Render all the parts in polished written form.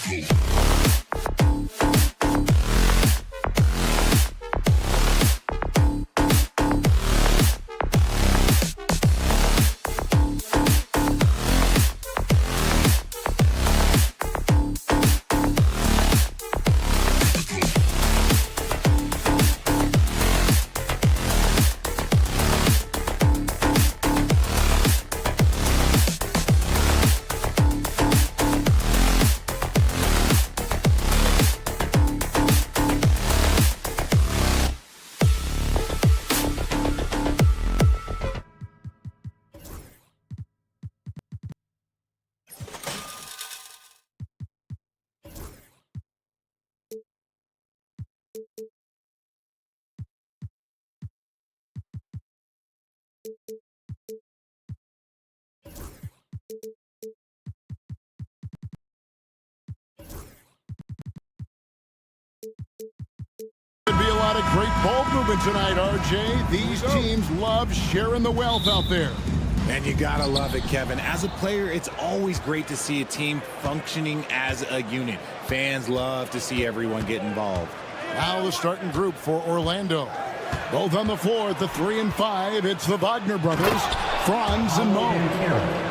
Be a lot of great ball movement tonight, RJ. These teams love sharing the wealth out there. And you gotta love it, Kevin. As a player, it's always great to see a team functioning as a unit. Fans love to see everyone get involved. Now the starting group for Orlando. Both on the floor at the 3 and 5. It's the Wagner brothers, Franz and Mo.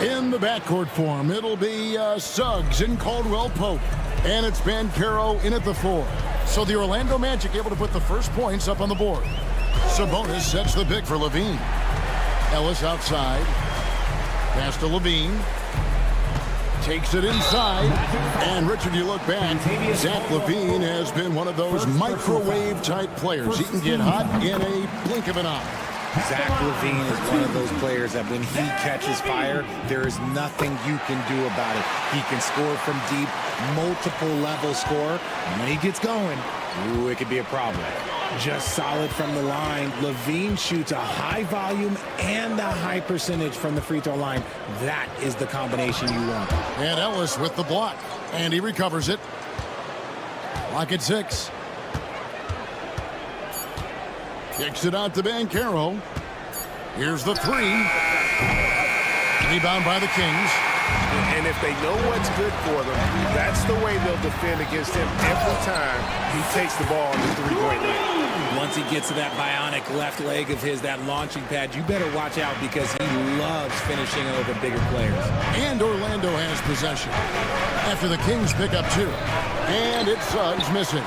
In the backcourt form, it'll be Suggs and Caldwell Pope. And it's Banchero in at the 4. So the Orlando Magic able to put the first points up on the board. Sabonis sets the pick for Levine. Ellis outside. Pass to Levine. Takes it inside. And Richard, you look back, Zach Levine has been one of those microwave-type players. He can get hot in a blink of an eye. Zach Levine is one of those players that when he catches fire, there is nothing you can do about it. He can score from deep, multiple level score. And when he gets going, ooh, it could be a problem. Just solid from the line. Levine shoots a high volume and a high percentage from the free throw line. That is the combination you want. And Ellis with the block. And he recovers it. Lock at 6. Kicks it out to Banchero. Here's the 3. Rebound by the Kings. And if they know what's good for them, that's the way they'll defend against him every time he takes the ball on the three-point line. Once he gets to that bionic left leg of his, that launching pad, you better watch out because he loves finishing over bigger players. And Orlando has possession after the Kings pick up 2. And it's Suggs missing.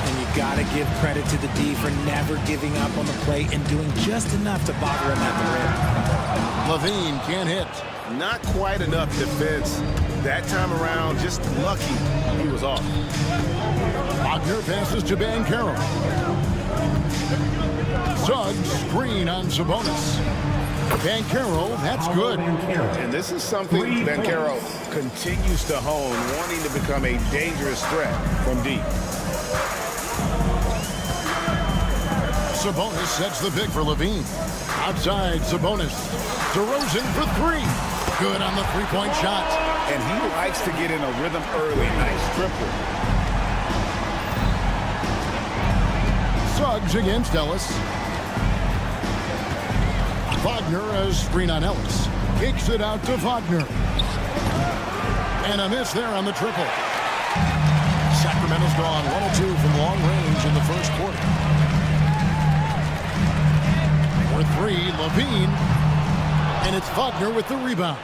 And you got to give credit to the D for never giving up on the play and doing just enough to bother him at the rim. Levine can't hit. Not quite enough defense. That time around, just lucky he was off. Wagner passes to Banchero. Suggs screen on Sabonis. Banchero, that's good. And this is something Banchero continues to hone, wanting to become a dangerous threat from deep. Sabonis sets the pick for Levine. Outside, Sabonis. DeRozan for 3. Good on the three-point shot. And he likes to get in a rhythm early. Nice triple. Suggs against Ellis. Wagner a screen on Ellis. Kicks it out to Wagner. And a miss there on the triple. Sacramento's gone 1-2 from long range in the first quarter. For 3, Levine. And it's Wagner with the rebound.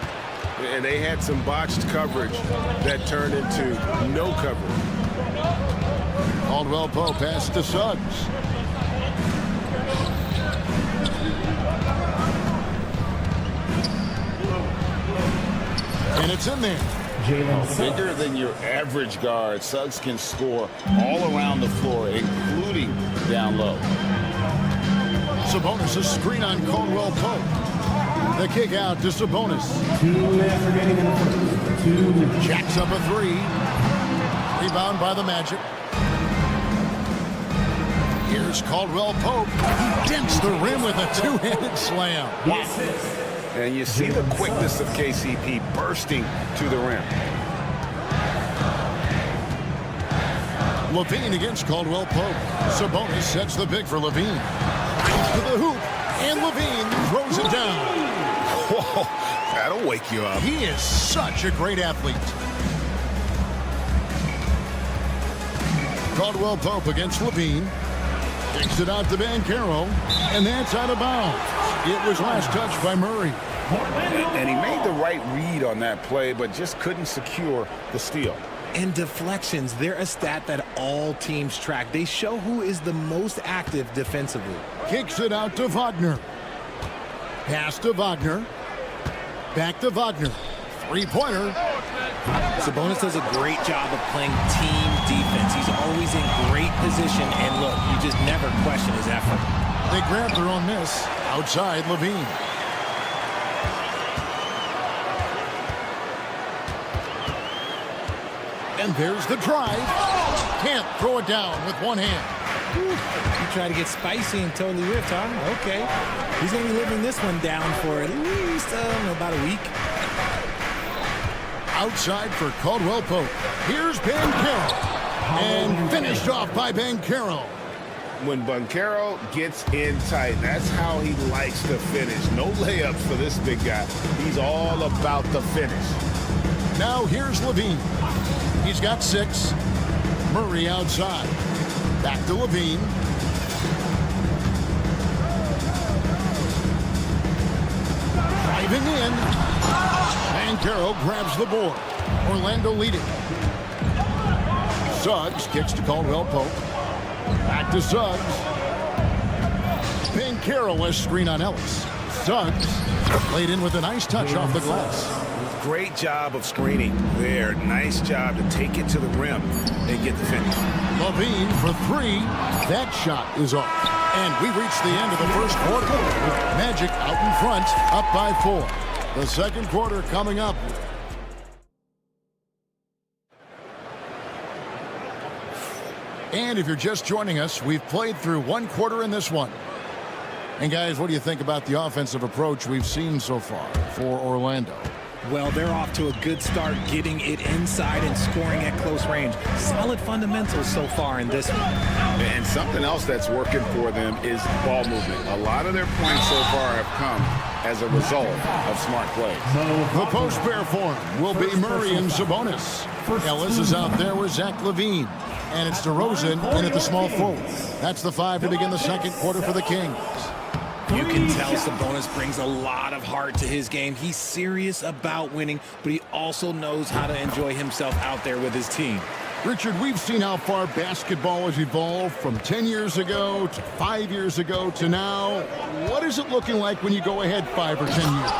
And they had some botched coverage that turned into no coverage. Caldwell Pope pass to Suggs. And it's in there. Bigger than your average guard, Suggs can score all around the floor, including down low. Sabonis a screen on Caldwell Pope. The kick out to Sabonis. Jacks up a 3. Rebound by the Magic. Here's Caldwell Pope. He dents the rim with a two-handed slam. Wow. And you see the quickness of KCP bursting to the rim. Levine against Caldwell Pope. Sabonis sets the pick for Levine. To the hoop, and Levine throws it down. Whoa, that'll wake you up. He is such a great athlete. Caldwell Pope against Levine. Kicks it out to Banchero, and that's out of bounds. It was last touched by Murray. And he made the right read on that play, but just couldn't secure the steal. And deflections, they're a stat that all teams track. They show who is the most active defensively. Kicks it out to Wagner. Pass to Wagner. Back to Wagner. Three-pointer. Sabonis does a great job of playing team defense. He's always in great position, and look, you just never question his effort. They grab their own miss. Outside Levine. And there's the drive. Can't throw it down with one hand. You try to get spicy and totally ripped, huh? Okay. He's going to be living this one down for at least about a week. Outside for Caldwell Pope. Here's Banchero. And finished off by Banchero. When Banchero gets in tight, that's how he likes to finish. No layups for this big guy. He's all about the finish. Now here's Levine. He's got 6. Murray outside. Back to Levine. Driving in. Banchero grabs the board. Orlando leading. Suggs kicks to Caldwell Pope. Back to Suggs. Banchero has screen on Ellis. Suggs laid in with a nice touch off the glass. Great job of screening there. Nice job to take it to the rim and get the finish. Levine for 3. That shot is off. And we reach the end of the first quarter. Magic out in front, up by 4. The second quarter coming up. And if you're just joining us, we've played through one quarter in this one. And guys, what do you think about the offensive approach we've seen so far for Orlando? Well, they're off to a good start getting it inside and scoring at close range. Solid fundamentals so far in this one. And something else that's working for them is ball movement. A lot of their points so far have come as a result of smart plays. The post-pair form will be Murray and Sabonis. Ellis is out there with Zach LaVine. And it's DeRozan in at the small forward. That's the 5 to begin the second quarter for the Kings. You can tell Sabonis brings a lot of heart to his game. He's serious about winning, but he also knows how to enjoy himself out there with his team. Richard, we've seen how far basketball has evolved from 10 years ago to 5 years ago to now. What is it looking like when you go ahead 5 or 10 years?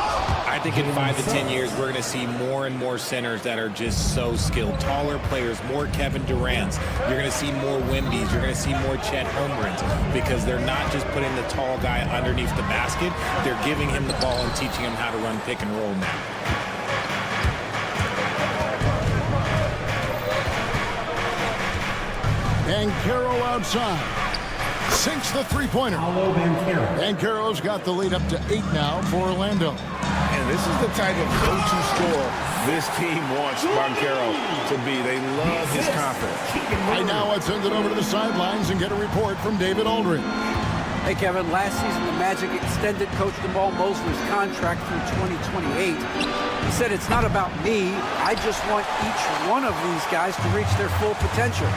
I think in 5 to 10 years, we're going to see more and more centers that are just so skilled. Taller players, more Kevin Durant's. You're going to see more Wemby's. You're going to see more Chet Holmgrens because they're not just putting the tall guy underneath the basket. They're giving him the ball and teaching him how to run pick and roll now. Banchero outside. Sinks the three-pointer. Banchero's got the lead up to 8 now for Orlando. And this is the type of go-to scorer this team wants Banchero to be. They love his confidence. Right now, let's send it over to the sidelines and get a report from David Aldridge. Hey, Kevin, last season the Magic extended Coach Jamal Mosley's contract through 2028. He said, it's not about me. I just want each one of these guys to reach their full potential.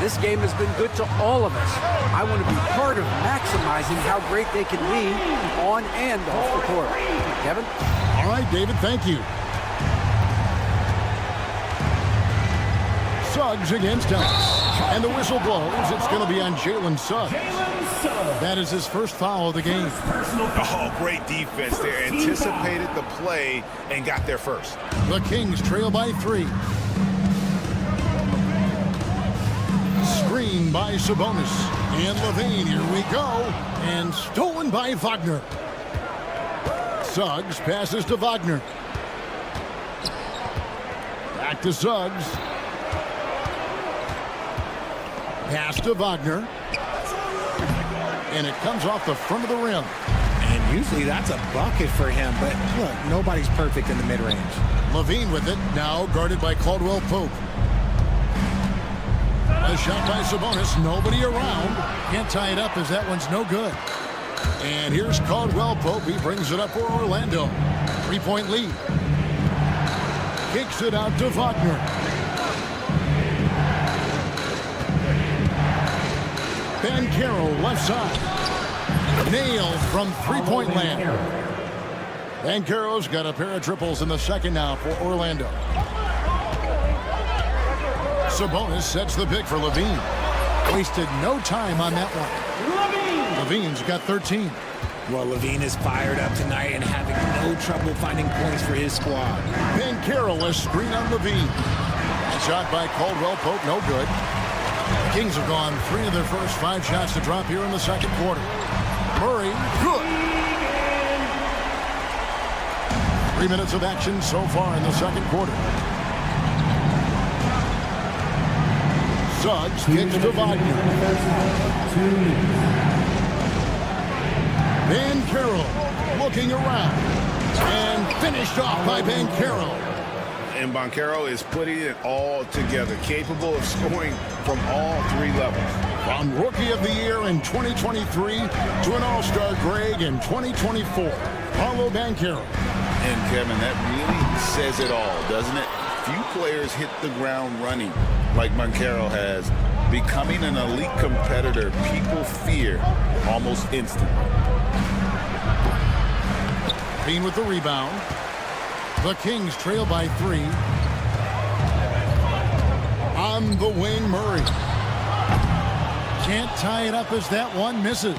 This game has been good to all of us. I want to be part of maximizing how great they can be on and off the court. Kevin? All right, David, thank you. Suggs against Ellis. And the whistle blows. It's going to be on Jalen Suggs. That is his first foul of the game. Oh, great defense there. Anticipated the play and got there first. The Kings trail by 3. Screen by Sabonis. And LaVine, here we go. And stolen by Wagner. Suggs passes to Wagner. Back to Suggs. Pass to Wagner. And it comes off the front of the rim. And usually that's a bucket for him, but look, nobody's perfect in the mid-range. LaVine with it, now guarded by Caldwell Pope. A shot by Sabonis, nobody around. Can't tie it up as that one's no good. And here's Caldwell Pope, he brings it up for Orlando. 3-point lead. Kicks it out to Wagner. Banchero left side. Nailed from three-point land. Banchero's got a pair of triples in the second now for Orlando. Sabonis sets the pick for Levine. Wasted no time on that one. Levine's got 13. Well, Levine is fired up tonight and having no trouble finding points for his squad. Banchero a screen on Levine. Shot by Caldwell Pope, no good. The Kings have gone 3 of their first 5 shots to drop here in the second quarter. Murray, good. 3 minutes of action so far in the second quarter. Suggs kicks to Wagner. Banchero looking around. And finished off by Banchero. And Banchero is putting it all together, capable of scoring from all 3 levels. From Rookie of the Year in 2023 to an All-Star Greg in 2024. Paulo Banchero. And Kevin, that really says it all, doesn't it? Few players hit the ground running like Banchero has. Becoming an elite competitor, people fear almost instantly. Bean with the rebound. The Kings trail by 3. On the wing, Murray. Can't tie it up as that one misses.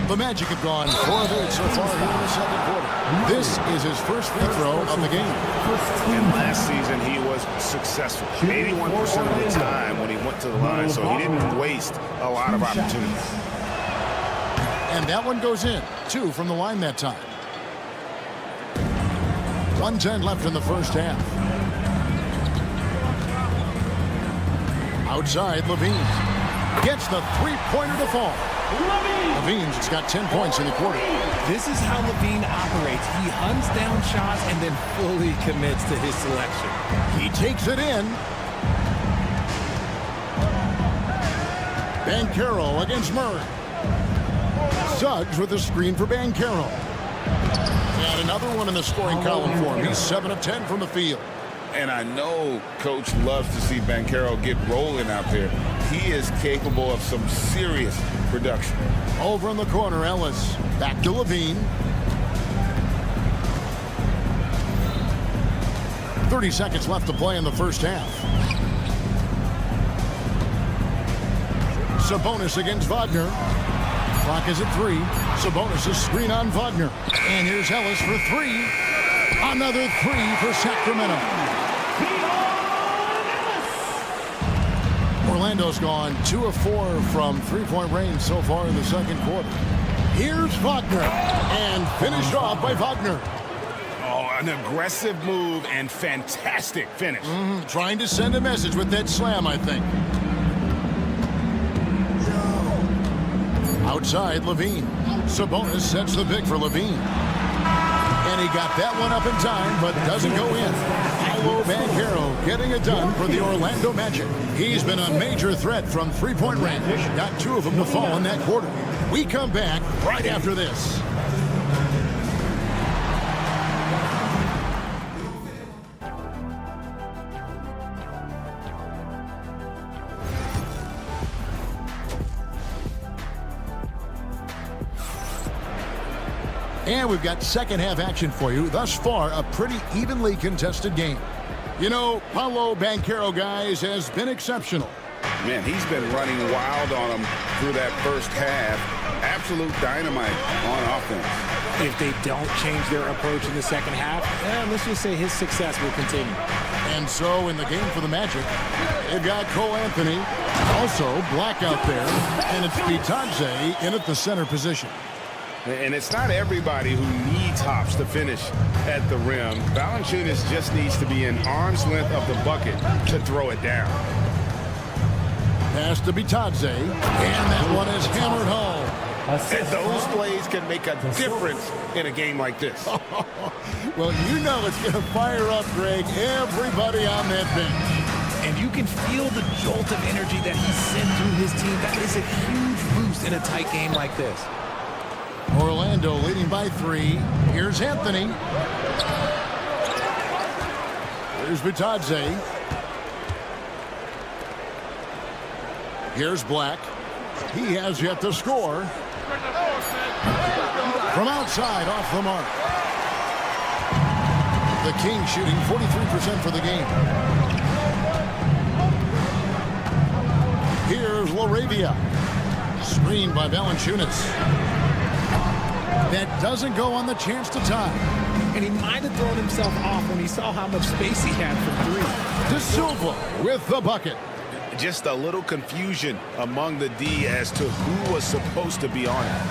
The Magic have gone 4 of 8 so far here in the second quarter. This is his first free throw of the game. And last season he was successful. 81% of the time when he went to the line, so he didn't waste a lot of opportunities. And that one goes in. 2 from the line that time. 1:10 left in the first half. Outside, Levine gets the three-pointer to fall. Levine's got 10 points in the quarter. This is how Levine operates. He hunts down shots and then fully commits to his selection. He takes it in. Banchero against Murray. Suggs with a screen for Banchero. And another one in the scoring column for him. He's 7 of 10 from the field. And I know Coach loves to see Banchero get rolling out there. He is capable of some serious production. Over in the corner, Ellis. Back to Levine. 30 seconds left to play in the first half. Sabonis against Wagner. Clock is at 3. Sabonis' screen on Wagner. And here's Ellis for 3. Another 3 for Sacramento. Orlando's gone 2 of 4 from three-point range so far in the second quarter. Here's Wagner. And finished off by Wagner. Oh, an aggressive move and fantastic finish. Trying to send a message with that slam, I think. Outside, Levine. Sabonis sets the pick for Levine. And he got that one up in time, but doesn't go in. Paulo Banchero getting it done for the Orlando Magic. He's been a major threat from three-point range. Got 2 of them to fall in that quarter. We come back right after this. And we've got second half action for you. Thus far, a pretty evenly contested game. You know, Paulo Banchero, guys, has been exceptional. Man, he's been running wild on them through that first half. Absolute dynamite on offense. If they don't change their approach in the second half, let's just say his success will continue. And so in the game for the Magic, they've got Cole Anthony, also Black out there, and it's Bitadze in at the center position. And it's not everybody who needs hops to finish at the rim. Valanciunas just needs to be an arm's length of the bucket to throw it down. Pass to Bitadze, and that one is hammered home. And those plays can make a difference in a game like this. Well, you know it's going to fire up, Greg, everybody on that bench. And you can feel the jolt of energy that he sent through his team. That is a huge boost in a tight game like this. Orlando leading by 3. Here's Anthony. Here's Bitadze. Here's Black. He has yet to score. From outside, off the mark. The Kings shooting 43% for the game. Here's LaRavia. Screened by Valanciunas. That doesn't go on the chance to tie. And he might have thrown himself off when he saw how much space he had from three. De Silva with the bucket. Just a little confusion among the D as to who was supposed to be on it.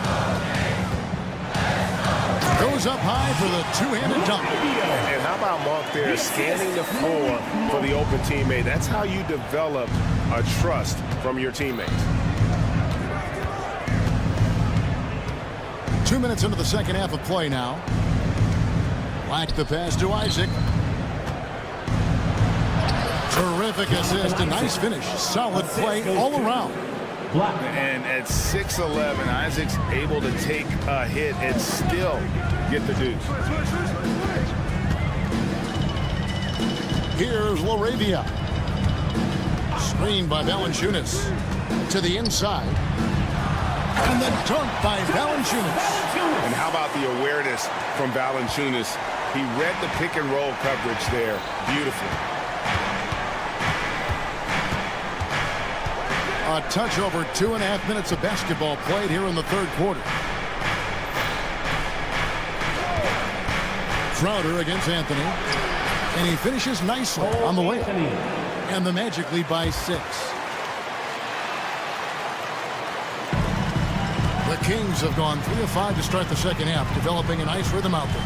Goes up high for the two-handed dunk. And how about Monk there scanning the floor for the open teammate? That's how you develop a trust from your teammates. 2 minutes into the second half of play now. Black the pass to Isaac. Terrific assist, a nice finish. Solid play all around. And at 6'11", Isaac's able to take a hit and still get the deuce. Here's LaRavia. Screened by Valanciunas. To the inside. And the dunk by Valanciunas. And how about the awareness from Valanciunas? He read the pick and roll coverage there. Beautiful. A touch over 2.5 minutes of basketball played here in the third quarter. Crowder against Anthony. And he finishes nicely on the way. And the Magic lead by 6. The Kings have gone 3 of 5 to start the second half, developing a nice rhythm out there.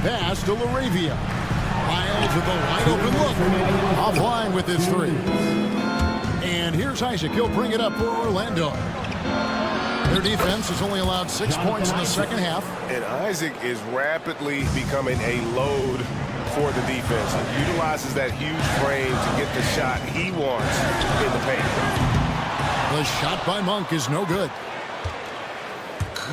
Pass to LaRavia. Miles with a wide open look. Offline with his three. And here's Isaac. He'll bring it up for Orlando. Their defense has only allowed 6 points in the second half. And Isaac is rapidly becoming a load for the defense. He utilizes that huge frame to get the shot he wants in the paint. The shot by Monk is no good.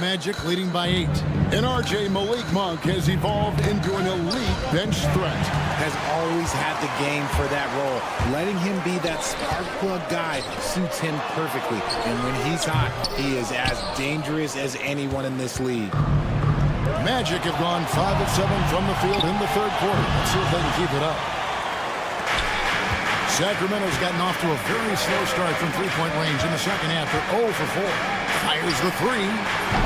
Magic leading by 8. And RJ Malik Monk has evolved into an elite bench threat. Has always had the game for that role. Letting him be that spark plug guy suits him perfectly. And when he's hot, he is as dangerous as anyone in this league. Magic have gone 5 of 7 from the field in the third quarter. Let's see if they can keep it up. Sacramento's gotten off to a very slow start from three-point range in the second half. They're 0 for 4. Fires the three.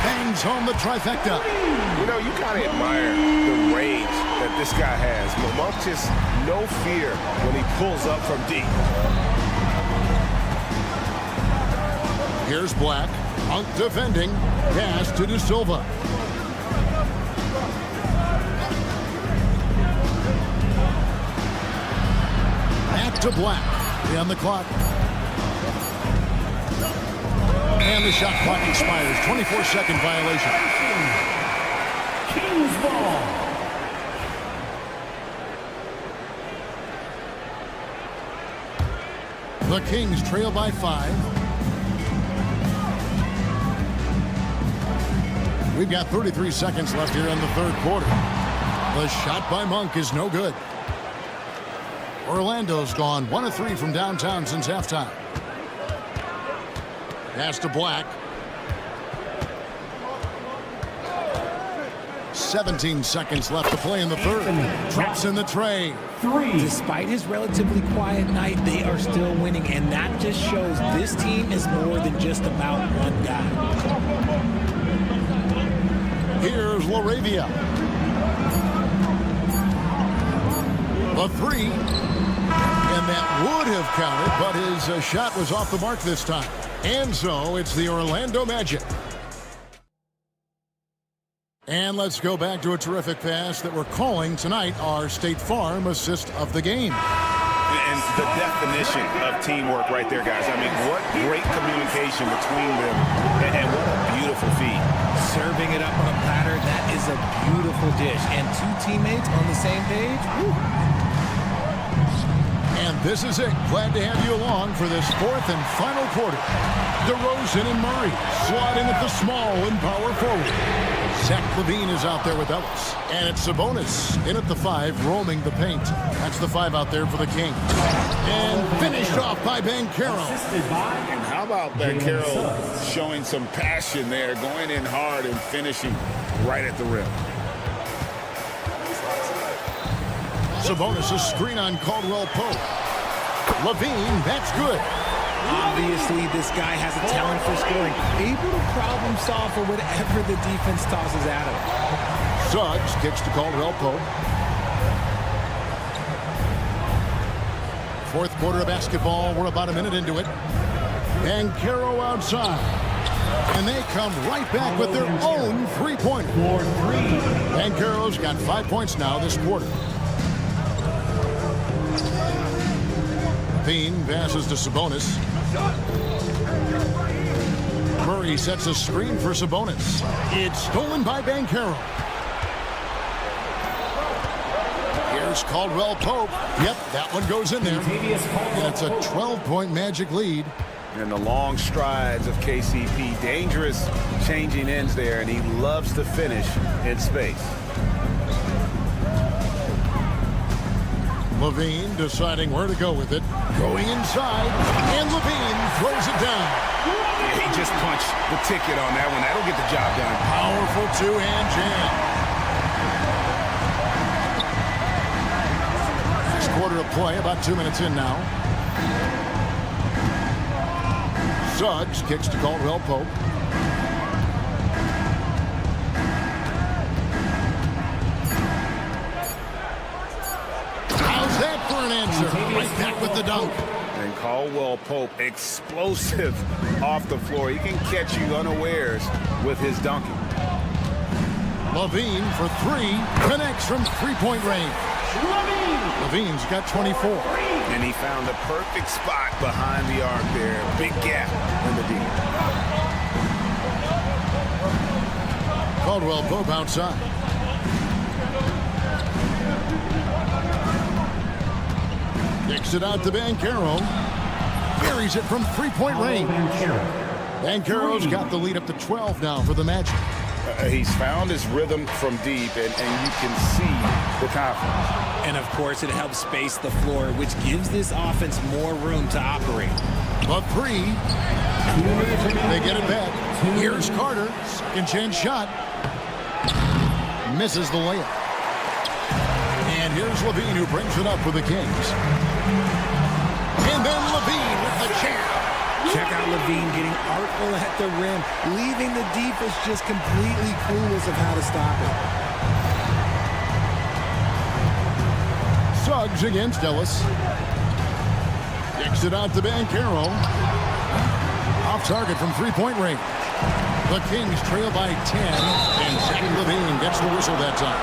Bangs home the trifecta. You know, you kind of admire the range that this guy has. Monk just no fear when he pulls up from deep. Here's Black. Monk defending. Pass to De Silva. Back to Black. On the clock. And the shot clock expires. 24-second violation. Kings ball. The Kings trail by 5. We've got 33 seconds left here in the third quarter. The shot by Monk is no good. Orlando's gone 1 of 3 from downtown since halftime. Pass to Black. 17 seconds left to play in the third. Drops in the tray. 3. Despite his relatively quiet night, they are still winning, and that just shows this team is more than just about one guy. Here's LaRavia. The three. And that would have counted, but his shot was off the mark this time. And so it's the Orlando Magic. And let's go back to a terrific pass that we're calling tonight our State Farm assist of the game. And the definition of teamwork right there, guys. I mean, what great communication between them, and what a beautiful feed. Serving it up on a platter, that is a beautiful dish. And 2 teammates on the same page. Woo. And this is it. Glad to have you along for this fourth and final quarter. DeRozan and Murray slot in at the small and power forward. Zach Levine is out there with Ellis. And it's Sabonis in at the 5, roaming the paint. That's the 5 out there for the Kings. And finished off by Banchero. And how about Banchero showing some passion there, going in hard and finishing right at the rim. Sabonis' screen on Caldwell Pope. Levine, that's good. Obviously, this guy has a talent for scoring. Able to problem solve for whatever the defense tosses at him. Suggs kicks to Caldwell Pope. Fourth quarter of basketball. We're about a minute into it. Banchero outside. And they come right back with their own three-pointer. Banchero's got 5 points now this quarter. Levine passes to Sabonis. Murray sets a screen for Sabonis. It's stolen by Banchero. Here's Caldwell Pope. Yep, that one goes in there. And it's a 12-point Magic lead. And the long strides of KCP. Dangerous changing ends there, and he loves to finish in space. Levine deciding where to go with it. Going inside, and Levine throws it down. He just punched the ticket on that one. That'll get the job done. Powerful two-hand jam. Next quarter of play, about 2 minutes in now. Suggs kicks to Caldwell Pope. An answer. Right back with the dunk. And Caldwell Pope, explosive off the floor. He can catch you unawares with his dunking. Levine for 3. Connects from three-point range. Levine's got 24. And he found the perfect spot behind the arc there. Big gap in the D. Caldwell Pope outside. Kicks it out to Banchero. Buries it from three-point range. Banchero's got the lead up to 12 now for the Magic. He's found his rhythm from deep, and you can see the confidence. And, of course, it helps space the floor, which gives this offense more room to operate. A 3. They get it back. Here's Carter. Second chance shot. Misses the layup. And here's Levine, who brings it up for the Kings. And then Levine with the jam. Check out Levine getting artful at the rim, leaving the defense just completely clueless of how to stop it. Suggs against Ellis. Kicks it out to Banchero. Off target from three-point range. The Kings trail by 10, and Zach Levine gets the whistle that time.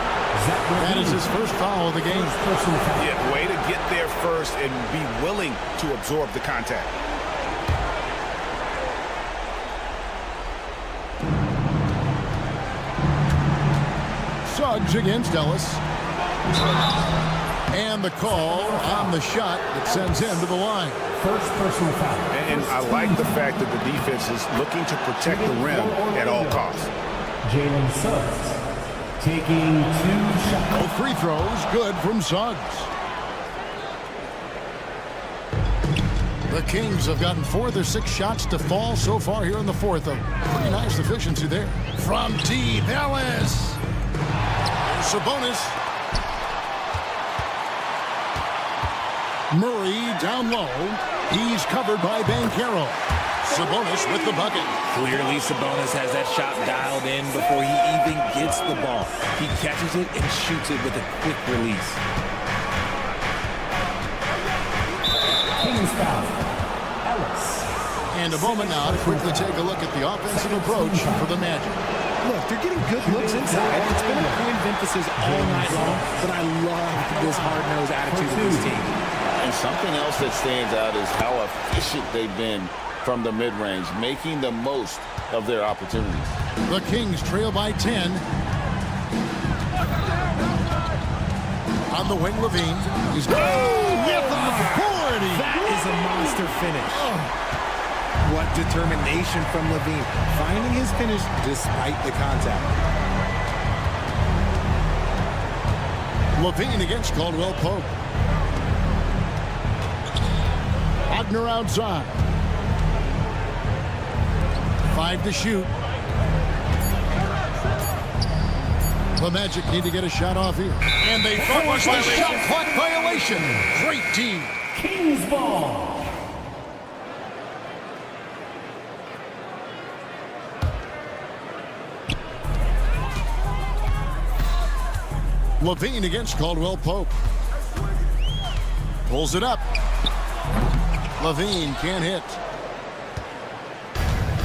That is his first foul of the game. Yeah, way to get there first and be willing to absorb the contact. Suggs against Ellis. And the call on the shot that sends him to the line. First personal foul. And I like the fact that the defense is looking to protect the rim at all costs. Jalen Suggs taking 2 shots. Both free throws good from Suggs. The Kings have gotten 4 of their 6 shots to fall so far here in the fourth. A pretty nice efficiency there. From deep, Ellis. There's Sabonis. Murray down low. He's covered by Banchero. Sabonis with the bucket. Clearly, Sabonis has that shot dialed in before he even gets the ball. He catches it and shoots it with a quick release. Kings foul. Ellis. And a moment now to quickly take a look at the offensive approach for the Magic. Look, they're getting good looks inside. It's been a point of emphasis all night long, but I love this hard-nosed attitude of this team. And something else that stands out is how efficient they've been from the mid-range, making the most of their opportunities. The Kings trail by 10. On the wing, Levine. He's with authority. That is a monster finish. What determination from Levine, finding his finish despite the contact. Levine against Caldwell Pope. Wagner outside. 5 to shoot. The Magic need to get a shot off here. And they force the shot clock violation. Great team. Kings ball. Levine against Caldwell Pope. Pulls it up. Levine can't hit.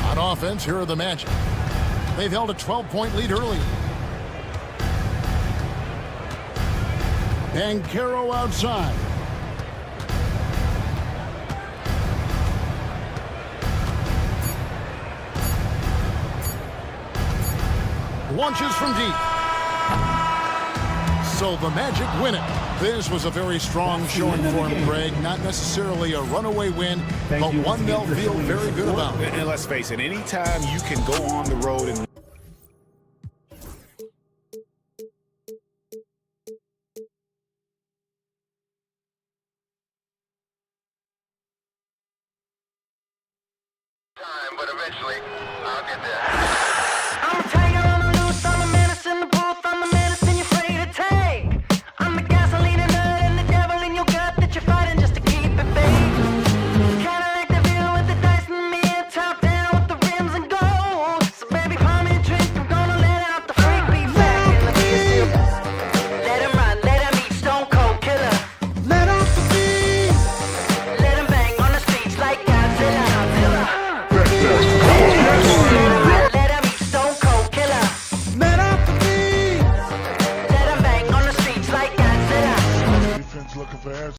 On offense, here are the Magic. They've held a 12-point lead early. Banchero outside. Launches from deep. So the Magic win it. This was a very strong showing for him, Greg. Not necessarily a runaway win, but one they'll feel very good about. And let's face it, anytime you can go on the road and but eventually I'll get there. I'm a tiger on the loose, I'm a menace in the booth, I'm the medicine you're afraid to take. I'm the gasoline and nut and the devil in your gut that you're fighting just to keep it fake. Kinda like the view with the dice and me, top down with the rims and gold. So baby, pour me a drink, I'm gonna let out the freak beat back in the beer. Let him run, let him eat, stone cold killer. Let off the beat. Let him bang on the streets like Godzilla. Let him eat, stone cold killer. Let off the beat. Let him bang on the streets like Godzilla. Defense looking for answers.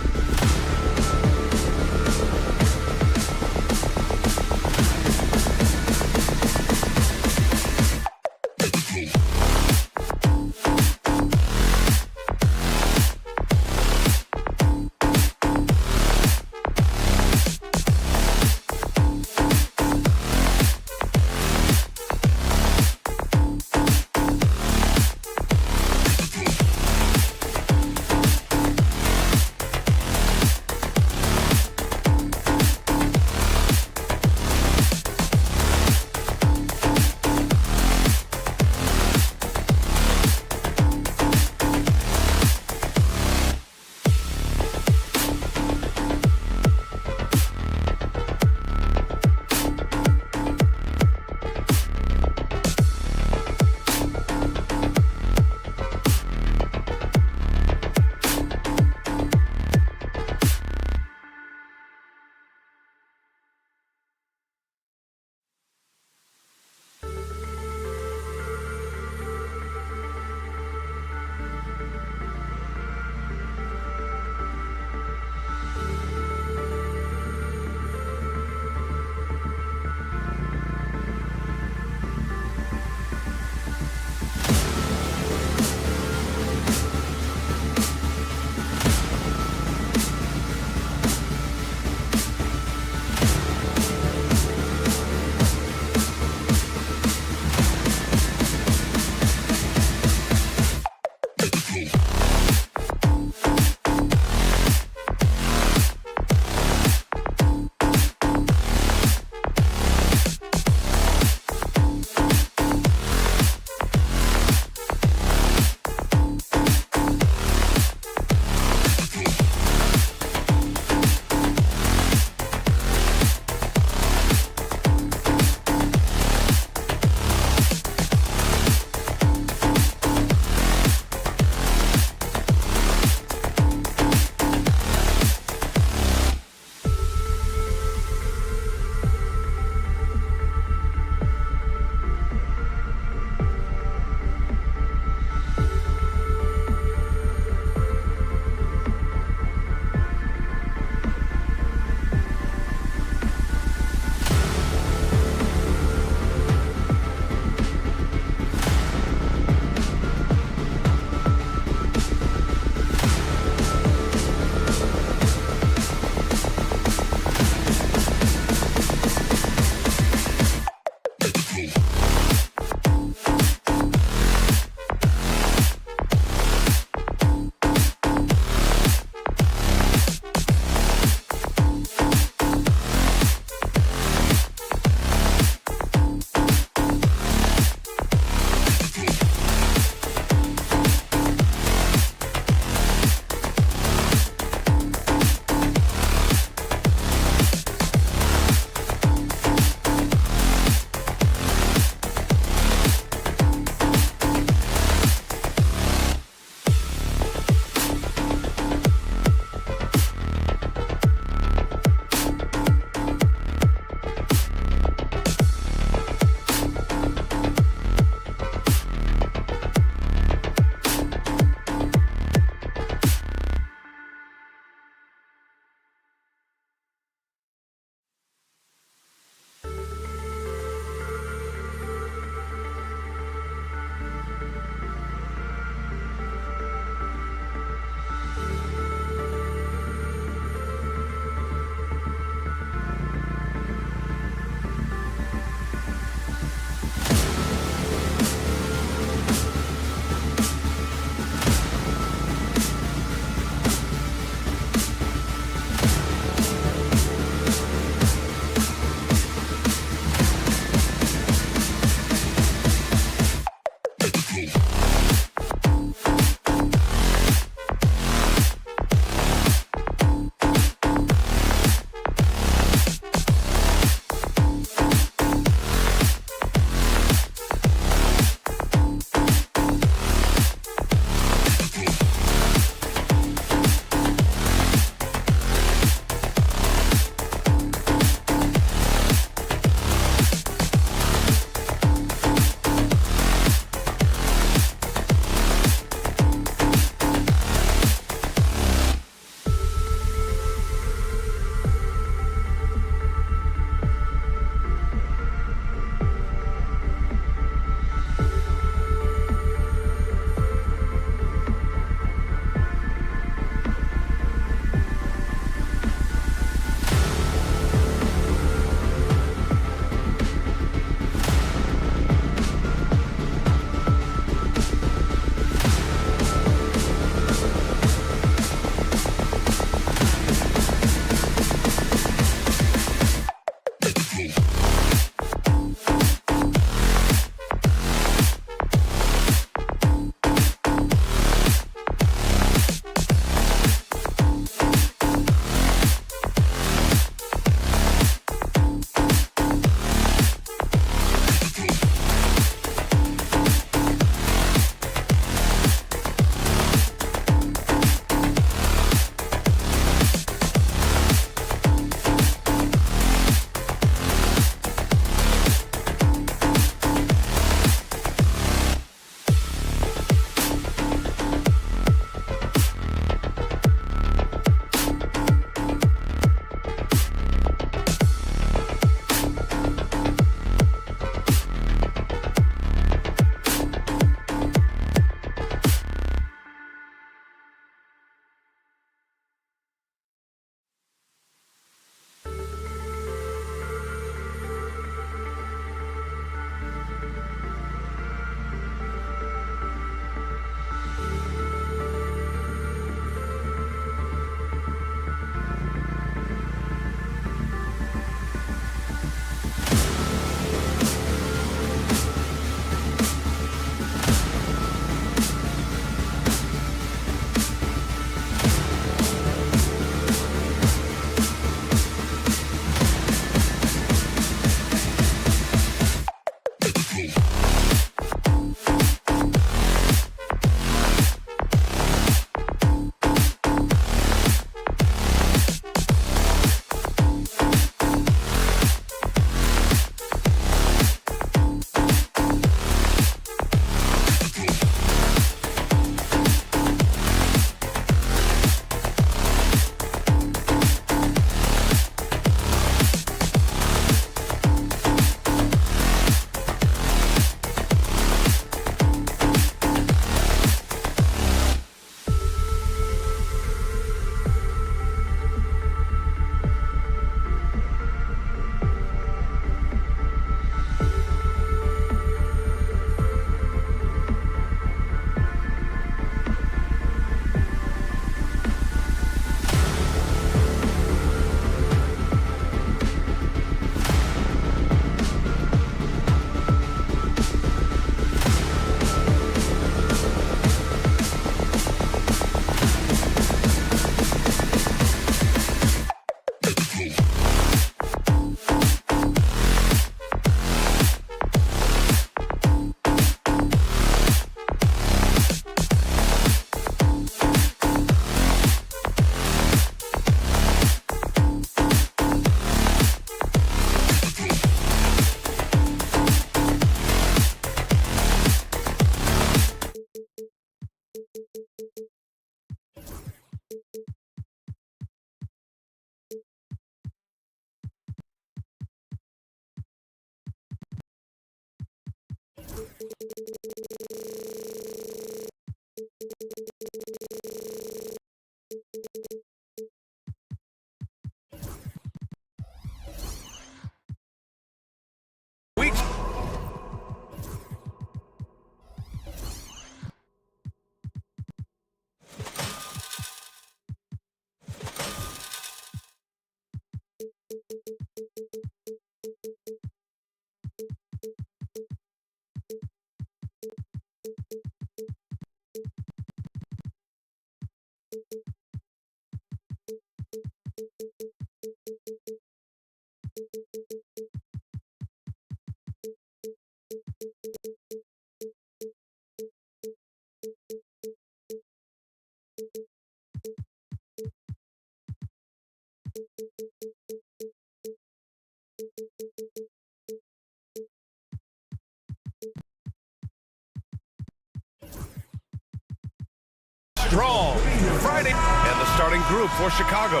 Strong Friday, and the starting group for Chicago.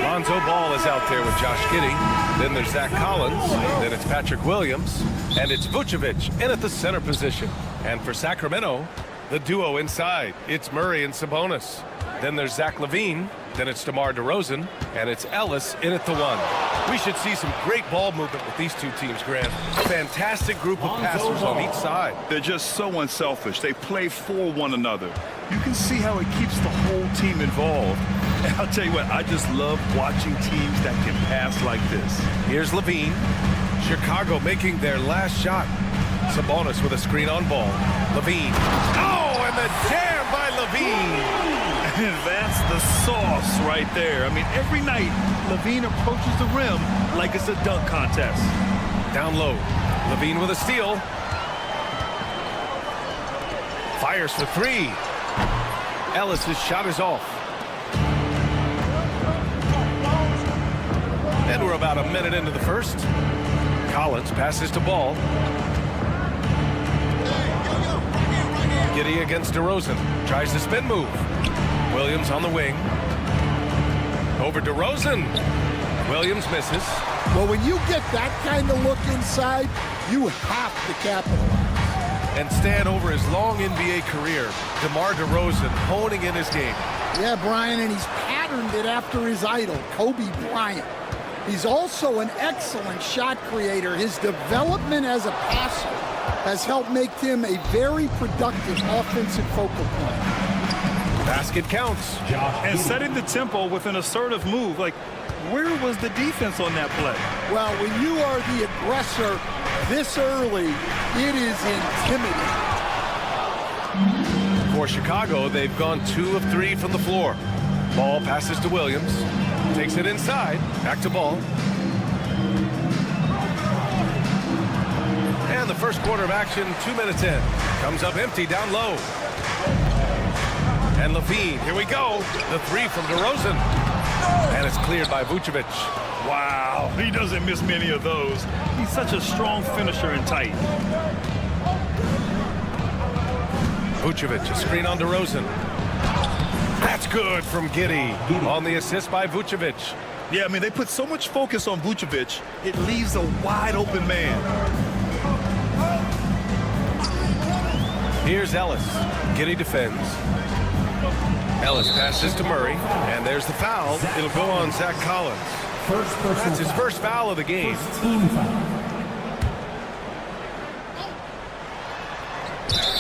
Lonzo Ball is out there with Josh Giddey. Then there's Zach Collins. Then it's Patrick Williams. And it's Vucevic in at the center position. And for Sacramento, the duo inside. It's Murray and Sabonis. Then there's Zach LaVine. Then it's DeMar DeRozan. And it's Ellis in at the 1. We should see some great ball movement with these two teams, Grant. Fantastic group of passers on each side. They're just so unselfish. They play for one another. You can see how it keeps the whole team involved. And I'll tell you what, I just love watching teams that can pass like this. Here's LaVine. Chicago making their last shot. Sabonis with a screen on ball. LaVine. Oh, and the jam by LaVine. And that's the sauce right there. I mean, every night, LaVine approaches the rim like it's a dunk contest. Down low. LaVine with a steal. Fires for 3. Ellis' shot is off. And we're about a minute into the first. Collins passes to Ball. Giddey against DeRozan. Tries the spin move. Williams on the wing. Over DeRozan. Williams misses. Well, when you get that kind of look inside, you have to capitalize. And stand over his long NBA career, DeMar DeRozan honing in his game. Yeah, Brian, and he's patterned it after his idol, Kobe Bryant. He's also an excellent shot creator. His development as a passer has helped make him a very productive offensive focal point. Basket counts. And setting the tempo with an assertive move. Like, where was the defense on that play? Well, when you are the aggressor this early, it is intimidating. For Chicago, they've gone 2 of 3 from the floor. Ball passes to Williams. Takes it inside. Back to Ball. And the first quarter of action, 2 minutes in. Comes up empty down low. And LaVine, here we go. The 3 from DeRozan. And it's cleared by Vucevic. Wow, he doesn't miss many of those. He's such a strong finisher and tight. Vucevic, a screen on DeRozan. That's good from Giddey on the assist by Vucevic. Yeah, I mean, they put so much focus on Vucevic, it leaves a wide open man. Here's Ellis. Giddey defends. Ellis passes to Murray, and there's the foul. It'll go on Zach Collins. That's his first foul of the game.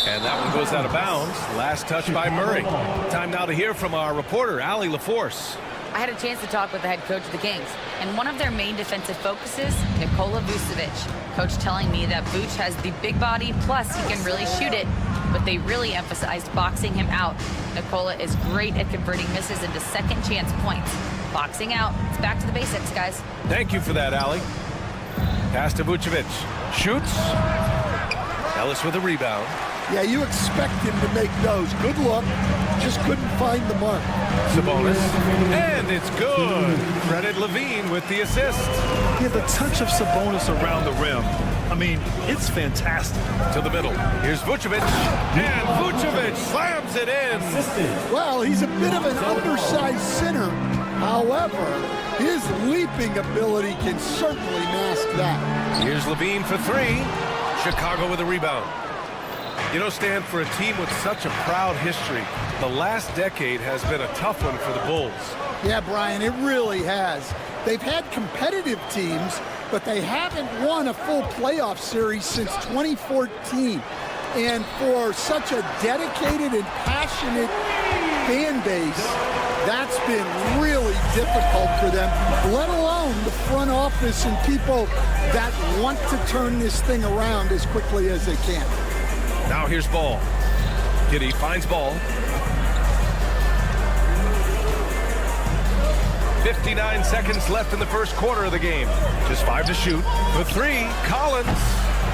And that one goes out of bounds. Last touch by Murray. Time now to hear from our reporter, Allie LaForce. I had a chance to talk with the head coach of the Kings, and one of their main defensive focuses, Nikola Vucevic. Coach telling me that Vuce has the big body, plus he can really shoot it, but they really emphasized boxing him out. Nikola is great at converting misses into second chance points. Boxing out, it's back to the basics, guys. Thank you for that, Allie. Pass to Vucevic. Shoots. Ellis with a rebound. Yeah, you expect him to make those. Good look. Just couldn't find the mark. Sabonis. And it's good. Credit LaVine with the assist. Yeah, the touch of Sabonis around the rim. I mean, it's fantastic. To the middle. Here's Vucevic. And Vucevic slams it in. Well, he's a bit of an undersized center. However, his leaping ability can certainly mask that. Here's LaVine for 3. Chicago with a rebound. You know, Stan, for a team with such a proud history, the last decade has been a tough one for the Bulls. Yeah, Brian, it really has. They've had competitive teams, but they haven't won a full playoff series since 2014. And for such a dedicated and passionate fan base, that's been really difficult for them, let alone the front office and people that want to turn this thing around as quickly as they can. Now here's Ball. Giddey finds Ball. 59 seconds left in the first quarter of the game. Just 5 to shoot. For 3, Collins.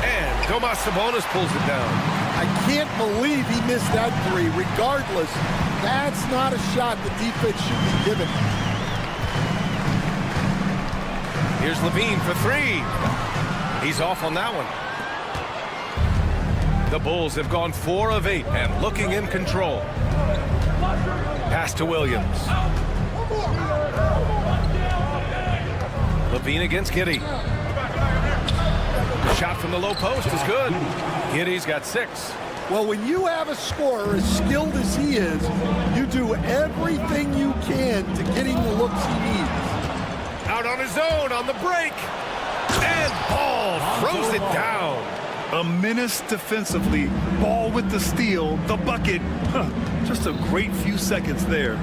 And Domas Sabonis pulls it down. I can't believe he missed that 3. Regardless, that's not a shot the defense should be given. Here's Levine for 3. He's off on that one. The Bulls have gone 4 of 8 and looking in control. Pass to Williams. Levine against Giddey. The shot from the low post is good. Giddey's got 6. Well, when you have a scorer as skilled as he is, you do everything you can to get him the looks he needs. Out on his own on the break. And Ball throws it down. A menace defensively. Ball with the steal, the bucket. Just a great few seconds there.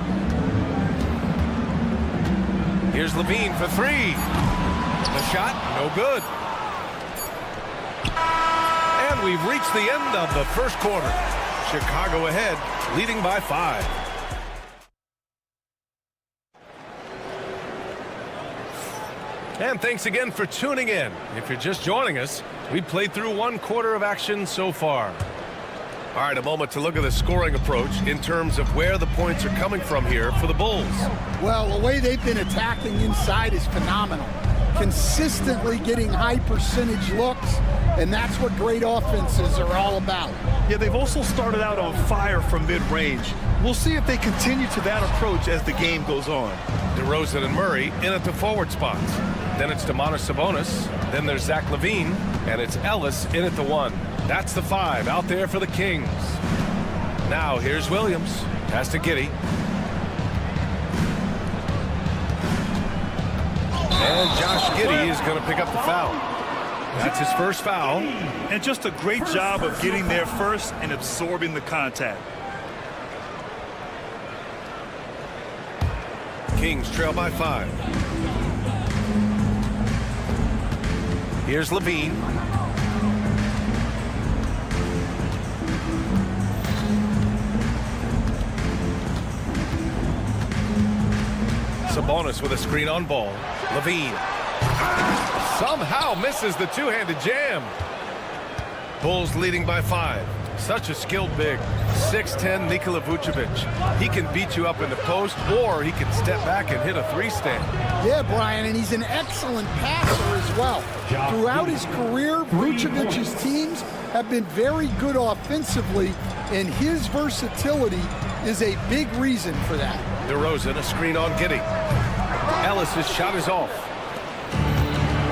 Here's Levine for 3. The shot, no good. And we've reached the end of the first quarter. Chicago ahead, leading by 5. And thanks again for tuning in. If you're just joining us, we've played through 1 quarter of action so far. All right, a moment to look at the scoring approach in terms of where the points are coming from here for the Bulls. Well, the way they've been attacking inside is phenomenal. Consistently getting high percentage looks, and that's what great offenses are all about. Yeah, they've also started out on fire from mid-range. We'll see if they continue to that approach as the game goes on. DeRozan and Murray in at the forward spots. Then it's Domantas Sabonis. Then there's Zach LaVine, and it's Ellis in at the 1. That's the 5 out there for the Kings. Now here's Williams. Pass to Giddey. And Josh Giddey is going to pick up the foul. That's his first foul. And just a great job of getting there first and absorbing the contact. Kings trail by 5. Here's Levine. Sabonis with a screen on Ball. Levine somehow misses the two-handed jam. Bulls leading by 5. Such a skilled big. 6'10" Nikola Vucevic. He can beat you up in the post, or he can step back and hit a 3-stand. Yeah, Brian, and he's an excellent passer as well. Throughout his career, Vucevic's teams have been very good offensively, and his versatility is a big reason for that. DeRozan, a screen on Giddey. Ellis' shot is off.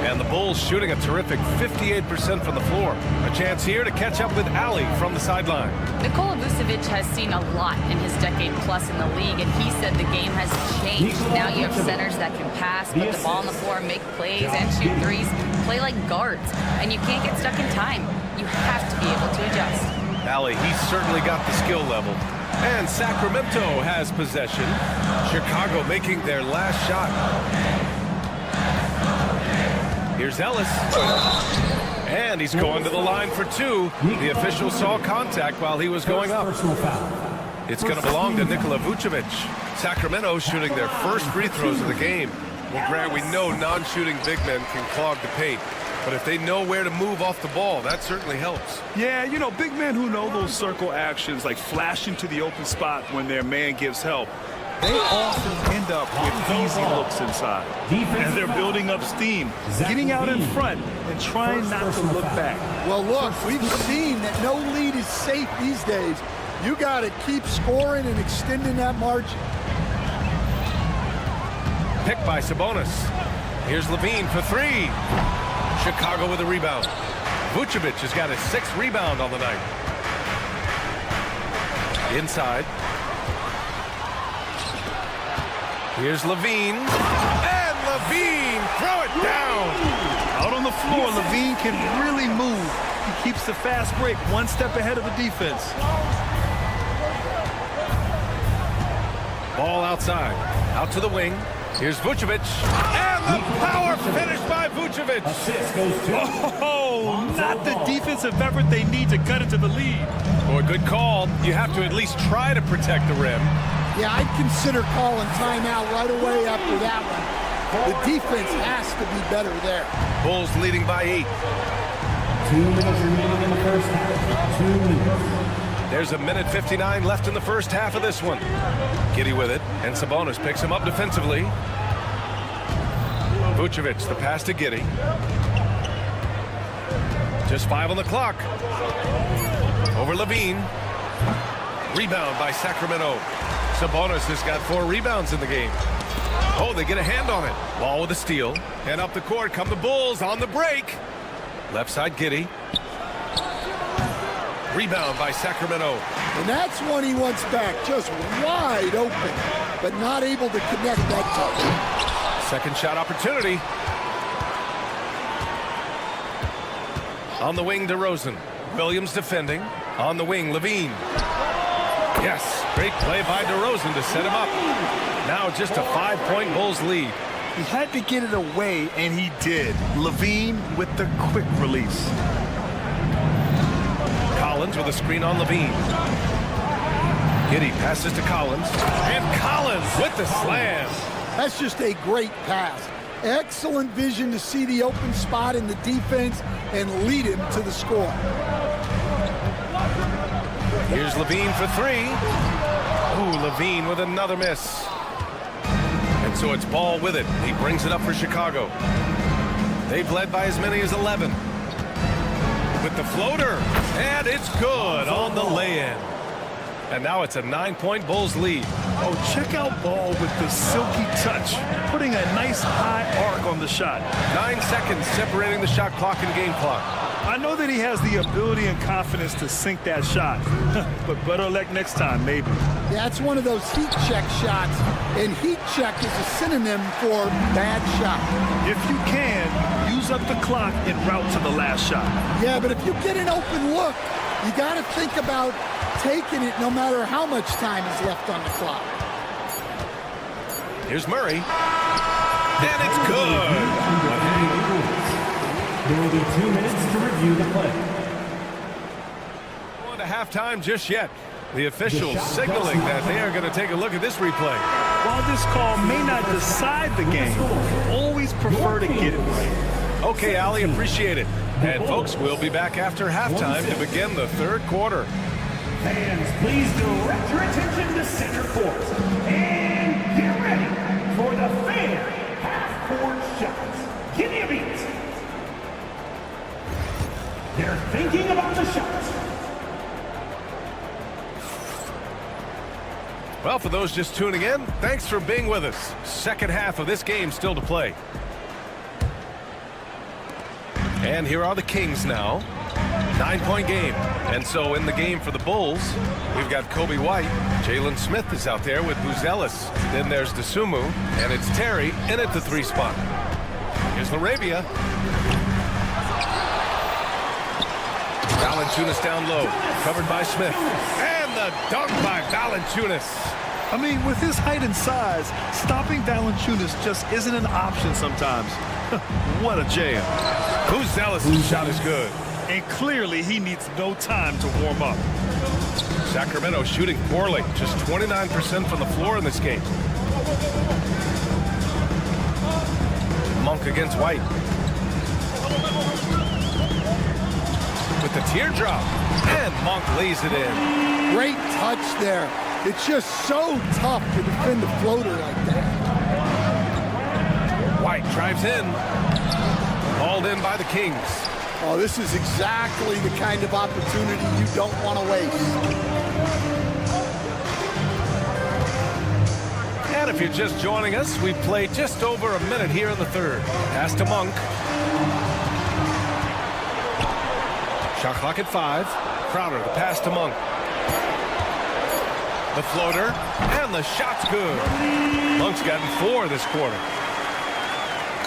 And the Bulls shooting a terrific 58% from the floor. A chance here to catch up with Ali from the sideline. Nikola Vucevic has seen a lot in his decade plus in the league, and he said the game has changed. Now you have centers that can pass, put the ball on the floor, make plays, and shoot threes, play like guards. And you can't get stuck in time. You have to be able to adjust. Ali, he's certainly got the skill level. And Sacramento has possession. Chicago making their last shot. Here's Ellis. And he's going to the line for 2. The official saw contact while he was going up. It's going to belong to Nikola Vucevic. Sacramento shooting their first free throws of the game. Well, Grant, we know non-shooting big men can clog the paint. But if they know where to move off the ball, that certainly helps. Yeah, you know, big men who know those circle actions, like flashing to the open spot when their man gives help, they often end up with easy looks inside. And they're building up steam, getting out in front, and trying not to look back. Well, look, we've seen that no lead is safe these days. You got to keep scoring and extending that margin. Picked by Sabonis. Here's Levine for 3. Chicago with a rebound. Vucevic has got his 6th rebound on the night. Inside. Here's Levine. And Levine, throw it down. Out on the floor, Levine can really move. He keeps the fast break one step ahead of the defense. Ball outside. Out to the wing. Here's Vucevic. And the power finish by Vucevic. Assist goes to... Oh, not the defensive effort they need to cut into the lead. Boy, good call. You have to at least try to protect the rim. Yeah, I'd consider calling timeout right away after that one. The defense has to be better there. Bulls leading by 8. 2 minutes remaining in the first half. 2 minutes. There's 1:59 left in the first half of this one. Giddey with it, and Sabonis picks him up defensively. Vucevic, the pass to Giddey. Just 5 on the clock. Over Levine. Rebound by Sacramento. Sabonis has got 4 rebounds in the game. Oh, they get a hand on it. Ball with a steal. And up the court come the Bulls on the break. Left side, Giddey. Rebound by Sacramento. And that's one he wants back, just wide open, but not able to connect that touch. Second shot opportunity. On the wing, DeRozan. Williams defending. On the wing, Levine. Yes, great play by DeRozan to set him up. Now just a 5-point Bulls lead. He had to get it away, and he did. Levine with the quick release. Collins with a screen on Levine. Giddey passes to Collins. And Collins with the slam. That's just a great pass. Excellent vision to see the open spot in the defense and lead him to the score. Here's Levine for 3. Ooh, Levine with another miss. And so it's Ball with it. He brings it up for Chicago. They've led by as many as 11. With the floater, and it's good on the lay-in. And now it's a 9-point Bulls lead. Oh, check out Ball with the silky touch, putting a nice high arc on the shot. 9 seconds separating the shot clock and game clock. I know that he has the ability and confidence to sink that shot, but better luck next time, maybe. Yeah, it's one of those heat check shots, and heat check is a synonym for bad shot. If you can, use up the clock en route to the last shot. Yeah, but if you get an open look, you got to think about taking it no matter how much time is left on the clock. Here's Murray. And it's good. There will be 2 minutes to review the play. Going to halftime just yet. The officials signaling that they are going to take a look at this replay. While this call may not decide the game, always prefer to get it right. Okay, Ali, appreciate it. And folks, we'll be back after halftime to begin the third quarter. Fans, please direct your attention to center court. And get ready for the fan half-court shots. Give me a beat. They're thinking about the shots. Well, for those just tuning in, thanks for being with us. Second half of this game still to play. And here are the Kings now. 9-point game. And so in the game for the Bulls, we've got Kobe White. Jalen Smith is out there with Buzelis. Then there's DeSumo. And it's Terry in at the 3 spot. Here's Larabia. Valanciunas down low. Covered by Smith. And the dunk by Valanciunas. I mean, with his height and size, stopping Valanciunas just isn't an option sometimes. What a jam. Buzelis' shot is good. And clearly he needs no time to warm up. Sacramento shooting poorly. Just 29% from the floor in this game. Monk against White. With the teardrop. And Monk lays it in. Great touch there. It's just so tough to defend the floater like that. White drives in. Hauled in by the Kings. Oh, this is exactly the kind of opportunity you don't want to waste. And if you're just joining us, we play just over a minute here in the third. Pass to Monk. Shot clock at 5. Crowder, the pass to Monk. The floater, and the shot's good. Monk's gotten 4 this quarter.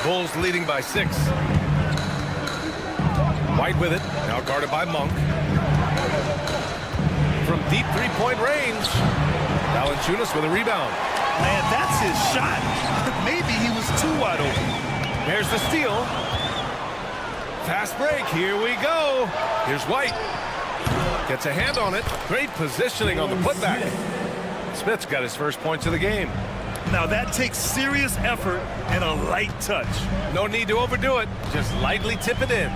Bulls leading by 6. White with it, now guarded by Monk. From deep three-point range, Valanciunas with a rebound. Man, that's his shot. Maybe he was too wide open. There's the steal. Fast break, here we go. Here's White. Gets a hand on it. Great positioning on the putback. Smith's got his first points of the game. Now that takes serious effort and a light touch. No need to overdo it. Just lightly tip it in.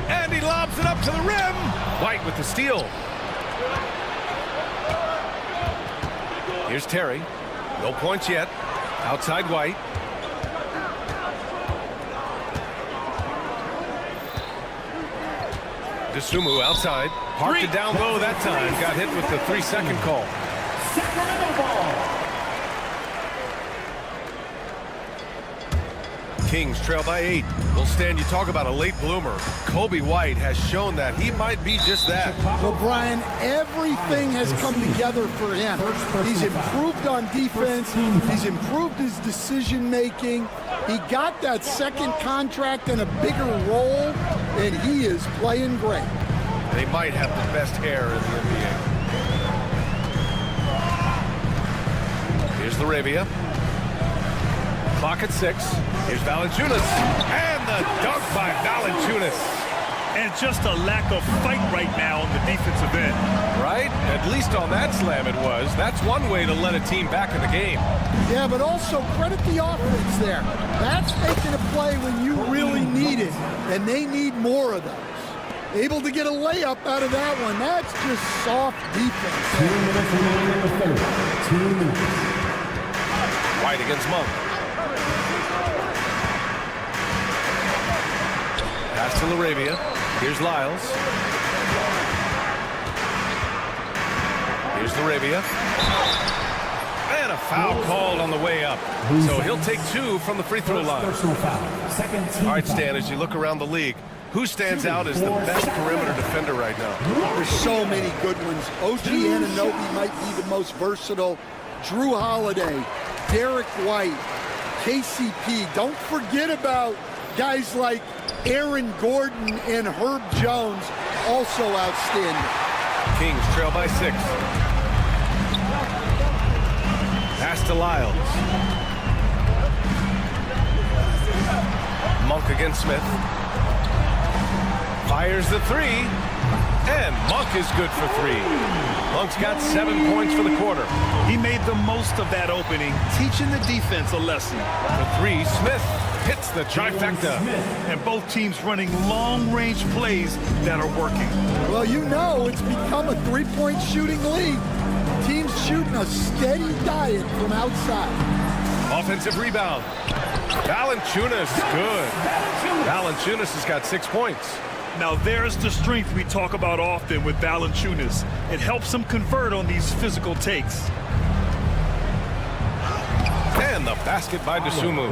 And he lobs it up to the rim. White with the steal. Here's Terry. No points yet. Outside White. DeSumo outside. Parked it down low that time. Got hit with the 3-second call. Sacramento ball. Kings trail by 8. Well, Stan, you talk about a late bloomer. Kobe White has shown that he might be just that. Well, Brian, everything has come together for him. He's improved on defense. He's improved his decision-making. He got that second contract and a bigger role, and he is playing great. They might have the best hair in the NBA. Here's Laravia. Clock at 6. Here's Valanciunas. And the dunk by Valanciunas. And just a lack of fight right now on the defensive end. Right? At least on that slam it was. That's one way to let a team back in the game. Yeah, but also credit the offense there. That's making a play when you really need it, and they need more of those. Able to get a layup out of that one. That's just soft defense. 2 minutes remaining in the third. 2 minutes. White against Monk. Pass to Laravia. Here's Lyles. Here's Laravia. And a foul called on the way up. So he'll take 2 from the free throw line. Personal foul. Second team All right, Stan, as you look around the league, who stands out as the best perimeter defender right now? There's so many good ones. OG Anunoby might be the most versatile. Drew Holiday, Derek White, KCP. Don't forget about guys like Aaron Gordon and Herb Jones, also outstanding. Kings trail by 6. Pass to Lyles. Monk against Smith. Fires the 3. And Monk is good for 3. Monk's got 7 points for the quarter. He made the most of that opening, teaching the defense a lesson. For 3, Smith hits the trifecta. And both teams running long-range plays that are working. Well, you know it's become a three-point shooting league. Teams shooting a steady diet from outside. Offensive rebound. Valanciunas, good. Valanciunas has got 6 points. Now there's the strength we talk about often with Valanciunas. It helps him convert on these physical takes. And the basket by DeSumo.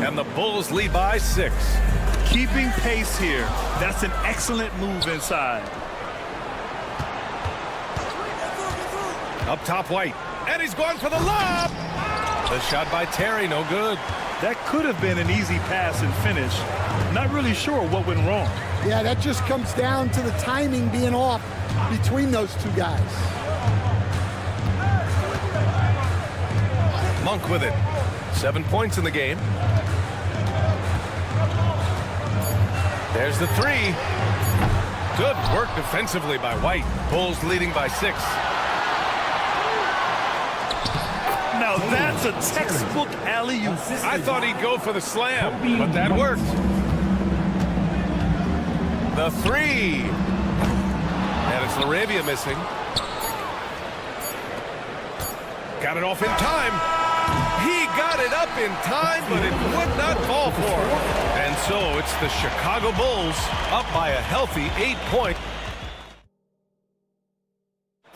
And the Bulls lead by 6. Keeping pace here. That's an excellent move inside. Up top, White. And he's going for the lob. The shot by Terry, no good. That could have been an easy pass and finish. Not really sure what went wrong. Yeah, that just comes down to the timing being off between those two guys. Monk with it. 7 points in the game. There's the 3. Good work defensively by White. Bulls leading by 6. Now that's a textbook alley-oop. I thought he'd go for the slam, but that worked. The 3. And it's Laravia missing. Got it off in time. He got it up in time, but it would not fall for him. And so it's the Chicago Bulls up by a healthy 8 point.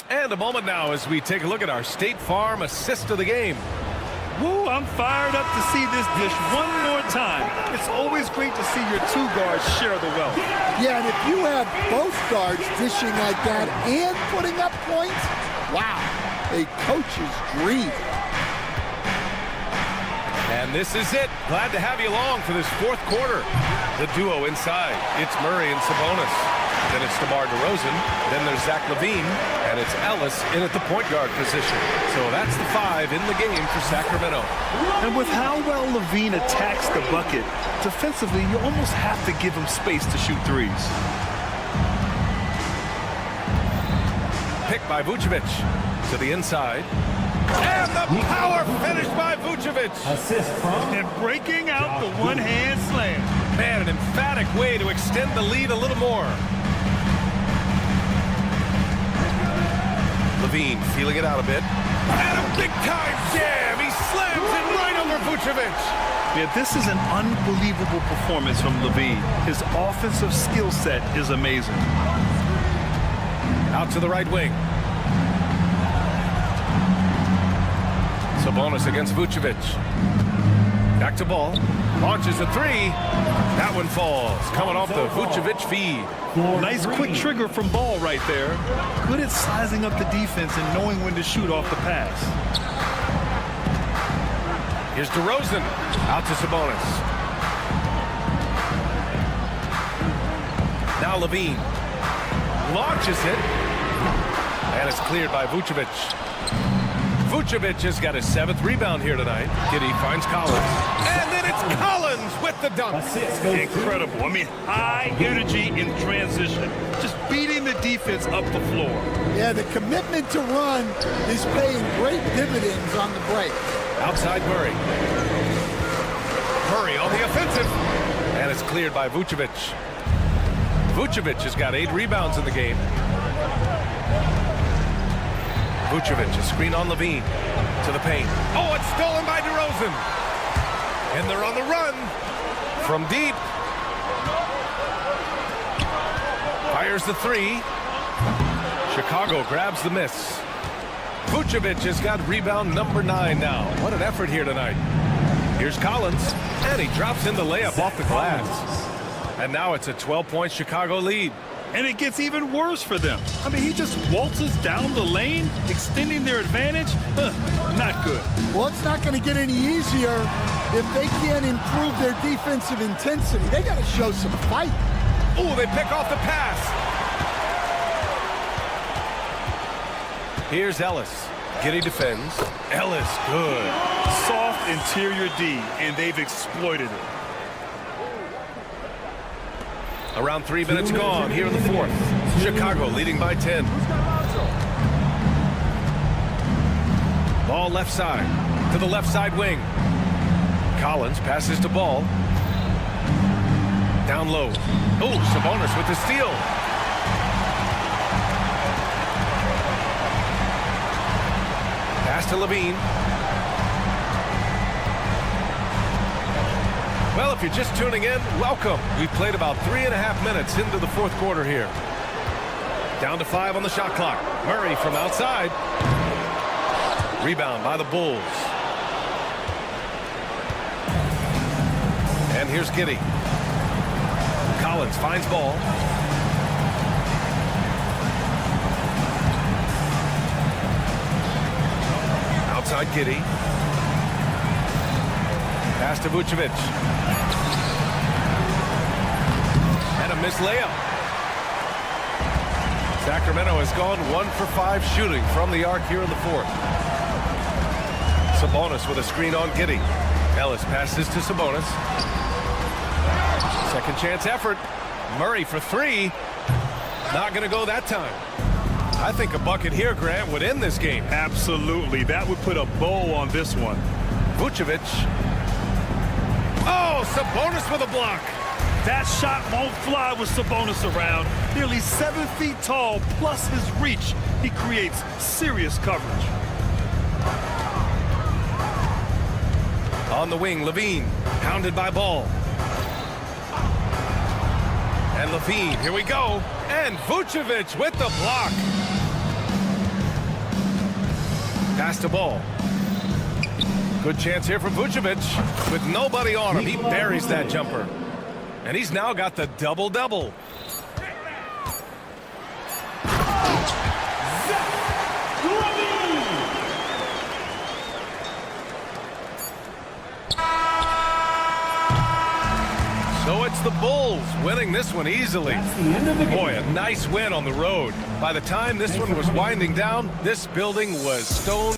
And a moment now as we take a look at our State Farm assist of the game. Woo, I'm fired up to see this dish one more time. It's always great to see your 2 guards share the wealth. Yeah, and if you have both guards dishing like that and putting up points, wow. a coach's dream. And this is it. Glad to have you along for this fourth quarter. The duo inside. It's Murray and Sabonis. Then it's DeMar DeRozan. Then there's Zach LaVine. And it's Ellis in at the point guard position. So that's the 5 in the game for Sacramento. And with how well LaVine attacks the bucket, defensively, you almost have to give him space to shoot threes. Picked by Vucevic to the inside. And the power finish by Vucevic. Assist from And breaking out the one-hand slam. Man, an emphatic way to extend the lead a little more. LaVine feeling it out a bit. And a big-time jam. He slams it right over Vucevic. Yeah, this is an unbelievable performance from LaVine. His offensive skill set is amazing. Out to the right wing. Sabonis against Vucevic. Back to Ball. Launches a 3. That one falls. Coming off the Vucevic feed. Nice quick trigger from Ball right there. Good at sizing up the defense and knowing when to shoot off the pass. Here's DeRozan. Out to Sabonis. Now LaVine. Launches it. And it's cleared by Vucevic. Vucevic has got his 7th rebound here tonight. Giddey finds Collins. And then it's Collins with the dunk. Incredible. I mean, high energy in transition. Just beating the defense up the floor. Yeah, the commitment to run is paying great dividends on the break. Outside Murray. Murray on the offensive. And it's cleared by Vucevic. Vucevic has got 8 rebounds in the game. Vucevic, a screen on LaVine to the paint. Oh, it's stolen by DeRozan. And they're on the run from deep. Fires the 3. Chicago grabs the miss. Vucevic has got rebound number 9 now. What an effort here tonight. Here's Collins, and he drops in the layup off the glass. And now it's a 12-point Chicago lead. And it gets even worse for them. I mean, he just waltzes down the lane, extending their advantage. Not good. Well, it's not going to get any easier if they can't improve their defensive intensity. They got to show some fight. Oh, they pick off the pass. Here's Ellis. Giddey defends. Ellis, good. Soft interior D, and they've exploited it. Around 3 minutes gone here in the 4th. Chicago leading by 10. Ball left side to the left side wing. Collins passes to Ball. Down low. Oh, Sabonis with the steal. Pass to LaVine. Well, if you're just tuning in, welcome. We've played about 3.5 minutes into the 4th quarter here. Down to 5 on the shot clock. Murray from outside. Rebound by the Bulls. And here's Giddey. Collins finds Ball. Outside Giddey. Pass to Vucevic. And a missed layup. Sacramento has gone 1 for 5 shooting from the arc here in the 4th. Sabonis with a screen on Giddey. Ellis passes to Sabonis. Second chance effort. Murray for 3. Not going to go that time. I think a bucket here, Grant, would end this game. Absolutely. That would put a bow on this one. Vucevic. Oh, Sabonis with a block. That shot won't fly with Sabonis around. Nearly 7 feet tall, plus his reach. He creates serious coverage. On the wing, LaVine, pounded by Ball. And LaVine, here we go. And Vucevic with the block. Pass to Ball. Good chance here for Vucevic. With nobody on him, he buries that jumper. And he's now got the double-double. So it's the Bulls winning this one easily. That's the end of the game. Boy, a nice win on the road. By the time this one was winding down, this building was stone.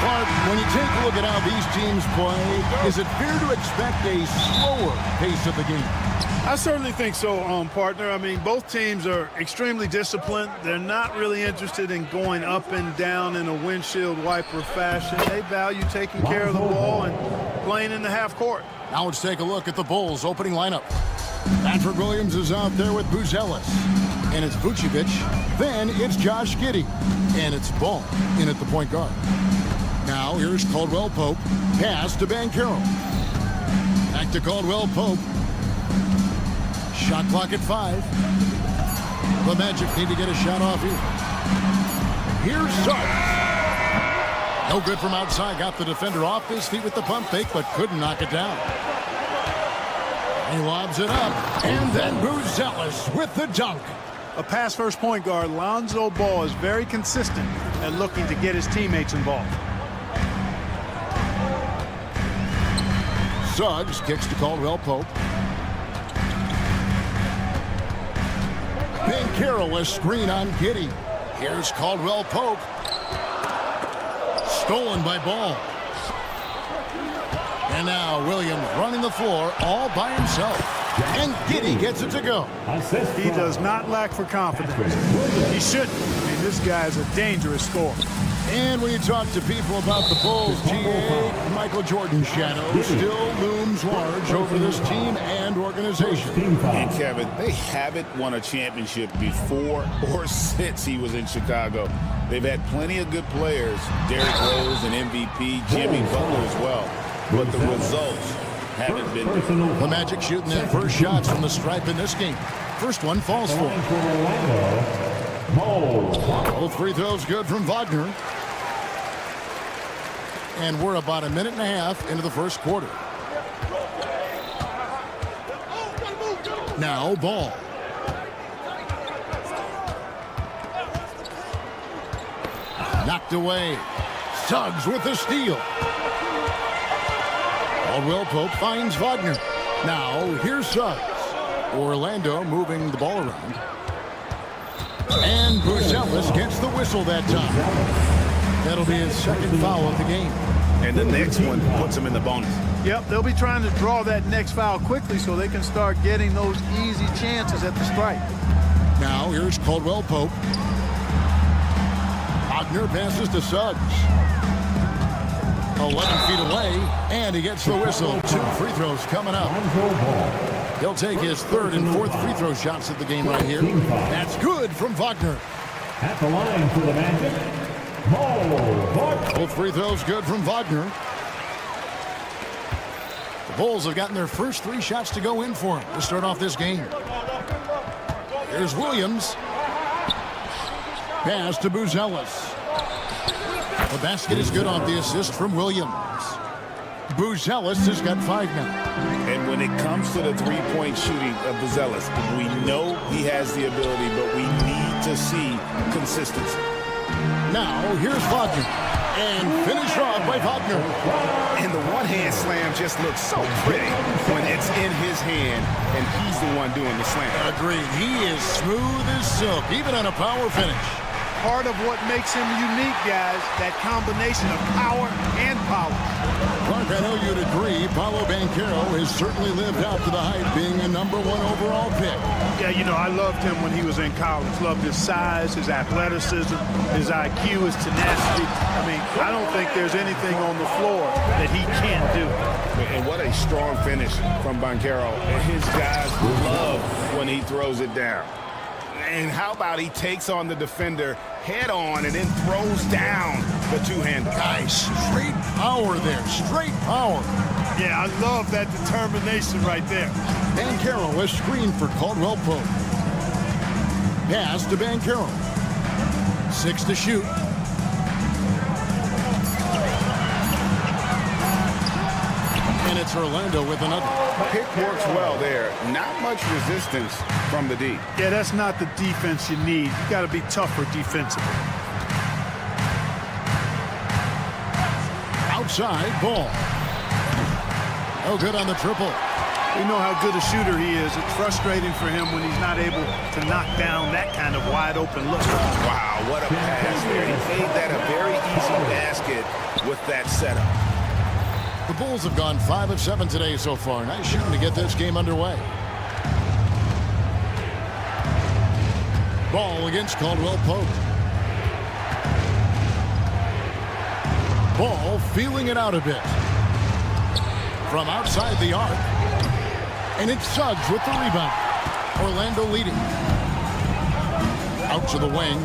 Clark, when you take a look at how these teams play, is it fair to expect a slower pace of the game? I certainly think so, partner. I mean, both teams are extremely disciplined. They're not really interested in going up and down in a windshield wiper fashion. They value taking care of the ball and playing in the half court. Now let's take a look at the Bulls' opening lineup. Patrick Williams is out there with Buzelis. And it's Vucevic. Then it's Josh Giddey. And it's Ball in at the point guard. Now here's Caldwell Pope. Pass to Banchero. Back to Caldwell Pope. Shot clock at 5. The Magic need to get a shot off here. Here's Suggs. No good from outside. Got the defender off his feet with the pump fake, but couldn't knock it down. He lobs it up. And then Buzelis with the dunk. A pass-first point guard, Lonzo Ball, is very consistent and looking to get his teammates involved. Suggs kicks to Caldwell Pope. Banchero, a screen on Giddey. Here's Caldwell Pope. Stolen by Ball. And now Williams running the floor all by himself. And Giddey gets it to go. He does not lack for confidence. He shouldn't. I mean, this guy is a dangerous scorer. And when you talk to people about the Bulls, GA, Michael Jordan's shadow still looms large over this team and organization. And Kevin, they haven't won a championship before or since he was in Chicago. They've had plenty of good players, Derrick Rose and MVP, Jimmy Butler as well. But the results haven't been there. The Magic shooting their first shots from the stripe in this game. First one falls for. Both free throws good from Wagner. And we're about a minute and a half into the first quarter. Now Ball. Knocked away. Suggs with the steal. Caldwell Pope finds Wagner. Now here's Suggs. Orlando moving the ball around. And Buzelis gets the whistle that time. That'll be his second foul of the game. And the next one puts him in the bonus. Yep, they'll be trying to draw that next foul quickly so they can start getting those easy chances at the stripe. Now here's Caldwell Pope. Wagner passes to Suggs. 11 feet away, and he gets the whistle. 2 free throws coming up. He'll take his third and fourth free throw shots of the game right here. That's good from Wagner. At the line for the Magic, both free throws good from Wagner. The Bulls have gotten their first 3 shots to go in for him to start off this game. Here's Williams. Pass to Buzelis. The basket is good off the assist from Williams. Buzelis has got 5 now. And when it comes to the three-point shooting of Buzelis, we know he has the ability, but we need to see consistency. Now, here's Wagner. And finish off by Wagner. And the one-hand slam just looks so pretty when it's in his hand, and he's the one doing the slam. Agreed. He is smooth as silk, even on a power finish. Part of what makes him unique, guys, that combination of power and power. Clark, I know you'd agree, Paolo Banchero has certainly lived out to the hype, being a #1 overall pick. Yeah, you know, I loved him when he was in college. Loved his size, his athleticism, his IQ, his tenacity. I mean, I don't think there's anything on the floor that he can't do. And what a strong finish from Banchero. And his guys love when he throws it down. And how about he takes on the defender head on and then throws down the two-hander. Nice. Straight power there. Straight power. Yeah, I love that determination right there. Banchero was screened for Caldwell Pope. Pass to Banchero. 6 to shoot. And it's Orlando with another. Pick works well there. Not much resistance from the D. Yeah, that's not the defense you need. You got to be tougher defensively. Outside ball. No good on the triple. We know how good a shooter he is. It's frustrating for him when he's not able to knock down that kind of wide open look. Wow, what a pass there. He made that a very easy basket with that setup. The Bulls have gone 5 of 7 today so far. Nice shooting to get this game underway. Ball against Caldwell Pope. Ball feeling it out a bit. From outside the arc. And it's Suggs with the rebound. Orlando leading. Out to the wing.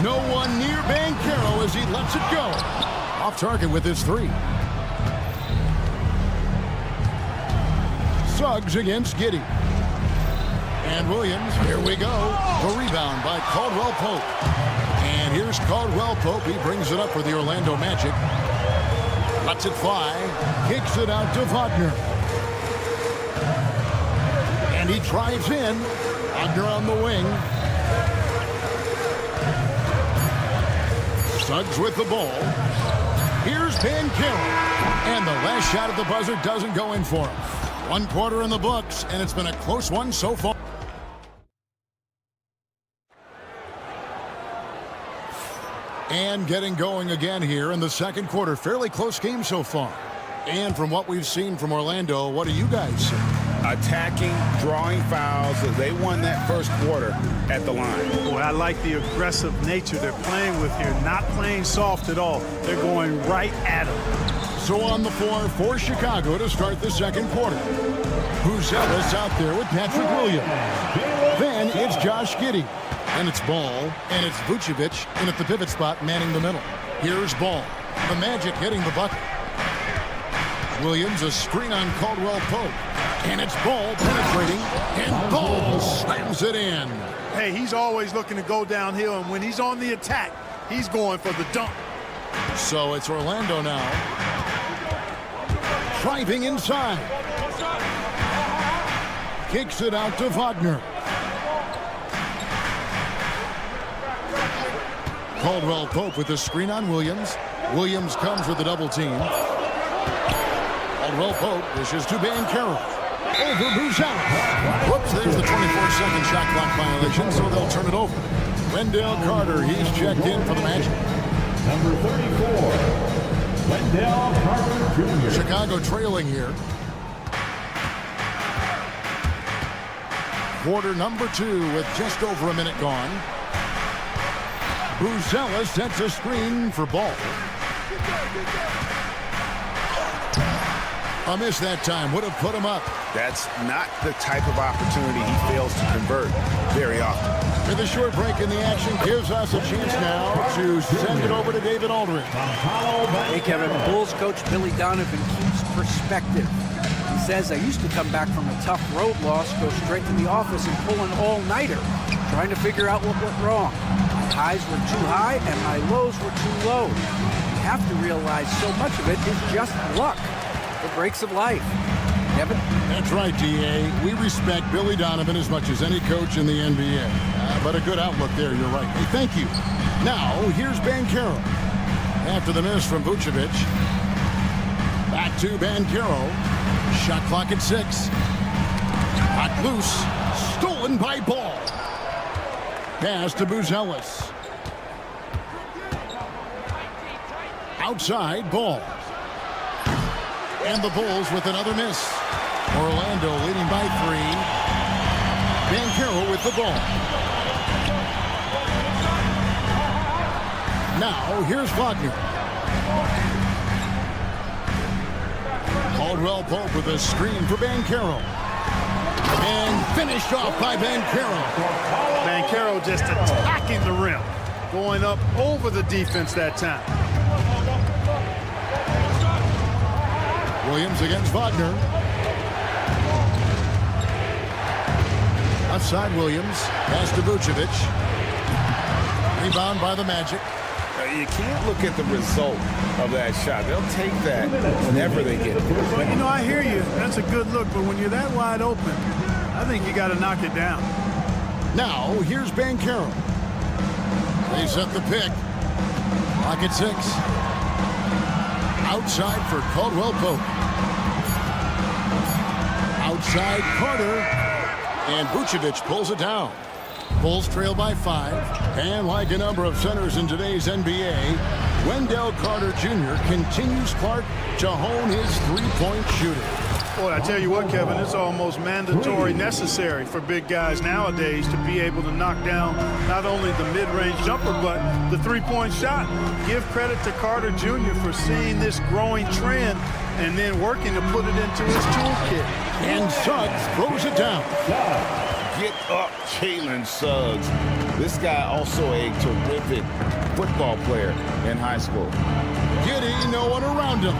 No one near Banchero as he lets it go. Off target with his three. Suggs against Giddey. And Williams, here we go. The rebound by Caldwell Pope. And here's Caldwell Pope. He brings it up for the Orlando Magic. Lets it fly. Kicks it out to Wagner. And he drives in. Wagner on the wing. Suggs with the ball. Here's Banchero. And the last shot at the buzzer doesn't go in for him. 1 quarter in the books, and it's been a close one so far. And getting going again here in the second quarter. Fairly close game so far. And from what we've seen from Orlando, what do you guys see? Attacking, drawing fouls. They won that first quarter at the line. Boy, I like the aggressive nature they're playing with here. Not playing soft at all. They're going right at them. So on the floor for Chicago to start the second quarter. Buzelis out there with Patrick Williams. Then it's Josh Giddey. And it's Ball. And it's Vucevic in at the pivot spot manning the middle. Here's Ball. The Magic hitting the bucket. Williams a screen on Caldwell Pope. And it's Ball penetrating. And Ball slams it in. Hey, he's always looking to go downhill. And when he's on the attack, he's going for the dunk. So it's Orlando now. Driving inside. Kicks it out to Wagner. Caldwell Pope with the screen on Williams. Williams comes with the double team. Caldwell Pope dishes to Banchero. Over Buzelis. Whoops, there's the 24-second shot clock violation, so they'll turn it over. Wendell Carter, he's checked in for the Magic. Number 34. Wendell Carter Jr. Chicago trailing here. Quarter number 2 with just over a minute gone. Buzelis sets a screen for Ball. A miss that time would have put him up. That's not the type of opportunity he fails to convert very often. With a short break in the action gives us a chance now to send it over to David Aldridge. Hey, Kevin, Bulls coach Billy Donovan keeps perspective. He says, I used to come back from a tough road loss, go straight to the office and pull an all-nighter, trying to figure out what went wrong. My highs were too high and my lows were too low. You have to realize so much of it is just luck. The breaks of life. Kevin? That's right, D.A. We respect Billy Donovan as much as any coach in the NBA. But a good outlook there, you're right. Hey, thank you. Now, here's Banchero. After the miss from Vucevic. Back to Banchero. Shot clock at 6. Hot loose. Stolen by Ball. Pass to Buzelis. Outside, Ball. And the Bulls with another miss. Orlando leading by 3. Banchero with the ball. Now, here's Wagner. Caldwell Pope with a screen for Banchero. And finished off by Banchero. Banchero just attacking the rim. Going up over the defense that time. Williams against Wagner. Outside Williams. Pass to Vucevic. Rebound by the Magic. You can't look at the result of that shot. They'll take that whenever they get it. But, you know, I hear you. it's a good look, but when you're that wide open, I think you got to knock it down. Now, here's Banchero. They set the pick. Clock at 6. Outside for Caldwell Pope. Outside Carter. And Vucevic pulls it down. Bulls trail by 5. And like a number of centers in today's NBA, Wendell Carter Jr. continues Clark to hone his three-point shooting. Boy, I tell you what, Kevin, it's almost mandatory necessary for big guys nowadays to be able to knock down not only the mid-range jumper, but the three-point shot. Give credit to Carter Jr. for seeing this growing trend and then working to put it into his toolkit. And Suggs throws it down. Get up, Jalen Suggs. This guy also a terrific football player in high school. Giddey, no one around him.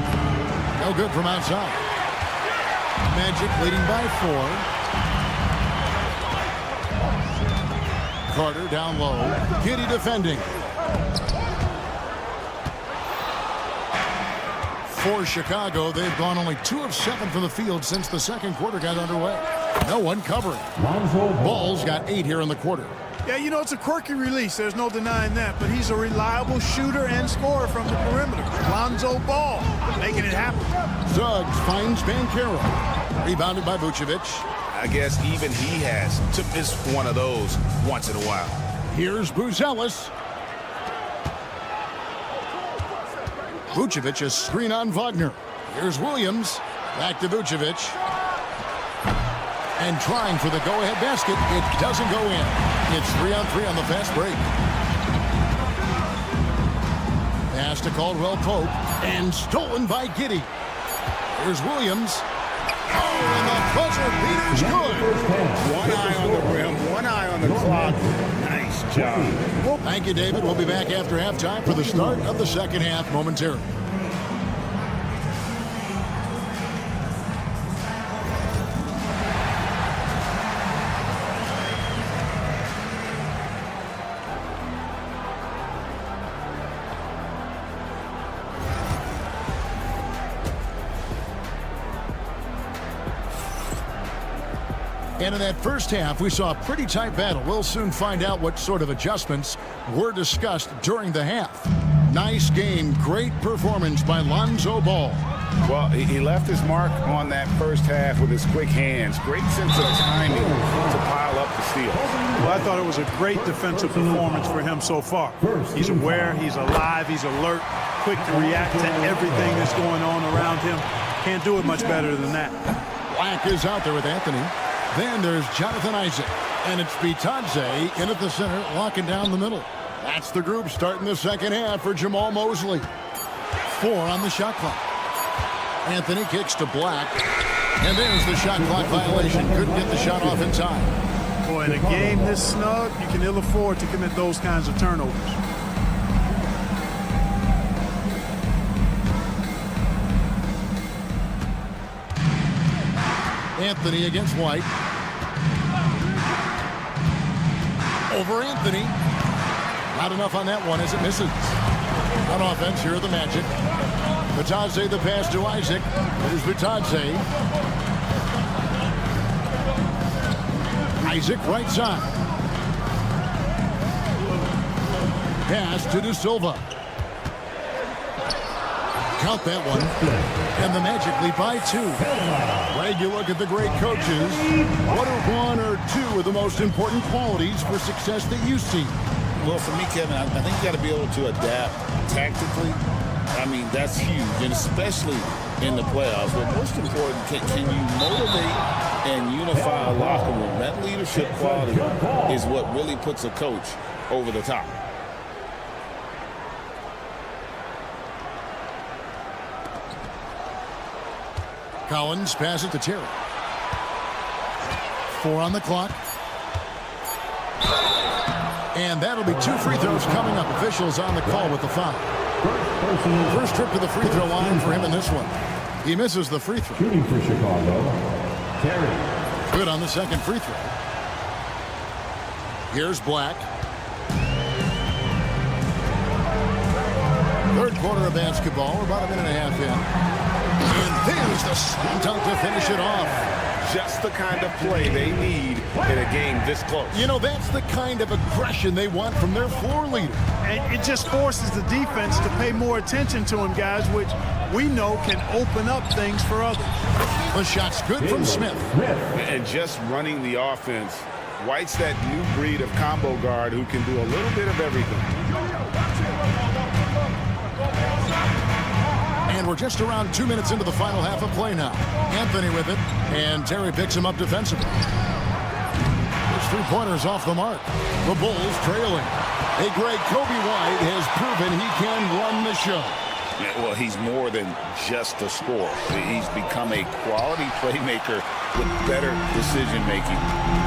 No good from outside. Magic leading by 4. Carter down low. Giddey defending. For Chicago, they've gone only 2 of 7 from the field since the second quarter got underway. No one covering. Ball's got 8 here in the quarter. Yeah, you know, it's a quirky release. There's no denying that. But he's a reliable shooter and scorer from the perimeter. Lonzo Ball making it happen. Suggs finds Banchero. Rebounded by Vucevic. I guess even he has to miss one of those once in a while. Here's Buzelis. Vucevic, a screen on Wagner. Here's Williams. Back to Vucevic. And trying for the go-ahead basket. It doesn't go in. It's 3-on-3 on the fast break. Pass to Caldwell Pope. And stolen by Giddey. Here's Williams. Oh, and the buzzer beater's good. One eye on the rim, one eye on the clock. Nice job. Thank you, David. We'll be back after halftime for the start of the second half momentarily. And in that first half, we saw a pretty tight battle. We'll soon find out what sort of adjustments were discussed during the half. Nice game. Great performance by Lonzo Ball. Well, he left his mark on that first half with his quick hands. Great sense of timing to pile up the steals. Well, I thought it was a great defensive performance for him so far. He's aware, he's alive, he's alert, quick to react to everything that's going on around him. Can't do it much better than that. Black is out there with Anthony. Then there's Jonathan Isaac. And it's Bitadze in at the center, locking down the middle. That's the group starting the second half for Jamal Mosley. 4 on the shot clock. Anthony kicks to Black. And there's the shot clock violation. Couldn't get the shot off in time. Boy, in a game this snug, you can ill afford to commit those kinds of turnovers. Anthony against White. Over Anthony. Not enough on that one as it misses. On offense, here are the Magic. Bitadze the pass to Isaac. There's Bitadze. Isaac right side. Pass to De Silva. Count that one. And the Magic lead by 2. Greg, you look at the great coaches. What are 1 or 2 of the most important qualities for success that you see? Well, for me, Kevin, I think you got to be able to adapt tactically. I mean, that's huge, and especially in the playoffs. But most important, can you motivate and unify a locker room? That leadership quality is what really puts a coach over the top. Collins passes to Terry. 4 on the clock. And that'll be 2 free throws coming up. Officials on the call with the foul. First trip to the free throw line for him in this one. He misses the free throw. Shooting for Chicago, Terry. Good on the second free throw. Here's Black. Third quarter of basketball. We're about a minute and a half in. And there's the slam dunk to finish it off. Just the kind of play they need in a game this close. You know, that's the kind of aggression they want from their floor leader. And it just forces the defense to pay more attention to him, guys, which we know can open up things for others. The shot's good from Smith. And just running the offense, White's that new breed of combo guard who can do a little bit of everything. And we're just around 2 minutes into the final half of play now. Anthony with it, and Terry picks him up defensively. His three-pointer's off the mark. The Bulls trailing. Hey, Greg, Kobe White has proven he can run the show. Yeah, well, he's more than just a scorer. He's become a quality playmaker with better decision-making.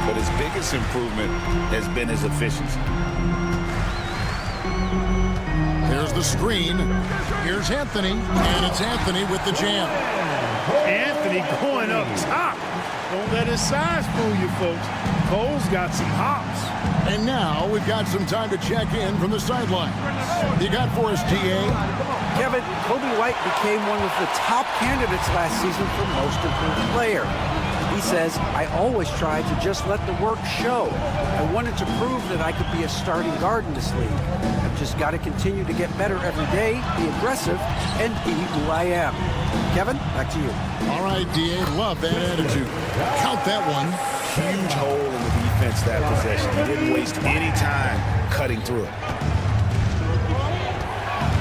But his biggest improvement has been his efficiency. Here's the screen. Here's Anthony, and it's Anthony with the jam. Anthony going up top. Don't let his size fool you, folks. Cole's got some hops. And now we've got some time to check in from the sideline. You got for us, T.A.? Kevin, Kobe White became one of the top candidates last season for most improved player. He says, I always tried to just let the work show. I wanted to prove that I could be a starting guard in this league. I've just got to continue to get better every day, be aggressive, and be who I am. Kevin, back to you. All right, D.A., love that attitude. Count that one. Huge hole in the defense that possession. He didn't waste any time cutting through it.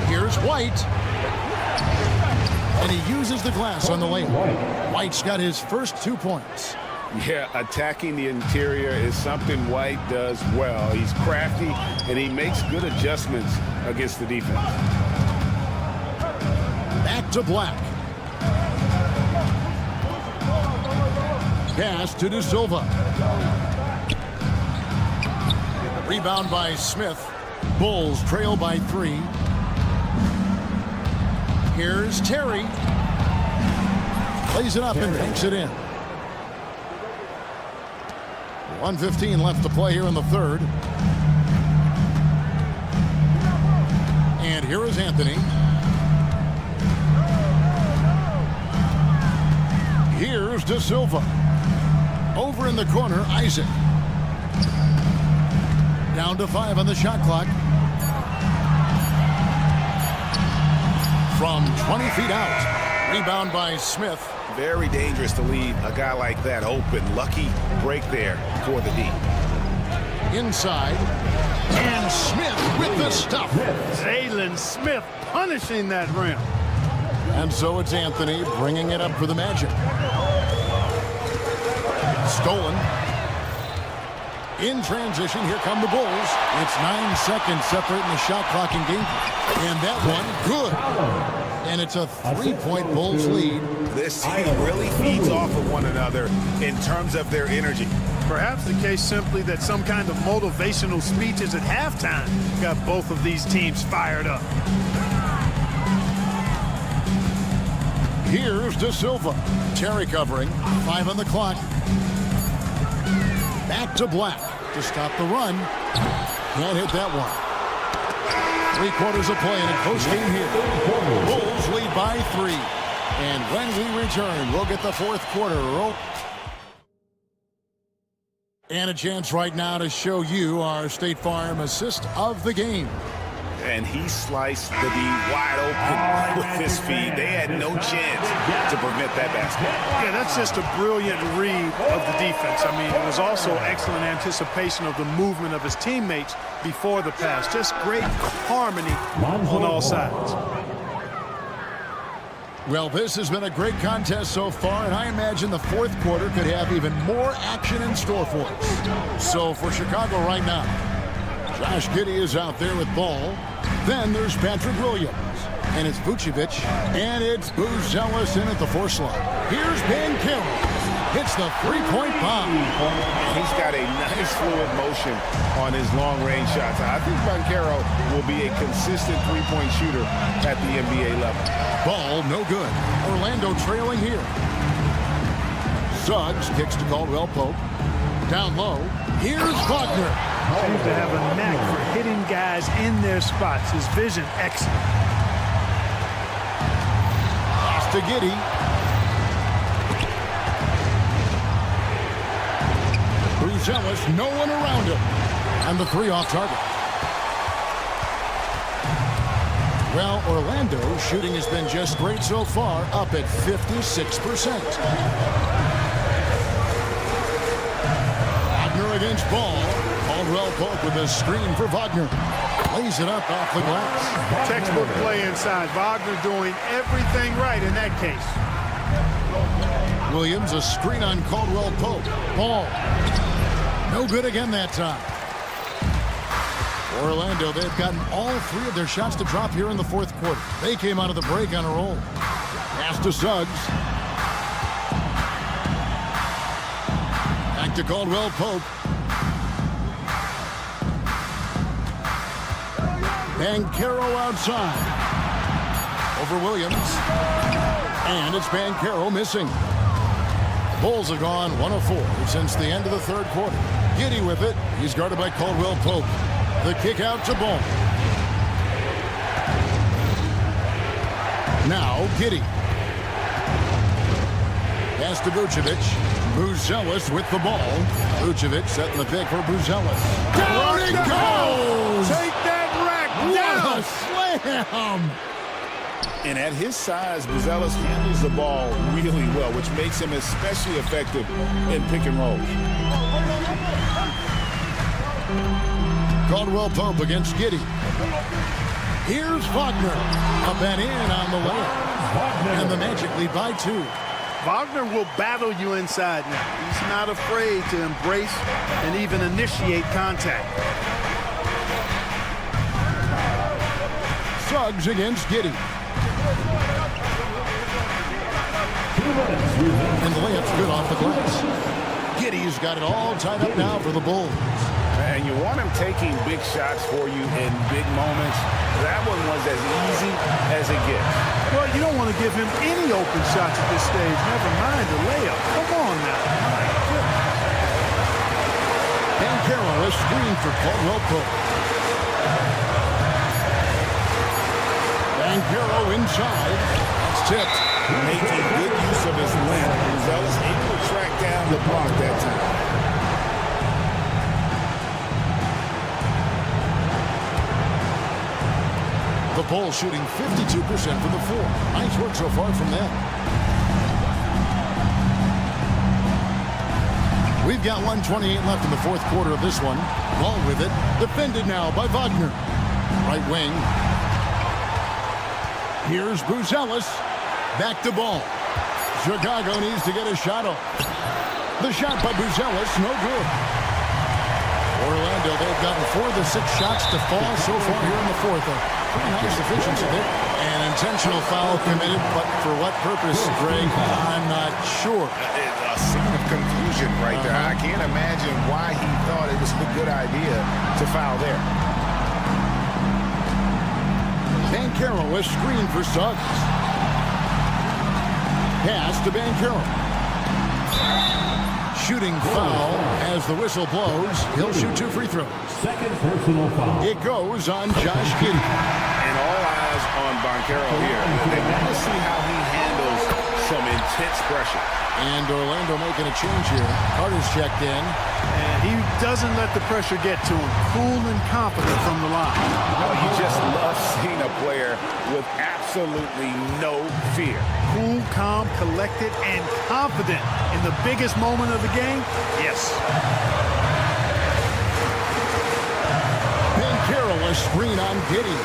Here's White. And he uses the glass on the layup. White's got his first 2 points. Yeah, attacking the interior is something White does well. He's crafty, and he makes good adjustments against the defense. Back to Black. Pass to De Silva. Rebound by Smith. Bulls trail by 3. Here's Terry. Plays it up and banks it in. 1:15 left to play here in the third. And here is Anthony. Here's De Silva. Over in the corner, Isaac. Down to 5 on the shot clock. From 20 feet out. Rebound by Smith. Very dangerous to leave a guy like that open. Lucky break there for the D. Inside. And Smith with the stuff. Jalen Smith punishing that rim. And so it's Anthony bringing it up for the Magic. Stolen. In transition, here come the Bulls. It's 9 seconds separating the shot clock and game. And that one, good. And it's a 3-point Bulls lead. This team really feeds off of one another in terms of their energy. Perhaps the case simply that some kind of motivational speeches at halftime got both of these teams fired up. Here's De Silva. Terry covering. 5 on the clock. Back to Black to stop the run. Can't hit that one. 3 quarters of play in a close game here. Bulls lead by 3. And when we return, we'll get the fourth quarter. And a chance right now to show you our State Farm assist of the game. And he sliced the D wide open with his feet. They had no chance to prevent that basket. Yeah, that's just a brilliant read of the defense. I mean, it was also excellent anticipation of the movement of his teammates before the pass. Just great harmony on all sides. Well, this has been a great contest so far, and I imagine the fourth quarter could have even more action in store for us. So for Chicago right now, Josh Giddey is out there with ball. Then there's Patrick Williams. And it's Vucevic. And it's Buzelis in at the 4 slot. Here's Ben Kim. Hits the 3-point bomb. He's got a nice fluid motion on his long-range shots. I think Banchero will be a consistent 3-point shooter at the NBA level. Ball no good. Orlando trailing here. Suggs kicks to Caldwell Pope. Down low. Here's Wagner. Seems to have a knack for hitting guys in their spots. His vision excellent. to Giddey. Buzelis, no one around him. And the 3 off target. Well, Orlando's shooting has been just great so far, up at 56%. Wagner against Ball. Caldwell Pope with a screen for Wagner. Lays it up off the glass. Textbook play inside. Wagner doing everything right in that case. Williams, a screen on Caldwell Pope. Ball. No good again that time. Orlando, they've gotten all 3 of their shots to drop here in the 4th quarter. They came out of the break on a roll. Pass to Suggs. Back to Caldwell Pope. Banchero outside. Over Williams. And it's Banchero missing. Bulls have gone 1 of 4 since the end of the 3rd quarter. Giddey with it. He's guarded by Caldwell Pope. The kick out to Ball. Now Giddey. Pass to Vucevic. Buzelis with the ball. Vucevic setting the pick for Buzelis. Down it goes! Take that rack What down! a slam! And at his size, Buzelis handles the ball really well, which makes him especially effective in pick and rolls. Caldwell Pope against Giddey. Here's Wagner. Up and in on the layup. And the Magic lead by 2. Wagner will battle you inside now. He's not afraid to embrace and even initiate contact. Suggs against Giddey. And the layup's good off the glass. Giddey's got it all tied up now for the Bulls. And you want him taking big shots for you in big moments. That one was as easy as it gets. Well, you don't want to give him any open shots at this stage. Never mind the layup. Come on now. Banchero is screened for Caldwell Pope. Banchero inside. It's tipped. Making good use of his length. Buzelis able to track down the block that time. The Bulls shooting 52% from the floor. Nice work so far from them. We've got 1:28 left in the 4th quarter of this one. Ball with it. Defended now by Wagner. Right wing. Here's Buzelis. Back to Ball. Chicago needs to get a shot off. The shot by Buzelis, no good. Orlando, they've gotten 4 of the 6 shots to fall so far here in the 4th. Pretty nice efficiency there. An intentional foul committed, but for what purpose, Greg? I'm not sure. A scene of confusion right there. I can't imagine why he thought it was a good idea to foul there. Banchero is screened for Suggs. Pass to Banchero. Shooting foul as the whistle blows. He'll shoot 2 free throws. Second personal foul. It goes on Josh Giddey. And all eyes on Banchero here. They want to see how he handles some intense pressure. And Orlando making a change here. Carter's checked in. And he doesn't let the pressure get to him. Cool and confident from the line. Oh, you just love seeing a player with absolutely no fear. Cool, calm, collected, and confident in the biggest moment of the game? Yes. Banchero a screen on Giddey.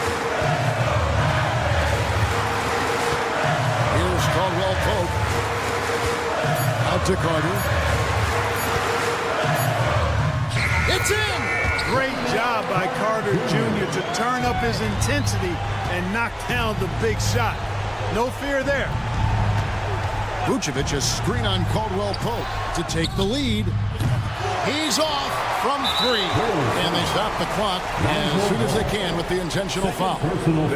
Here's Caldwell Pope. Out to Carter. It's in! Great job by Carter Jr. to turn up his intensity and knock down the big shot. No fear there. Vucevic a screen on Caldwell Pope to take the lead. He's off from 3. And they stop the clock as soon as they can with the intentional foul.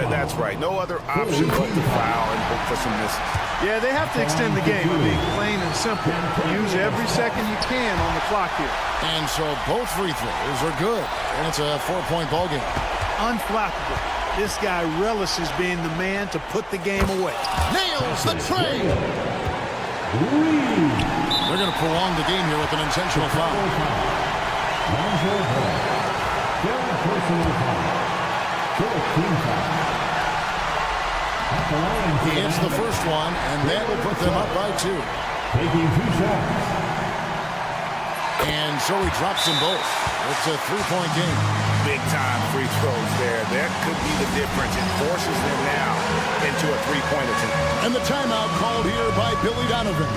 That's right. No other option but to foul and hope for some misses. Yeah, they have to extend the game. I mean, plain and simple. Use every second you can on the clock here. And so both free throws are good. And it's a 4-point ball game. Unflappable. This guy relishes being the man to put the game away. Nails the tray. They're going to prolong the game here with an intentional foul. He hits the first one, and that will put them up by 2. Taking 2 shots. And so he drops them both. It's a 3-point game. Big-time free throws there. That could be the difference. It forces them now into a 3-point attempt. And the timeout called here by Billy Donovan.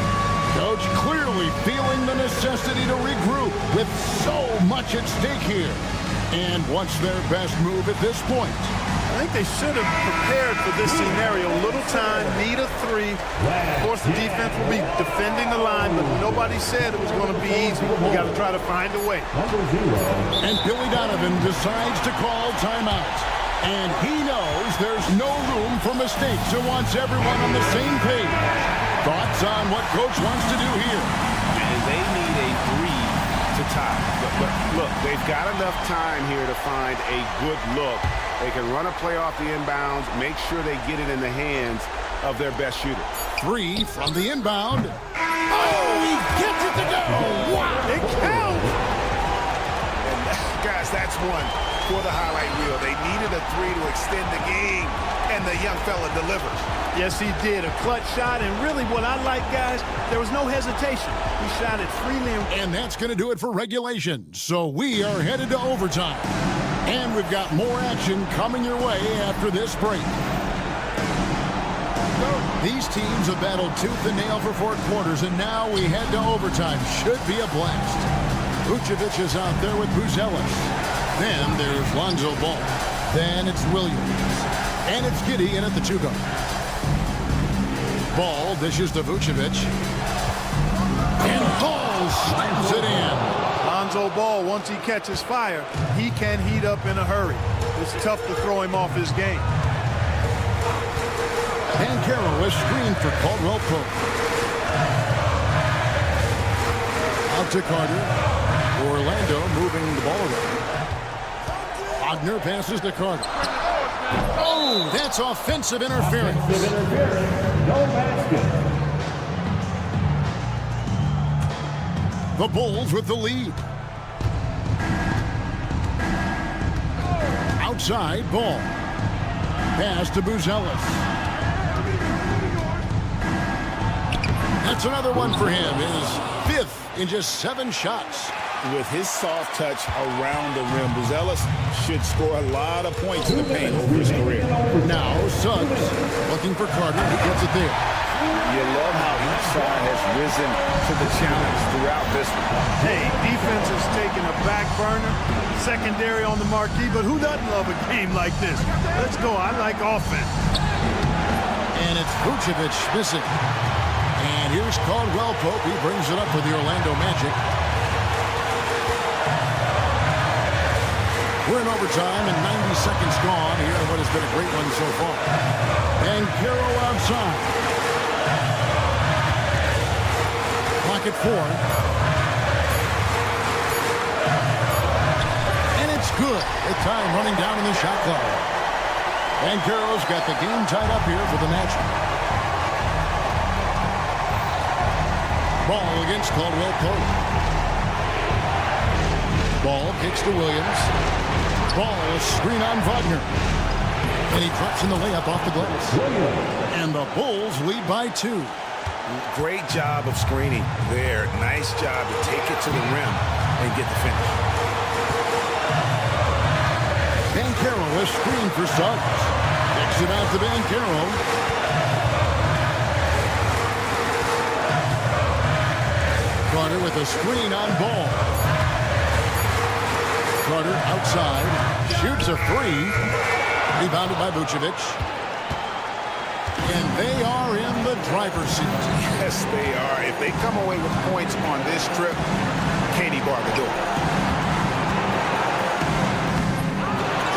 Coach clearly feeling the necessity to regroup with so much at stake here. And what's their best move at this point? I think they should have prepared for this scenario. Little time, need a 3. Of course, the defense will be defending the line, but nobody said it was going to be easy. You got to try to find a way. And Billy Donovan decides to call timeout. And he knows there's no room for mistakes and wants everyone on the same page. Thoughts on what Coach wants to do here? And they need a 3 to tie. But look, they've got enough time here to find a good look. They can run a play off the inbounds, make sure they get it in the hands of their best shooter. 3 from the inbound. Oh, he gets it to go. Wow. It counts. And guys, that's one for the highlight reel. They needed a 3 to extend the game, and the young fella delivers. Yes, he did. A clutch shot, and really what I like, guys, there was no hesitation. He shot it freely. And that's going to do it for regulation. So we are headed to overtime. And we've got more action coming your way after this break. These teams have battled tooth and nail for 4 quarters, and now we head to overtime. Should be a blast. Vucevic is out there with Buzelis. Then there's Lonzo Ball. Then it's Williams. And it's Giddey in at the 2 guard. Ball dishes to Vucevic. And Ball slams it in. Lonzo Ball, once he catches fire, he can heat up in a hurry. It's tough to throw him off his game. And Carroll is screened for Caldwell Pope. Out to Carter. Orlando moving the ball around. Wagner passes to Carter. Oh, that's offensive interference. No basket. The Bulls with the lead. Outside, Ball. Pass to Buzelis. That's another one for him. His 5th in just 7 shots. With his soft touch around the rim, Buzelis should score a lot of points in the paint over his career. Now Suggs looking for Carter. He gets it there. You love how each side has risen to the challenge throughout this one. Hey, defense is taking a back burner, secondary on the marquee, but who doesn't love a game like this? Let's go. I like offense. And it's Vucevic missing. And here's Caldwell Pope. He brings it up for the Orlando Magic. We're in overtime and 90 seconds gone here in what has been a great one so far. And Carroll outside. Clock at 4. And it's good. The time running down in the shot clock. And Carroll's got the game tied up here for the Magic. Ball against Caldwell Pope. Ball kicks to Williams. Ball, a screen on Wagner. And he drops in the layup off the glass. And the Bulls lead by 2. Great job of screening there. Nice job to take it to the rim and get the finish. Banchero is screened for Suggs. Kicks it out to Banchero. Carter with a screen on Ball. Carter outside. Shoots a 3. Rebounded by Vucevic. And they are in the driver's seat. Yes, they are. If they come away with points on this trip, Katie bar the door.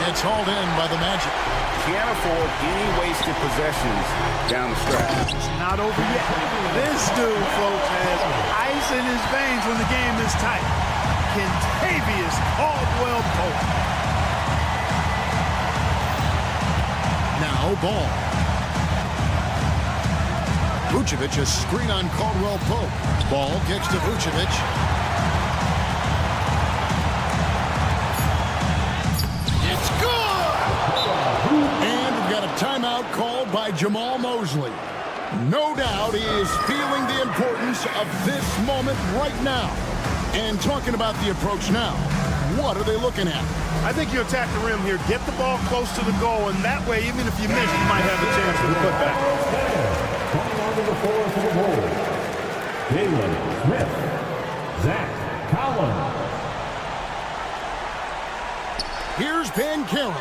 It's hauled in by the Magic. Can't afford any wasted possessions down the stretch. It's not over yet. This dude, folks, has ice in his veins when the game is tight. Kentavious Caldwell Pope. Now ball. Vucevic, a screen on Caldwell Pope. Ball kicks to Vucevic. It's good! And we've got a timeout called by Jamal Mosley. No doubt he is feeling the importance of this moment right now. And talking about the approach now, what are they looking at? I think you attack the rim here, get the ball close to the goal, and that way, even if you miss, you might have a chance for the putback. Coming onto the floor for the goal, Jalen Smith, Zach Collins. Here's Banchero.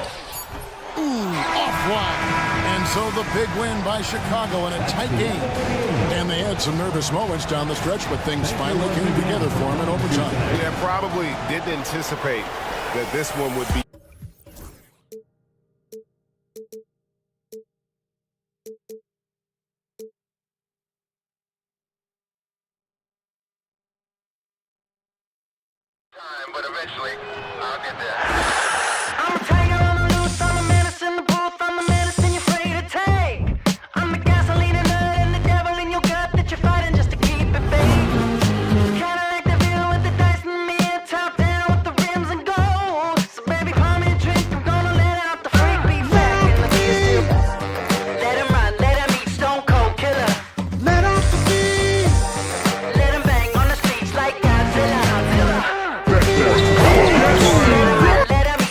Ooh, offline. And so the big win by Chicago in a tight game. And they had some nervous moments down the stretch, but things finally came together for them in overtime. Yeah, probably didn't anticipate that this one would be. But eventually, I'll get there. I'm a tiger on the loose, I'm a menace in the booth, I'm the medicine you're afraid to take. I'm the gasoline and nut and the devil in your gut that you're fighting just to keep it baked. Kinda like the view with the dice in the mid, top down with the rims and gold. So baby, pour me a drink, I'm gonna let out the freak beat back in the kiss. Let him run, let him eat, stone cold killer. Let off the beat. Let him bang on the streets like Godzilla. Let him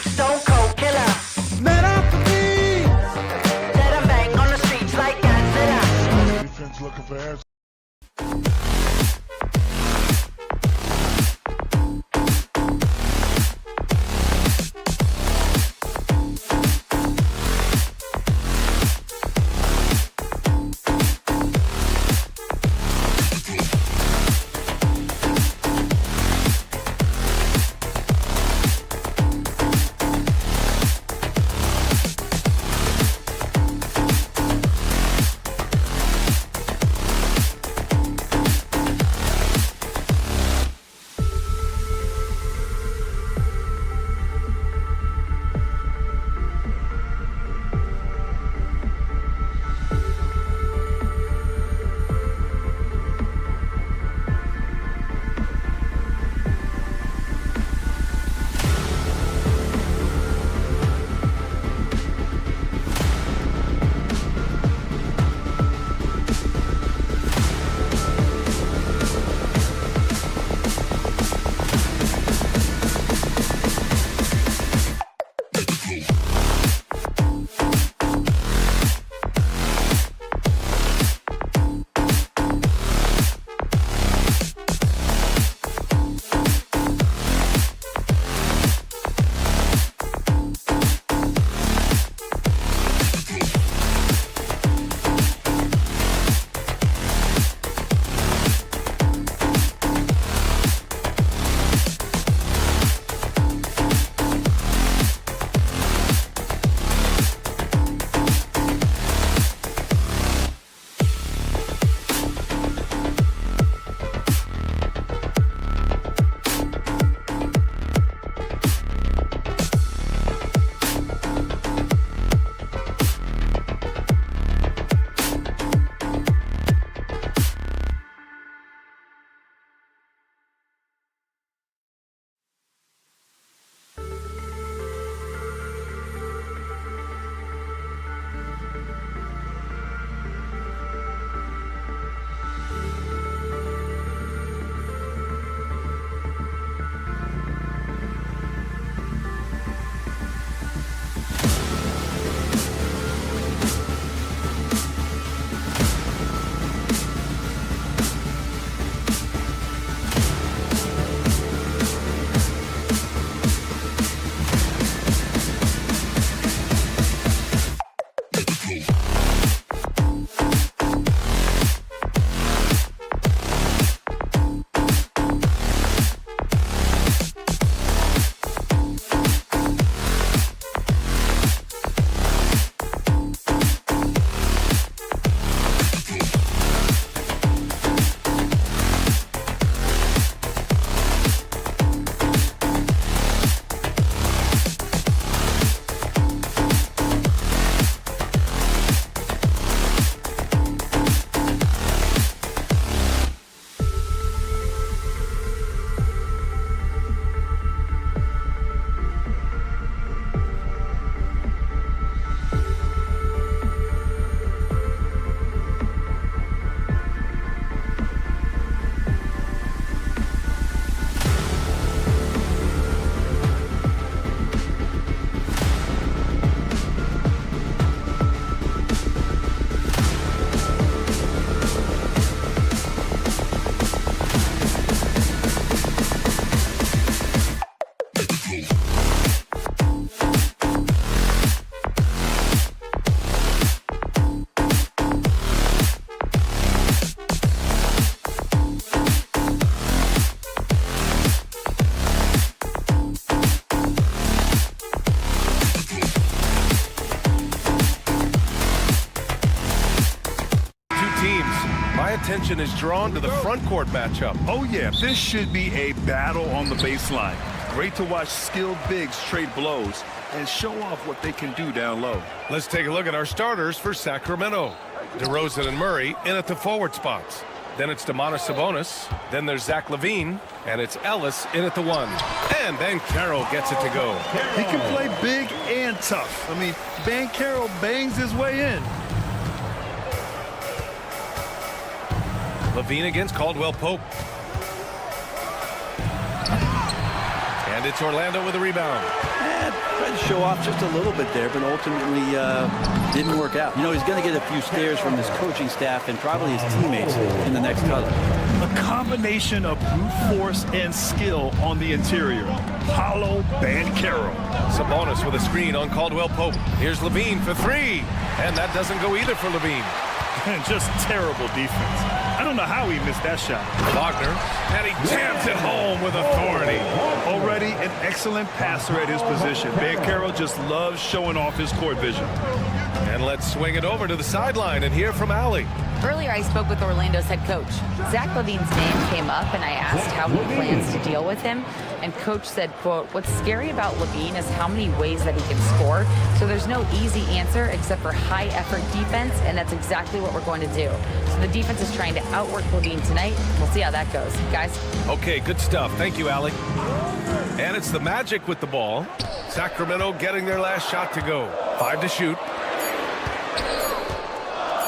attention is drawn to the front court matchup. Oh, yeah, this should be a battle on the baseline. Great to watch skilled bigs trade blows and show off what they can do down low. Let's take a look at our starters for Sacramento. DeRozan and Murray in at the forward spots. Then it's Domantas Sabonis. Then there's Zach LaVine. And it's Ellis in at the 1. And Banchero gets it to go. He can play big and tough. I mean, Banchero bangs his way in. LaVine against Caldwell Pope. And it's Orlando with a rebound. Tried to show off just a little bit there, but ultimately didn't work out. You know, he's going to get a few stares from his coaching staff and probably his teammates in the next huddle. A combination of brute force and skill on the interior. Paulo Banchero. Sabonis with a screen on Caldwell Pope. Here's LaVine for 3. And that doesn't go either for LaVine. Just terrible defense. I don't know how he missed that shot. Wagner, and he jams it home with authority. Already an excellent passer at his position. Banchero just loves showing off his court vision. And let's swing it over to the sideline and hear from Allie. Earlier, I spoke with Orlando's head coach. Zach LaVine's name came up, and I asked how he plans to deal with him. And coach said, quote, "What's scary about LaVine is how many ways that he can score. So there's no easy answer except for high-effort defense, and that's exactly what we're going to do. So the defense is trying to outwork LaVine tonight. We'll see how that goes. Guys?" Okay, good stuff. Thank you, Allie. And it's the Magic with the ball. Sacramento getting their last shot to go. 5 to shoot.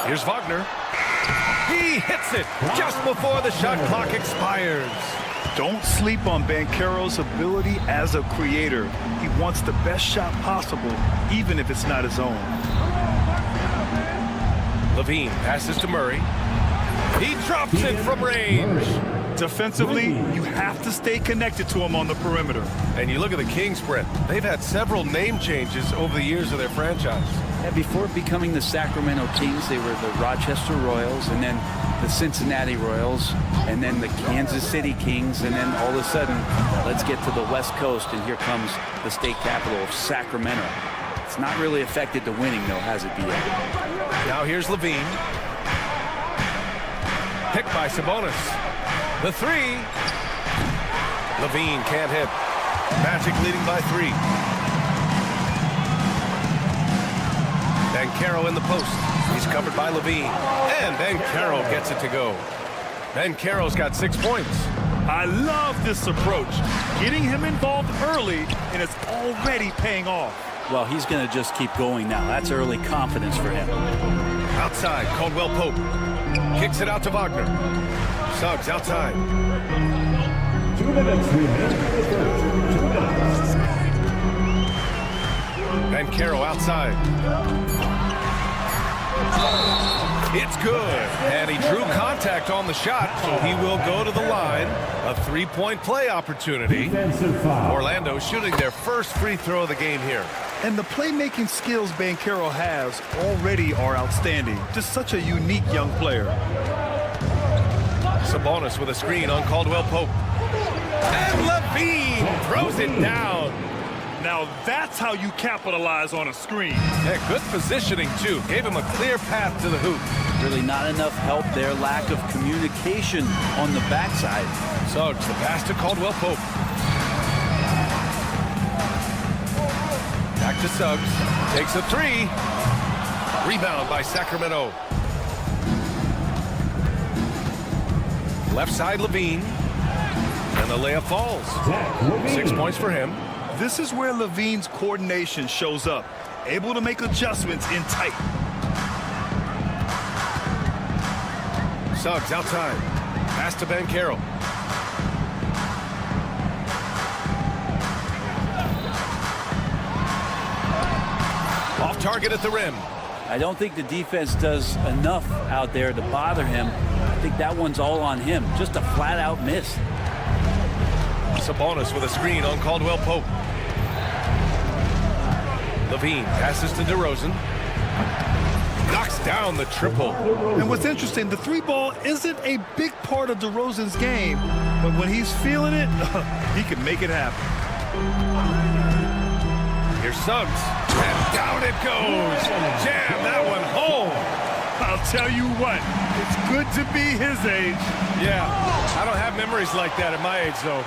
Here's Wagner. He hits it just before the shot clock expires. Don't sleep on Banchero's ability as a creator. He wants the best shot possible, even if it's not his own. LaVine passes to Murray. He drops it from range. Defensively, you have to stay connected to him on the perimeter. And you look at the Kings, Brett. They've had several name changes over the years of their franchise. And before becoming the Sacramento Kings, they were the Rochester Royals, and then the Cincinnati Royals, and then the Kansas City Kings, and then all of a sudden, let's get to the West Coast, and here comes the state capital of Sacramento. It's not really affected the winning, though, has it, B.A.? Now here's LaVine. Picked by Sabonis. The 3. LaVine can't hit. Magic leading by 3. Banchero in the post. He's covered by LaVine. And Banchero gets it to go. Banchero's got 6 points. I love this approach. Getting him involved early, and it's already paying off. Well, he's going to just keep going now. That's early confidence for him. Outside, Caldwell Pope. Kicks it out to Wagner. Suggs outside. 2 minutes remaining. 2 minutes. Banchero outside. It's good. And he drew contact on the shot, so he will go to the line. A 3-point play opportunity. Orlando shooting their first free throw of the game here. And the playmaking skills Banchero has already are outstanding. Just such a unique young player. Sabonis with a screen on Caldwell Pope. And LaVine throws it down. Now that's how you capitalize on a screen. Yeah, good positioning, too. Gave him a clear path to the hoop. Really not enough help there. Lack of communication on the backside. Suggs, the pass to Caldwell Pope. Back to Suggs. Takes a 3. Rebound by Sacramento. Left side, LaVine. And the layup falls. 6 points for him. This is where LaVine's coordination shows up. Able to make adjustments in tight. Suggs outside. Pass to Banchero. Off target at the rim. I don't think the defense does enough out there to bother him. I think that one's all on him. Just a flat-out miss. Sabonis with a screen on Caldwell Pope. LaVine passes to DeRozan. Knocks down the triple. And what's interesting, the 3-ball isn't a big part of DeRozan's game, but when he's feeling it, he can make it happen. Here's Suggs. And down it goes. Jam that one home. I'll tell you what, it's good to be his age. Yeah, I don't have memories like that at my age, though.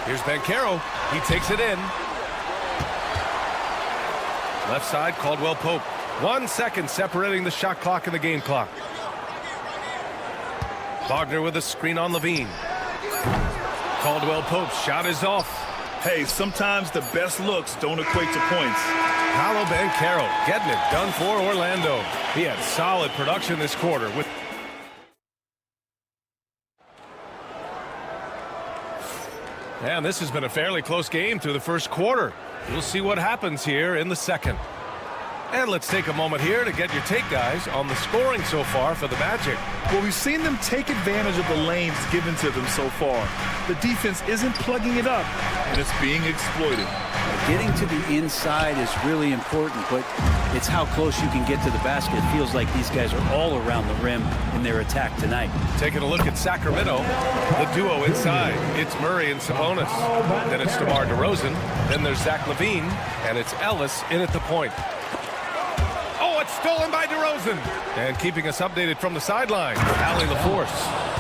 Here's Banchero. He takes it in. Left side, Caldwell Pope. 1 second separating the shot clock and the game clock. Wagner with a screen on Levine. Caldwell Pope's shot is off. Hey, sometimes the best looks don't equate to points. Paolo Banchero getting it done for Orlando. He had solid production this quarter with. And this has been a fairly close game through the first quarter. We'll see what happens here in the second. And let's take a moment here to get your take, guys, on the scoring so far for the Magic. Well, we've seen them take advantage of the lanes given to them so far. The defense isn't plugging it up, and it's being exploited. Getting to the inside is really important, but it's how close you can get to the basket. It feels like these guys are all around the rim in their attack tonight. Taking a look at Sacramento, the duo inside. It's Murray and Sabonis. Then it's DeMar DeRozan. Then there's Zach LaVine, and it's Ellis in at the point. Oh, it's stolen by DeRozan. And keeping us updated from the sideline, Allie LaForce.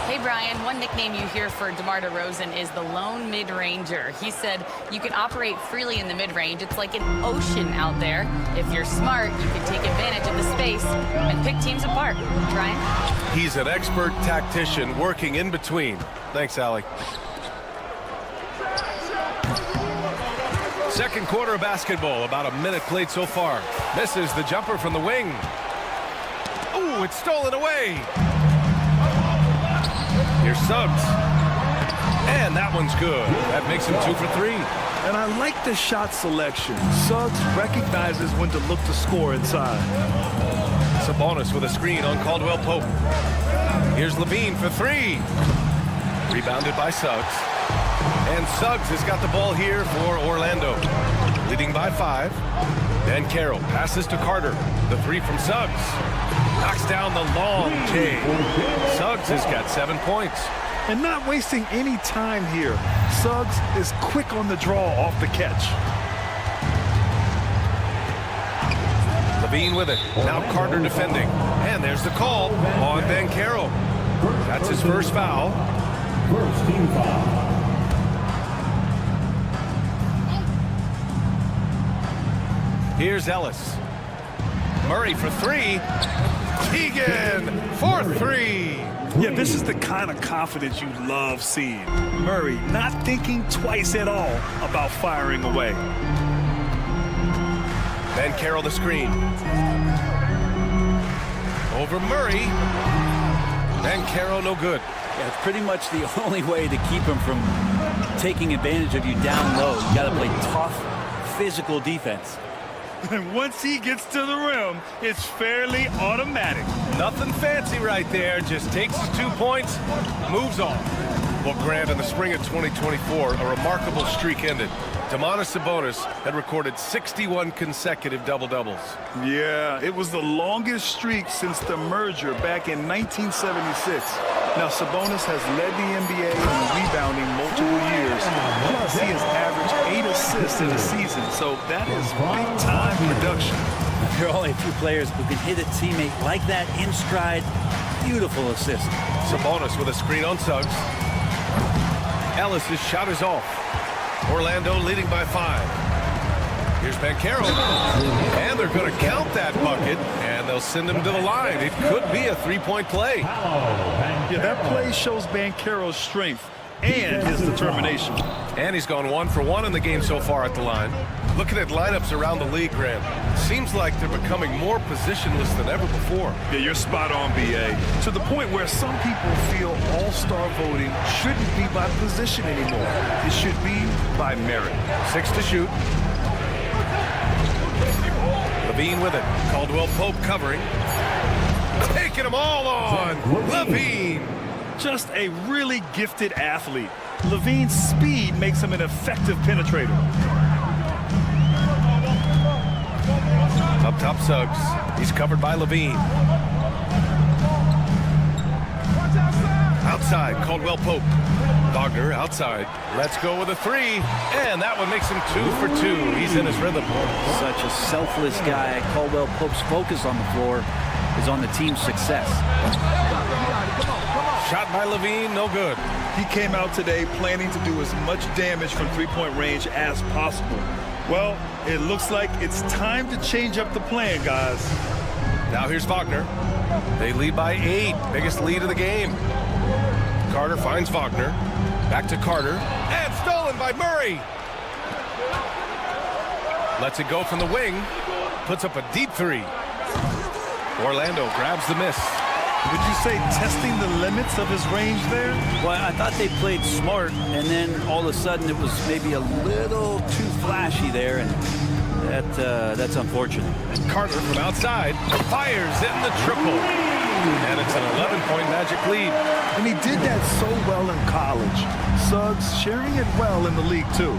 Hey, Brian, one nickname you hear for DeMar DeRozan is the lone mid-ranger. He said you can operate freely in the mid-range. It's like an ocean out there. If you're smart, you can take advantage of the space and pick teams apart. Brian? He's an expert tactician working in between. Thanks, Allie. Second quarter of basketball, about a minute played so far. Misses the jumper from the wing. Ooh, it's stolen away. Here's Suggs. And that one's good. That makes him 2 for 3. And I like the shot selection. Suggs recognizes when to look to score inside. Sabonis with a screen on Caldwell Pope. Here's Levine for 3. Rebounded by Suggs. And Suggs has got the ball here for Orlando. Leading by 5. Banchero passes to Carter. The 3 from Suggs. Knocks down the long J. Suggs has got 7 points. And not wasting any time here. Suggs is quick on the draw off the catch. Levine with it. Now Carter defending. And there's the call on Banchero. That's his first foul. First team foul. Here's Ellis. Murray for 3. Keegan for 3. Yeah, this is the kind of confidence you love seeing. Murray not thinking twice at all about firing away. Banchero the screen. Over Murray. Banchero no good. Yeah, it's pretty much the only way to keep him from taking advantage of you down low. You got to play tough, physical defense. And once he gets to the rim, it's fairly automatic. Nothing fancy right there. Just takes his 2 points, moves on. Well, Grant, in the spring of 2024, a remarkable streak ended. Domantas Sabonis had recorded 61 consecutive double-doubles. Yeah, it was the longest streak since the merger back in 1976. Now, Sabonis has led the NBA in rebounding multiple years. Plus, he has averaged 8 assists in a season, so that is big-time production. There are only a few players who can hit a teammate like that in stride. Beautiful assist. Sabonis with a screen on Suggs. Ellis' shot is off. Orlando leading by 5. Here's Banchero. And they're going to count that bucket, and they'll send him to the line. It could be a 3-point play. Yeah, that play shows Banchero's strength and his determination. And he's gone 1 for 1 in the game so far at the line. Looking at lineups around the league, Grant, seems like they're becoming more positionless than ever before. Yeah, you're spot on, B.A. To the point where some people feel all-star voting shouldn't be by position anymore. It should be by merit. 6 to shoot. Levine with it. Caldwell Pope covering. Taking them all on. Levine. Just a really gifted athlete. Levine's speed makes him an effective penetrator. Up top, Suggs. He's covered by Levine. Outside, Caldwell Pope. Wagner outside. Let's go with a three. And that one makes him 2 for 2. He's in his rhythm. Such a selfless guy. Caldwell Pope's focus on the floor is on the team's success. Shot by Levine, no good. He came out today planning to do as much damage from three-point range as possible. Well, it looks like it's time to change up the plan, guys. Now here's Wagner. They lead by 8. Biggest lead of the game. Carter finds Wagner. Back to Carter. And stolen by Murray. Lets it go from the wing. Puts up a deep three. Orlando grabs the miss. Would you say testing the limits of his range there? Well, I thought they played smart, and then all of a sudden it was maybe a little too flashy there, and that's unfortunate. Carter from outside fires in the triple. And it's an 11-point Magic lead. And he did that so well in college. Suggs sharing it well in the league, too.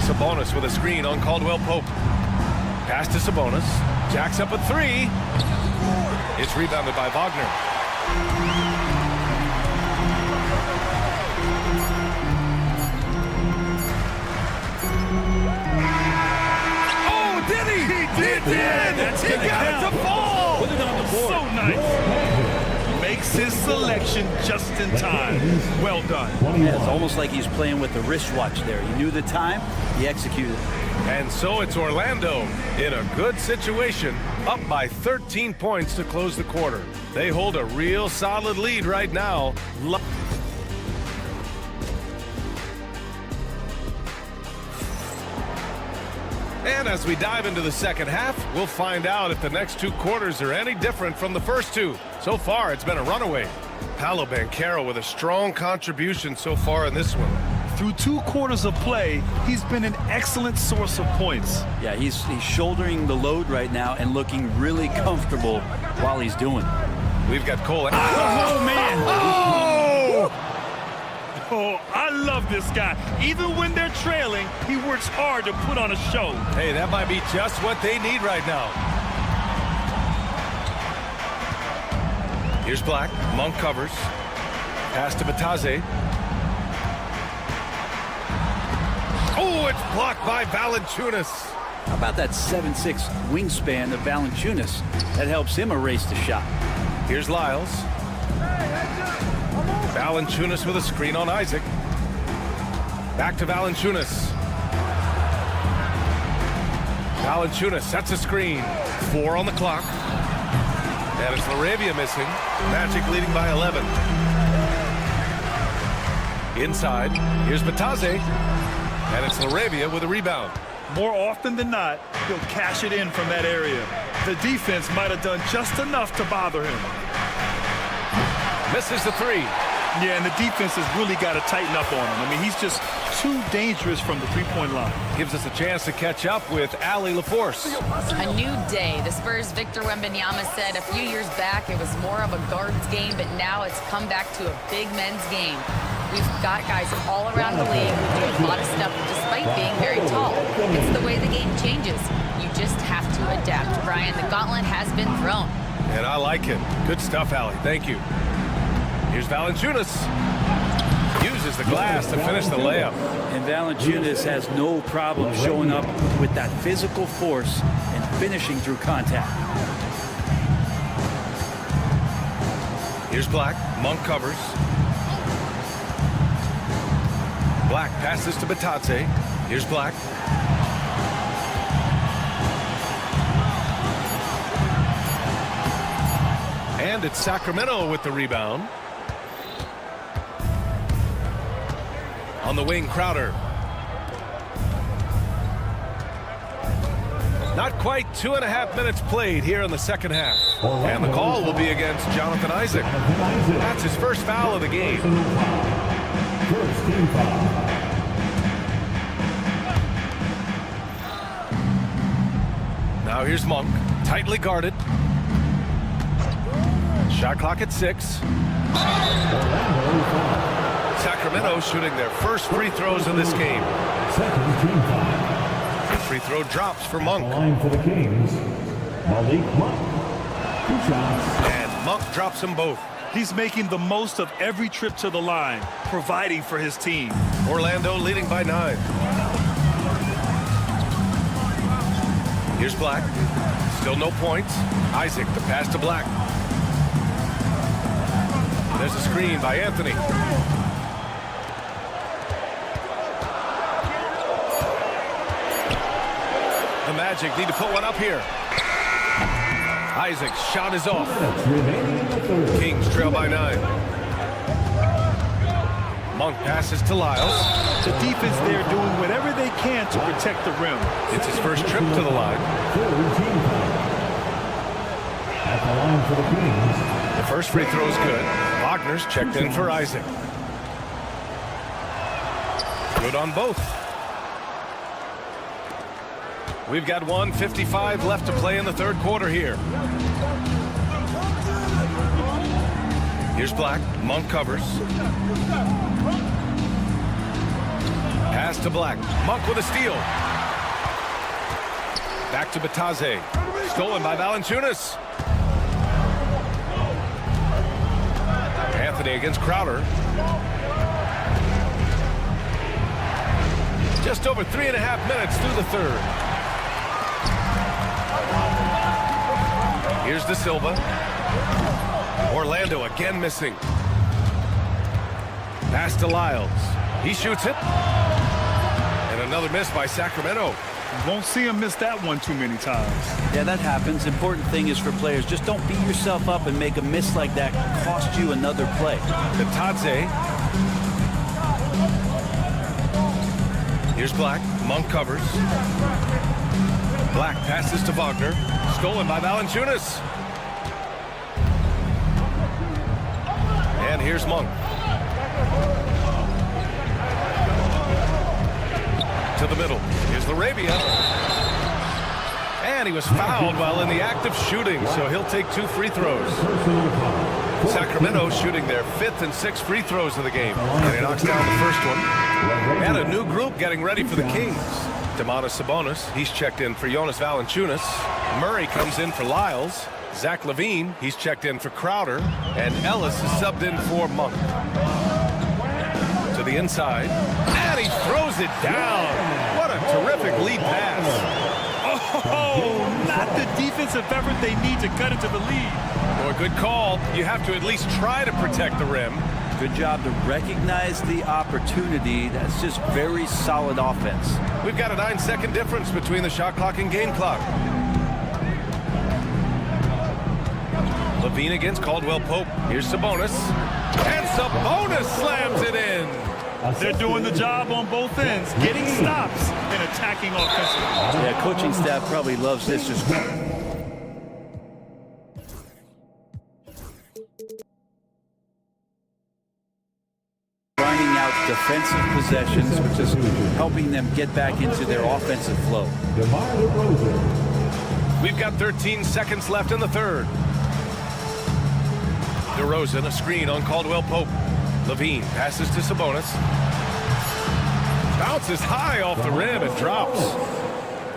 Sabonis with a screen on Caldwell Pope. Pass to Sabonis. Jacks up a three. It's rebounded by Wagner. Oh, did he? He did! That's he got it to fall! Put it on the board. So nice. Makes his selection just in time. Well done. Yeah, it's almost like he's playing with the wristwatch there. He knew the time, he executed. And so it's Orlando in a good situation, up by 13 points to close the quarter. They hold a real solid lead right now. And as we dive into the second half, we'll find out if the next 2 quarters are any different from the first 2. So far, it's been a runaway. Paolo Banchero with a strong contribution so far in this one. Through 2 quarters of play, he's been an excellent source of points. Yeah, he's shouldering the load right now and looking really comfortable while he's doing it. We've got Cole. Oh, man. Oh! Oh, I love this guy. Even when they're trailing, he works hard to put on a show. Hey, that might be just what they need right now. Here's Black. Monk covers. Pass to Bataze. Oh, it's blocked by Valanciunas. How about that 7'6" wingspan of Valanciunas? That helps him erase the shot. Here's Lyles. Valanciunas with a screen on Isaac. Back to Valanciunas. Valanciunas sets a screen. 4 on the clock. And it's LaRavia missing. Magic leading by 11. Inside, here's Bataze. And it's LaRavia with a rebound. More often than not, he'll cash it in from that area. The defense might have done just enough to bother him. Misses the three. Yeah, and the defense has really got to tighten up on him. I mean, he's just too dangerous from the three-point line. Gives us a chance to catch up with Allie LaForce. A new day. The Spurs' Victor Wembanyama said a few years back it was more of a guards game, but now it's come back to a big men's game. We've got guys all around the league who do a lot of stuff despite being very tall. It's the way the game changes. You just have to adapt. Brian, the gauntlet has been thrown. And I like it. Good stuff, Allie. Thank you. Here's Valanciunas. Uses the glass to finish the layup. And Valanciunas has no problem showing up with that physical force and finishing through contact. Here's Black. Monk covers. Black passes to Bataze. Here's Black. And it's Sacramento with the rebound. On the wing, Crowder. Not quite 2.5 minutes played here in the second half. And the call will be against Jonathan Isaac. That's his first foul of the game. First team foul. Now here's Monk, tightly guarded. Shot clock at 6. Sacramento shooting their first free throws of this game. Second team foul. Free throw drops for Monk. Line for the Kings, Malik Monk. 2 shots. And Monk drops them both. He's making the most of every trip to the line, providing for his team. Orlando leading by 9. Here's Black. Still no points. Isaac, the pass to Black. There's a screen by Anthony. The Magic need to put one up here. Isaac's shot is off. Kings trail by 9. Monk passes to Lyles. The defense there doing whatever they can to protect the rim. It's his first trip to the line. At the line for the Kings. The first free throw is good. Wagner's checked in for Isaac. Good on both. We've got 1:55 left to play in the third quarter here. Here's Black. Monk covers. Pass to Black. Monk with a steal. Back to Bataze. Stolen by Valanciunas. Anthony against Crowder. Just over 3.5 minutes through the third. Here's De Silva. Orlando again missing. Pass to Lyles. He shoots it. And another miss by Sacramento. Won't see him miss that one too many times. Yeah, that happens. Important thing is for players, just don't beat yourself up and make a miss like that cost you another play. Bataze. Here's Black. Monk covers. Black passes to Wagner. Stolen by Valanciunas. And here's Monk. To the middle. Here's Larabia. And he was fouled while in the act of shooting, so he'll take 2 free throws. Sacramento shooting their 5th and 6th free throws of the game. And he knocks down the first one. And a new group getting ready for the Kings. Domantas Sabonis, he's checked in for Jonas Valanciunas. Murray comes in for Lyles. Zach LaVine, he's checked in for Crowder. And Ellis is subbed in for Monk. To the inside. And he throws it down. What a terrific lead pass. Oh, not the defensive effort they need to cut into the lead. Well, good call. You have to at least try to protect the rim. Good job to recognize the opportunity. That's just very solid offense. We've got a 9-second difference between the shot clock and game clock. LaVine against Caldwell Pope. Here's Sabonis. And Sabonis slams it in. They're doing the job on both ends, getting stops and attacking offensively. Yeah, coaching staff probably loves this. Just grinding out defensive possessions, which is helping them get back into their offensive flow. We've got 13 seconds left in the third. DeRozan, a screen on Caldwell Pope. LaVine passes to Sabonis. Bounces high off the rim and drops.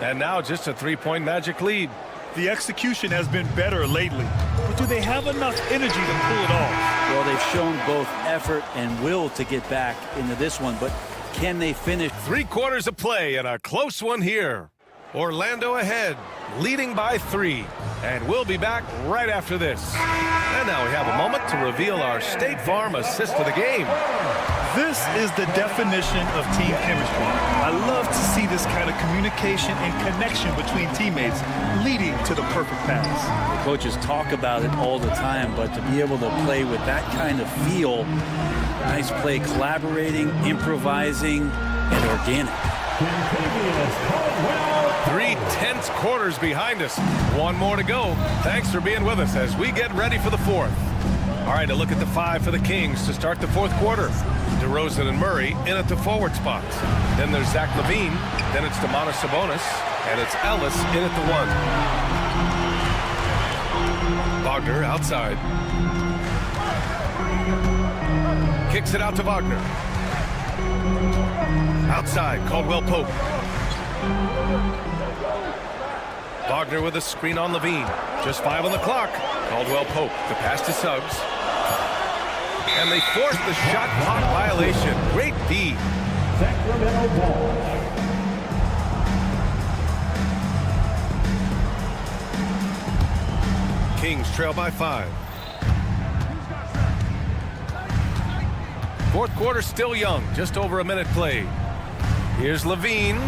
And now just a 3-point Magic lead. The execution has been better lately, but do they have enough energy to pull it off? Well, they've shown both effort and will to get back into this one, but can they finish? 3 quarters of play and a close one here. Orlando ahead, leading by 3. And we'll be back right after this. And now we have a moment to reveal our State Farm assist of the game. This is the definition of team chemistry. I love to see this kind of communication and connection between teammates leading to the perfect pass. The coaches talk about it all the time, but to be able to play with that kind of feel, nice play, collaborating, improvising, and organic. 3 tense quarters behind us. 1 more to go. Thanks for being with us as we get ready for the 4th. All right, a look at the 5 for the Kings to start the 4th quarter. DeRozan and Murray in at the forward spots. Then there's Zach LaVine. Then it's Domantas Sabonis. And it's Ellis in at the 1. Wagner outside. Kicks it out to Wagner. Outside, Caldwell Pope. Wagner with a screen on LaVine. Just 5 on the clock. Caldwell Pope, the pass to Suggs. And they forced the shot clock violation. Great D. Sacramento ball. Kings trail by 5. Fourth quarter still young, just over a minute played. Here's Levine.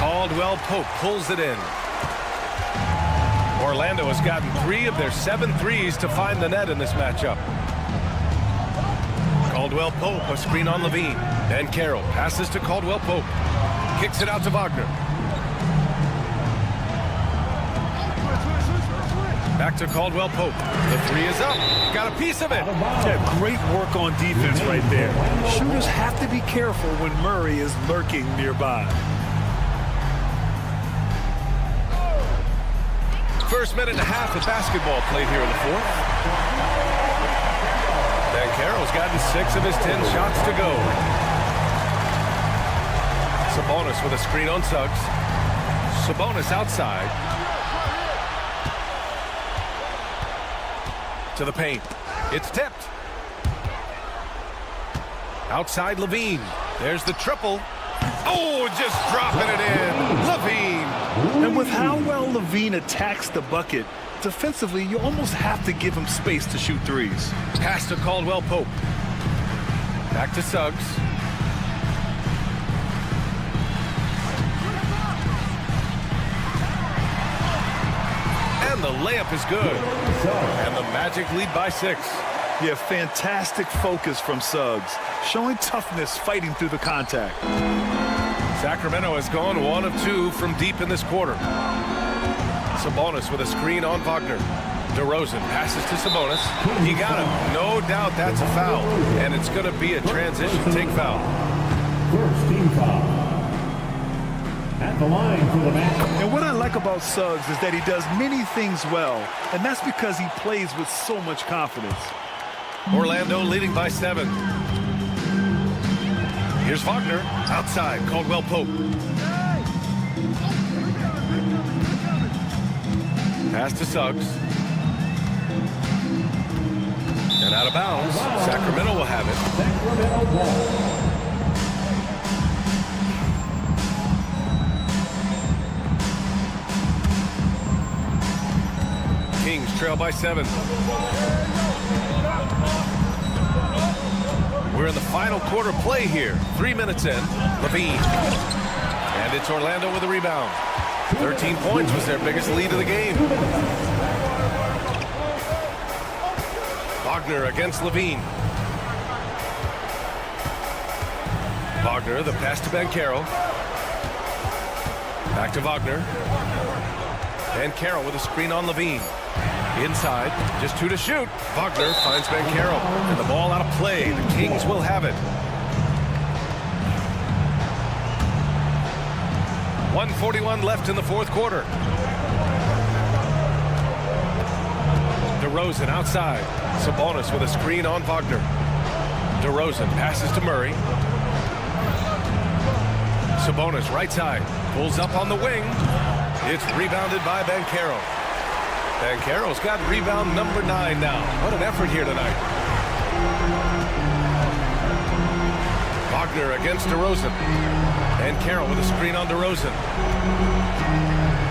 Caldwell Pope pulls it in. Orlando has gotten 3 of their 7 threes to find the net in this matchup. Caldwell Pope, a screen on Levine. Ben Carroll passes to Caldwell Pope. Kicks it out to Wagner. Back to Caldwell Pope. The 3 is up. Got a piece of it. Yeah, great work on defense right there. Shooters have to be careful when Murray is lurking nearby. First minute and a half of basketball played here in the fourth. Ben Carroll's gotten 6 of his 10 shots to go. Sabonis with a screen on Suggs. Sabonis outside. To the paint. It's tipped. Outside Levine. There's the triple. Oh, just dropping it in. Levine. And with how well Levine attacks the bucket, defensively, you almost have to give him space to shoot threes. Pass to Caldwell Pope. Back to Suggs. And the layup is good. And the Magic lead by 6. Yeah, fantastic focus from Suggs, showing toughness fighting through the contact. Sacramento has gone 1 of 2 from deep in this quarter. Sabonis with a screen on Wagner. DeRozan passes to Sabonis. He got him. No doubt that's a foul. And it's going to be a transition take foul. First team foul. At the line for the match. And what I like about Suggs is that he does many things well, and that's because he plays with so much confidence. Orlando leading by 7. Here's Wagner. Outside, Caldwell Pope. Pass to Suggs. And out of bounds. Sacramento will have it. Sacramento ball. Kings trail by 7. We're in the final quarter play here. 3 minutes in. Levine. And it's Orlando with a rebound. 13 points was their biggest lead of the game. Wagner against Levine. Wagner, the pass to Ben Carroll. Back to Wagner. Ben Carroll with a screen on Levine. Inside, just 2 to shoot. Wagner finds Ben Carroll. And the ball out of play. The Kings will have it. 1:41 left in the fourth quarter. DeRozan outside. Sabonis with a screen on Wagner. DeRozan passes to Murray. Sabonis right side. Pulls up on the wing. It's rebounded by Ben Carroll. Ben Carroll's got rebound number 9 now. What an effort here tonight. Wagner against DeRozan. And Carroll with a screen on DeRozan.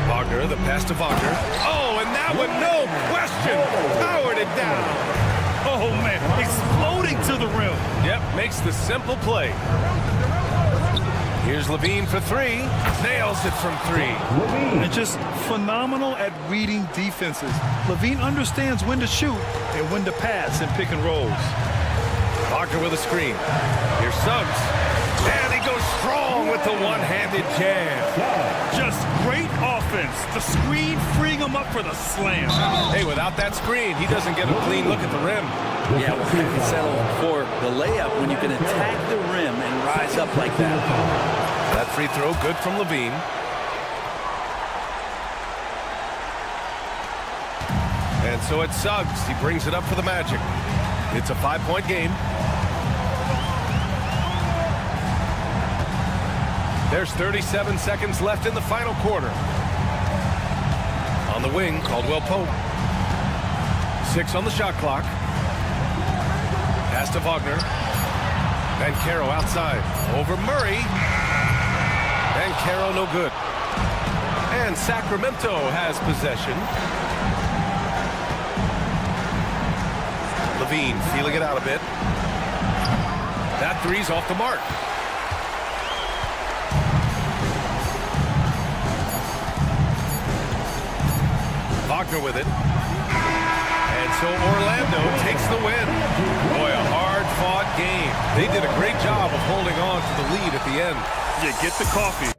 Wagner, the pass to Wagner. Oh, and that one, no question, powered it down. Oh, man, exploding to the rim. Yep, makes the simple play. Here's Levine for 3. Nails it from 3. And just phenomenal at reading defenses. Levine understands when to shoot and when to pass in pick and rolls. Wagner with a screen. Here's Suggs. And he goes strong with the one-handed jam. Just great offense. The screen freeing him up for the slam. Hey, without that screen, he doesn't get a clean look at the rim. Yeah, we'll have to settle for the layup when you can attack the rim and rise up like that. That free throw good from Levine. And so it's Suggs. He brings it up for the Magic. It's a 5-point game. There's 37 seconds left in the final quarter. On the wing, Caldwell Pope. 6 on the shot clock. Pass to Wagner. Bancaro outside. Over Murray. Bancaro no good. And Sacramento has possession. Levine feeling it out a bit. That three's off the mark. Wagner with it. And so Orlando takes the win. Boy, a hard-fought game. They did a great job of holding on to the lead at the end. Yeah, get the coffee.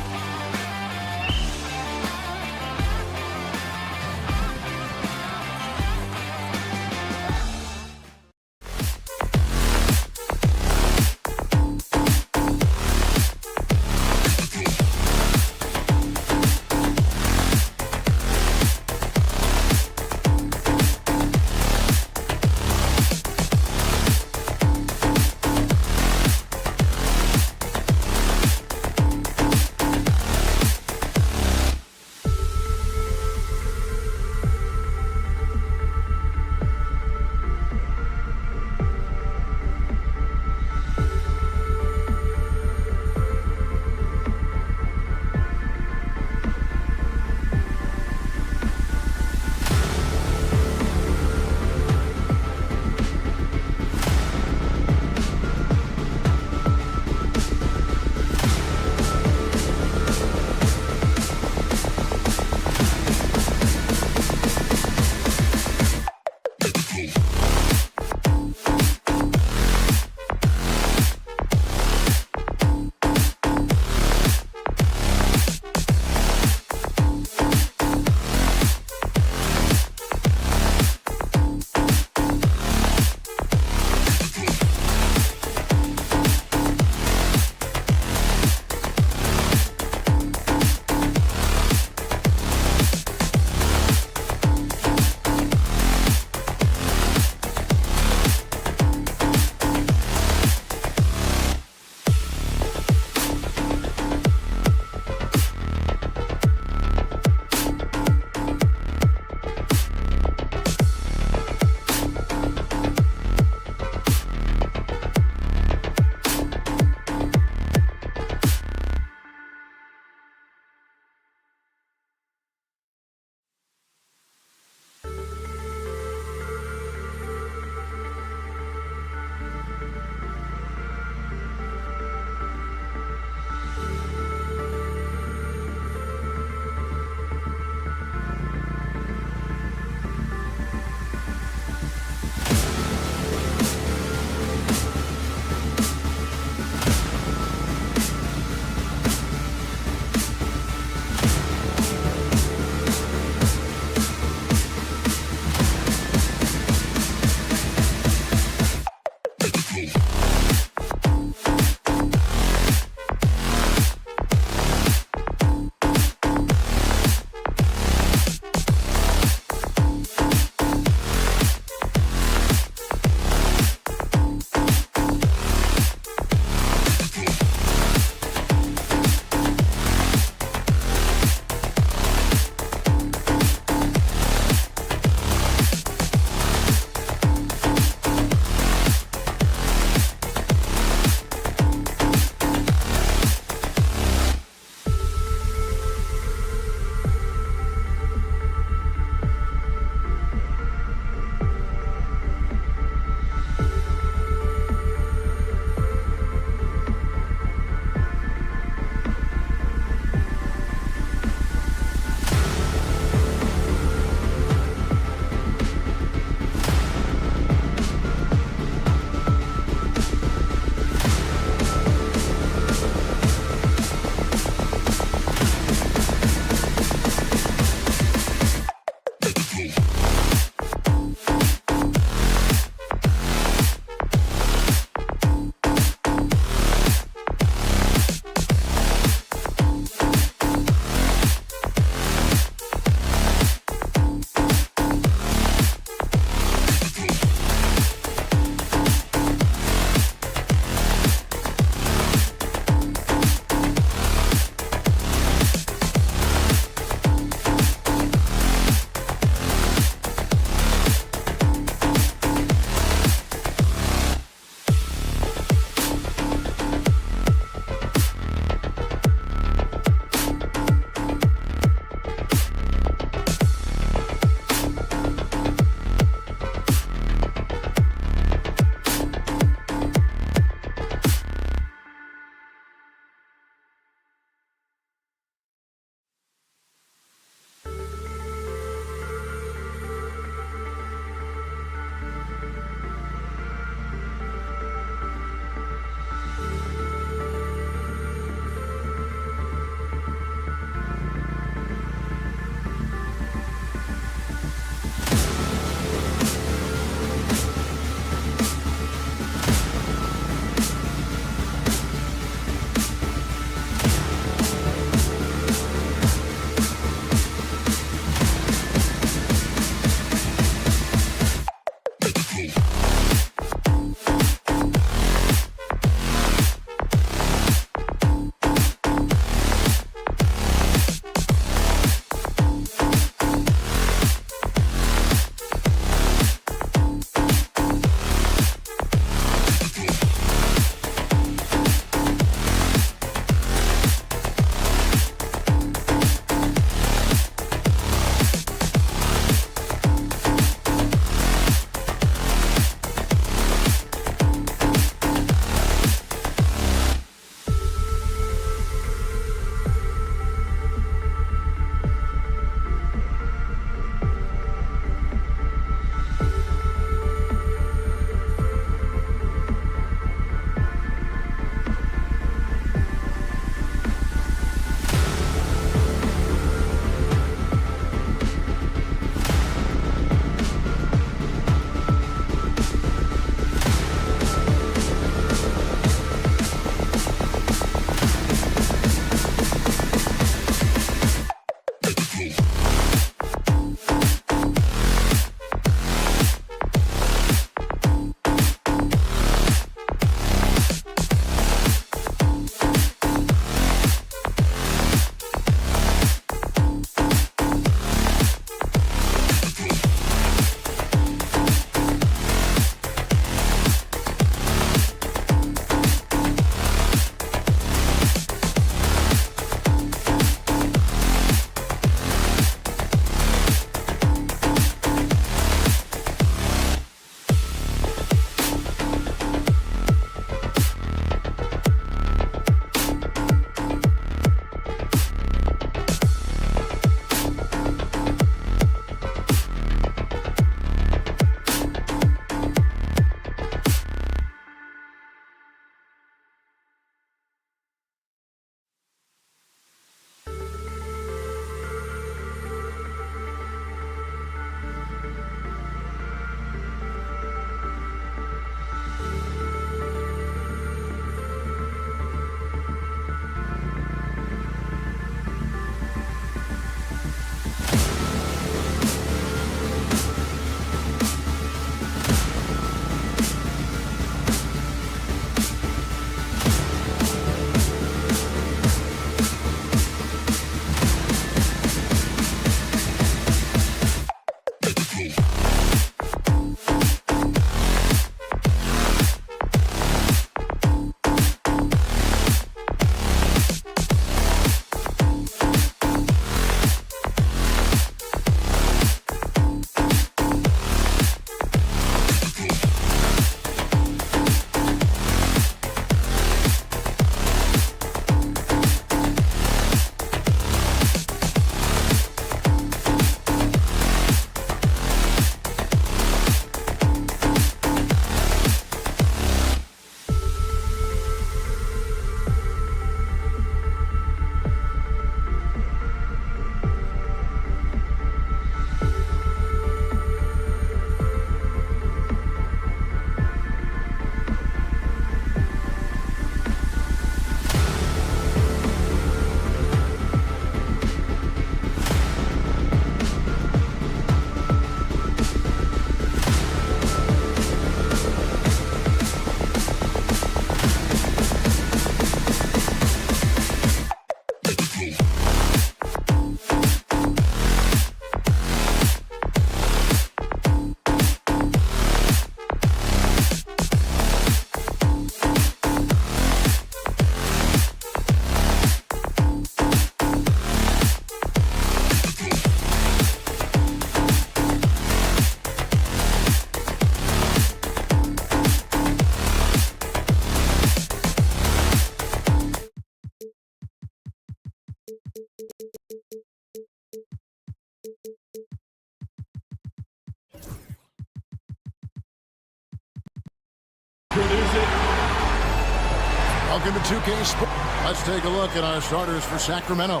Welcome to 2K Sports. Let's take a look at our starters for Sacramento.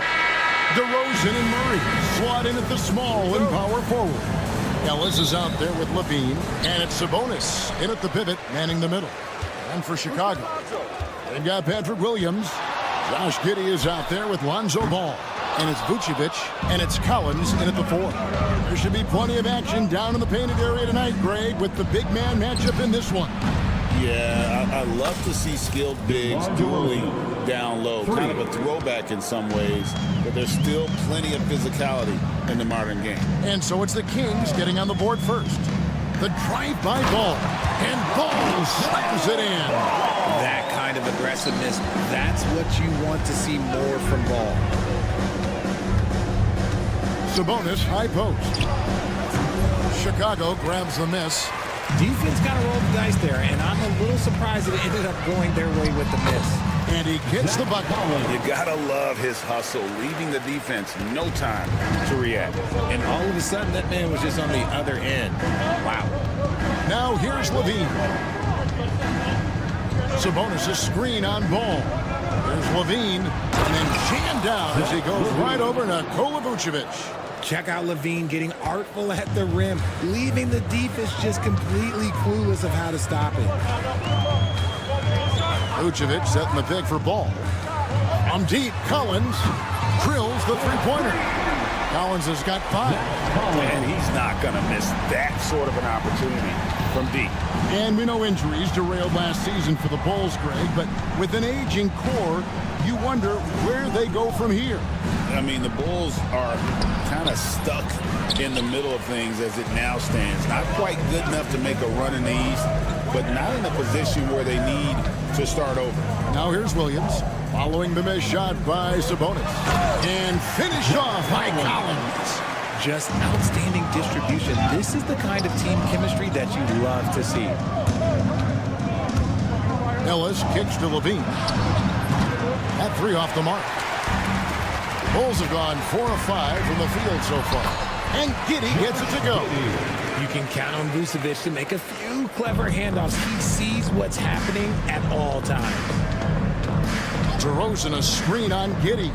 DeRozan and Murray slot in at the small and power forward. Ellis is out there with Levine, and it's Sabonis in at the pivot, manning the middle. And for Chicago, they've got Patrick Williams. Josh Giddey is out there with Lonzo Ball. And it's Vucevic, and it's Collins in at the 4. There should be plenty of action down in the painted area tonight, Greg, with the big man matchup in this one. Yeah, I love to see skilled bigs dueling down low. Kind of a throwback in some ways, but there's still plenty of physicality in the modern game. And so it's the Kings getting on the board first. The drive-by Ball, and Ball slams it in. That kind of aggressiveness, that's what you want to see more from Ball. Sabonis, high post. Chicago grabs the miss. Defense kind of rolled the dice there, and I'm a little surprised that it ended up going their way with the miss. And he gets the bucket. You gotta love his hustle, leaving the defense no time to react. And all of a sudden, that man was just on the other end. Wow. Now here's Levine. Sabonis' screen on Ball. There's Levine, and then jammed down as he goes right over Nikola Vucevic. Check out Levine getting artful at the rim, leaving the defense just completely clueless of how to stop it. Vucevic setting the pick for Ball. On deep, Collins drills the three-pointer. Collins has got 5. And he's not going to miss that sort of an opportunity from deep. And we know injuries derailed last season for the Bulls, Greg, but with an aging core, you wonder where they go from here. I mean, the Bulls are kind of stuck in the middle of things as it now stands. Not quite good enough to make a run in the East, but not in a position where they need to start over. Now here's Williams, following the missed shot by Sabonis. And finished off by Collins. Just outstanding distribution. This is the kind of team chemistry that you love to see. Ellis kicks to Levine. That 3 off the mark. Bulls have gone 4 of 5 from the field so far. And Giddey gets it to go. You can count on Vucevic to make a few clever handoffs. He sees what's happening at all times. DeRozan a screen on Giddey.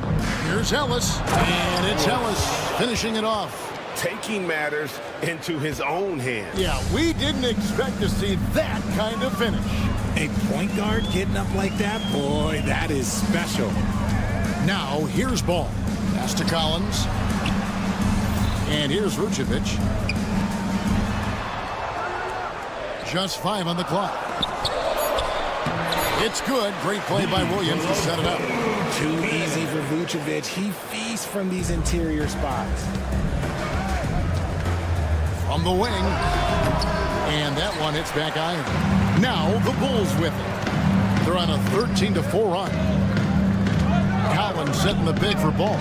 Here's Ellis. And it's Ellis finishing it off. Taking matters into his own hands. Yeah, we didn't expect to see that kind of finish. A point guard getting up like that, boy, that is special. Now, here's Ball. Pass to Collins. And here's Vucevic. Just 5 on the clock. It's good. Great play by Williams to set it up. Too easy for Vucevic. He feasts from these interior spots. From the wing. And that one hits back iron. Now the Bulls with it. They're on a 13-4 run. Collins setting the big for Ball.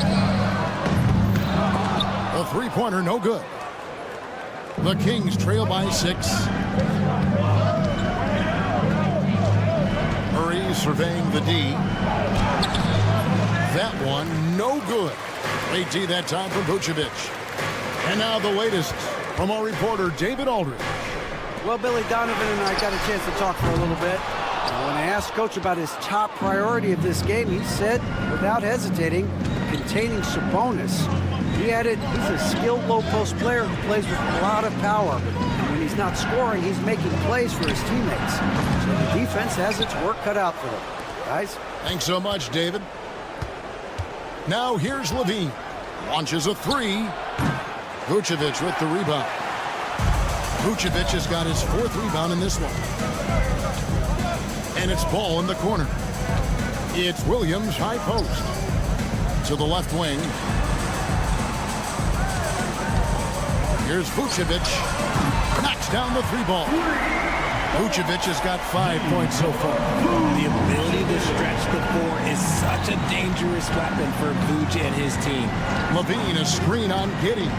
A three-pointer, no good. The Kings trail by 6. Murray surveying the D. That one, no good. Late D that time from Vucevic. And now the latest from our reporter, David Aldridge. Well, Billy Donovan and I got a chance to talk for a little bit. When I asked Coach about his top priority of this game, he said, without hesitating, containing Sabonis. He added, he's a skilled low-post player who plays with a lot of power. And when he's not scoring, he's making plays for his teammates. So the defense has its work cut out for them. Guys? Thanks so much, David. Now here's Levine. Launches a 3. Vucevic with the rebound. Vucevic has got his 4th rebound in this one. And it's Ball in the corner. It's Williams, high post. To the left wing. Here's Vucevic. Knocks down the 3-ball. Vucevic has got 5 points so far. The ability to stretch the 4 is such a dangerous weapon for Vuce and his team. Levine, a screen on Giddey.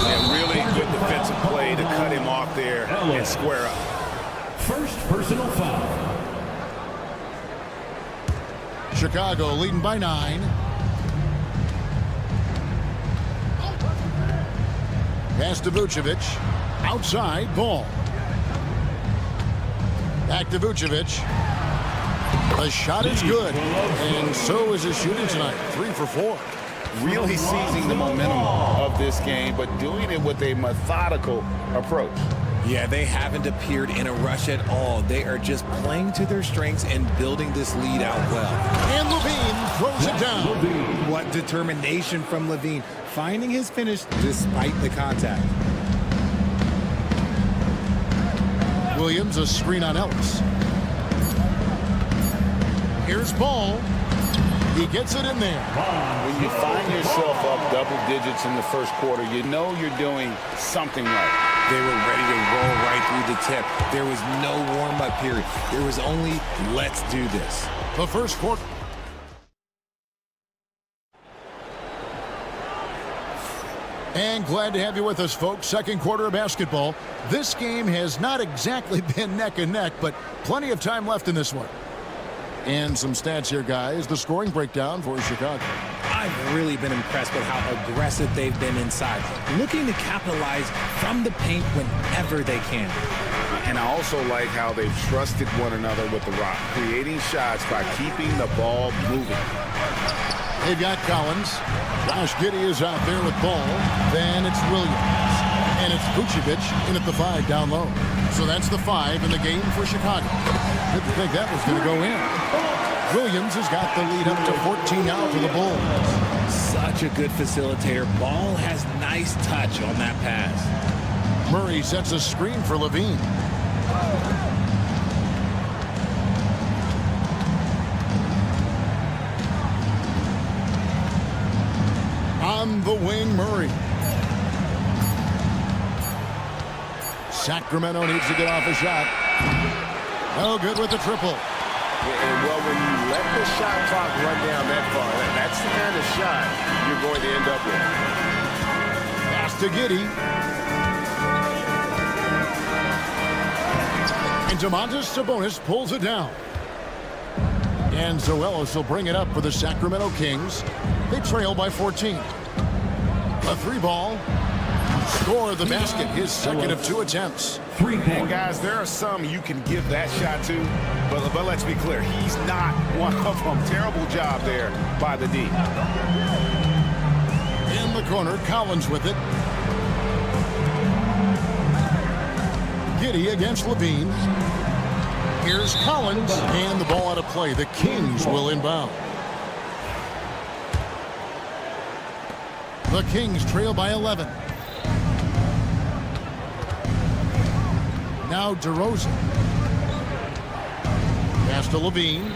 And really good defensive play to cut him off there and square up. First personal foul. Chicago leading by 9. Pass to Vucevic. Outside, Ball. Back to Vucevic. The shot is good, and so is his shooting tonight. 3 for 4. Really seizing the momentum of this game, but doing it with a methodical approach. Yeah, they haven't appeared in a rush at all. They are just playing to their strengths and building this lead out well. And Levine throws it down. What determination from Levine, finding his finish despite the contact. Williams, a screen on Ellis. Here's Ball. He gets it in there. When you find yourself up double digits in the first quarter, you know you're doing something right. They were ready to roll right through the tip. There was no warm-up period. There was only, let's do this. The first quarter. And glad to have you with us, folks. Second quarter of basketball. This game has not exactly been neck and neck, but plenty of time left in this one. And some stats here, guys. The scoring breakdown for Chicago. I've really been impressed with how aggressive they've been inside, looking to capitalize from the paint whenever they can. And I also like how they've trusted one another with the rock, creating shots by keeping the ball moving. They've got Collins. Josh Giddey is out there with ball. Then it's Williams. And it's Vucevic in at the 5 down low. So that's the 5 in the game for Chicago. Didn't think that was going to go in. Williams has got the lead up to 14 now for the Bulls. Such a good facilitator. Ball has nice touch on that pass. Murray sets a screen for Levine. On the wing, Murray. Sacramento needs to get off a shot. No good with the triple. And well, when you let the shot clock run down that far, that's the kind of shot you're going to end up with. Pass to Giddey. And Domantas Sabonis pulls it down. And Zoelos will bring it up for the Sacramento Kings. They trail by 14. A 3-ball. Score the basket, his second of 2 attempts. And guys, there are some you can give that shot to, but let's be clear, he's not one of them. Terrible job there by the D. In the corner, Collins with it. Giddey against Levine. Here's Collins, and the ball out of play. The Kings will inbound. The Kings trail by 11. Now DeRozan. Pass to Levine.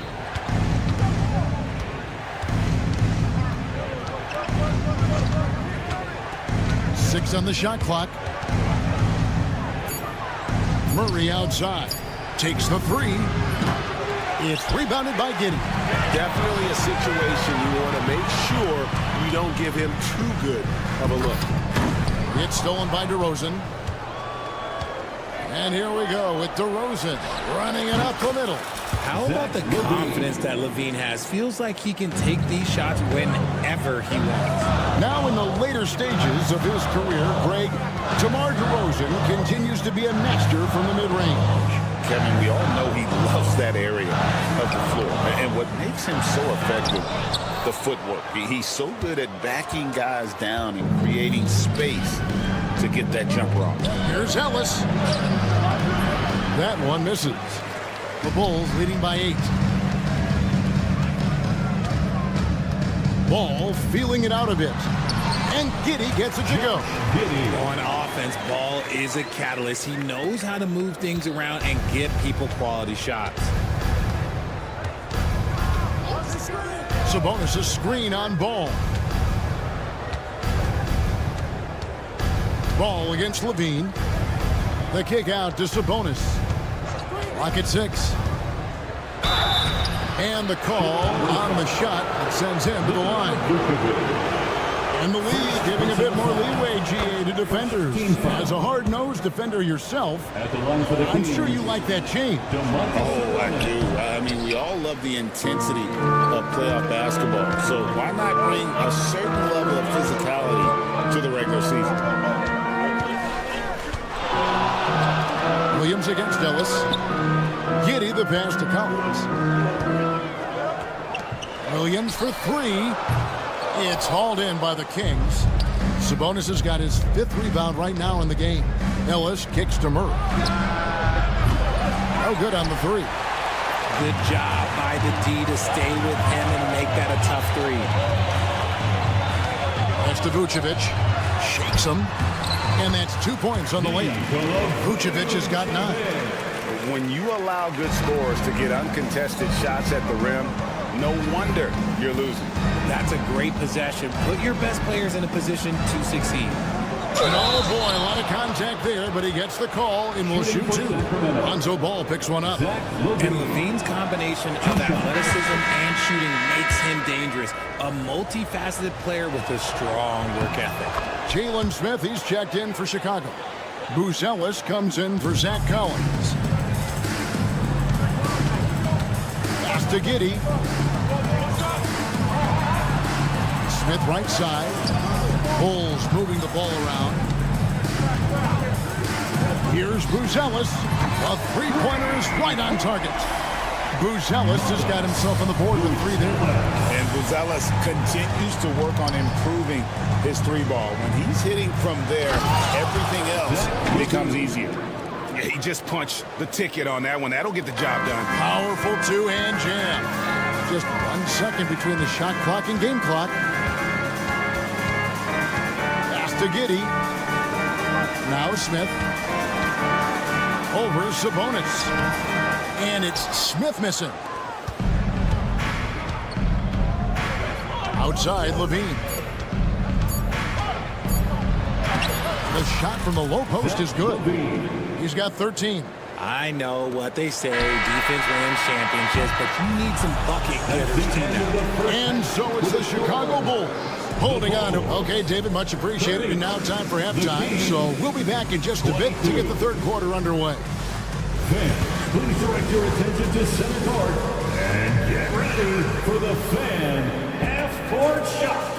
Six on the shot clock. Murray outside. Takes the 3. It's rebounded by Giddey. Definitely a situation you want to make sure you don't give him too good of a look. It's stolen by DeRozan. And here we go with DeRozan running it up the middle. How about the confidence that Levine has? Feels like he can take these shots whenever he wants. Now in the later stages of his career, Greg, DeMar DeRozan continues to be a master from the mid-range. Kevin, we all know he loves that area of the floor. And what makes him so effective, the footwork. He's so good at backing guys down and creating space to get that jumper off. Here's Ellis. That one misses. The Bulls leading by 8. Ball feeling it out a bit. And Giddey gets it to go. On offense, Ball is a catalyst. He knows how to move things around and give people quality shots. Sabonis' screen on Ball. Ball against Levine. The kick out to Sabonis. Clock at 6. And the call on the shot that sends him to the line. And the league giving a bit more leeway, GA, to defenders. As a hard-nosed defender yourself, I'm sure you like that change. Oh, I do. I mean, we all love the intensity of playoff basketball. So why not bring a certain level of physicality to the regular season? Williams against Ellis. Giddey, the pass to Collins. Williams for three. It's hauled in by the Kings. Sabonis has got his 5th rebound right now in the game. Ellis kicks to Murray. No good on the three. Good job by the D to stay with him and make that a tough three. That's to Vucevic. Shakes him. And that's 2 points on the layup. Vucevic has got 9. When you allow good scorers to get uncontested shots at the rim, no wonder you're losing. That's a great possession. Put your best players in a position to succeed. And oh boy, a lot of contact there, but he gets the call and will shoot 2. Lonzo Ball picks one up. And Levine's combination of athleticism and shooting makes him dangerous. A multifaceted player with a strong work ethic. Jalen Smith, he's checked in for Chicago. Bruce Ellis comes in for Zach Collins. Pass to Giddey. Smith right side. Bulls moving the ball around. Here's Buzelis. A three-pointer is right on target. Buzelis has got himself on the board with 3 there. And Buzelis continues to work on improving his 3-ball. When he's hitting from there, everything else becomes easier. Yeah, he just punched the ticket on that one. That'll get the job done. Powerful 2-hand jam. Just 1 second between the shot clock and game clock. To Giddey. Now Smith. Over Sabonis. And it's Smith missing. Outside Levine. The shot from the low post is good. He's got 13. I know what they say, defense wins championships, but you need some bucket getters too now. And so it's the Chicago Bulls holding on to. Okay, David, much appreciated. And now time for halftime. So we'll be back in just a bit to get the 3rd quarter underway. Fans, please direct your attention to center court and get ready for the fan half-court shots.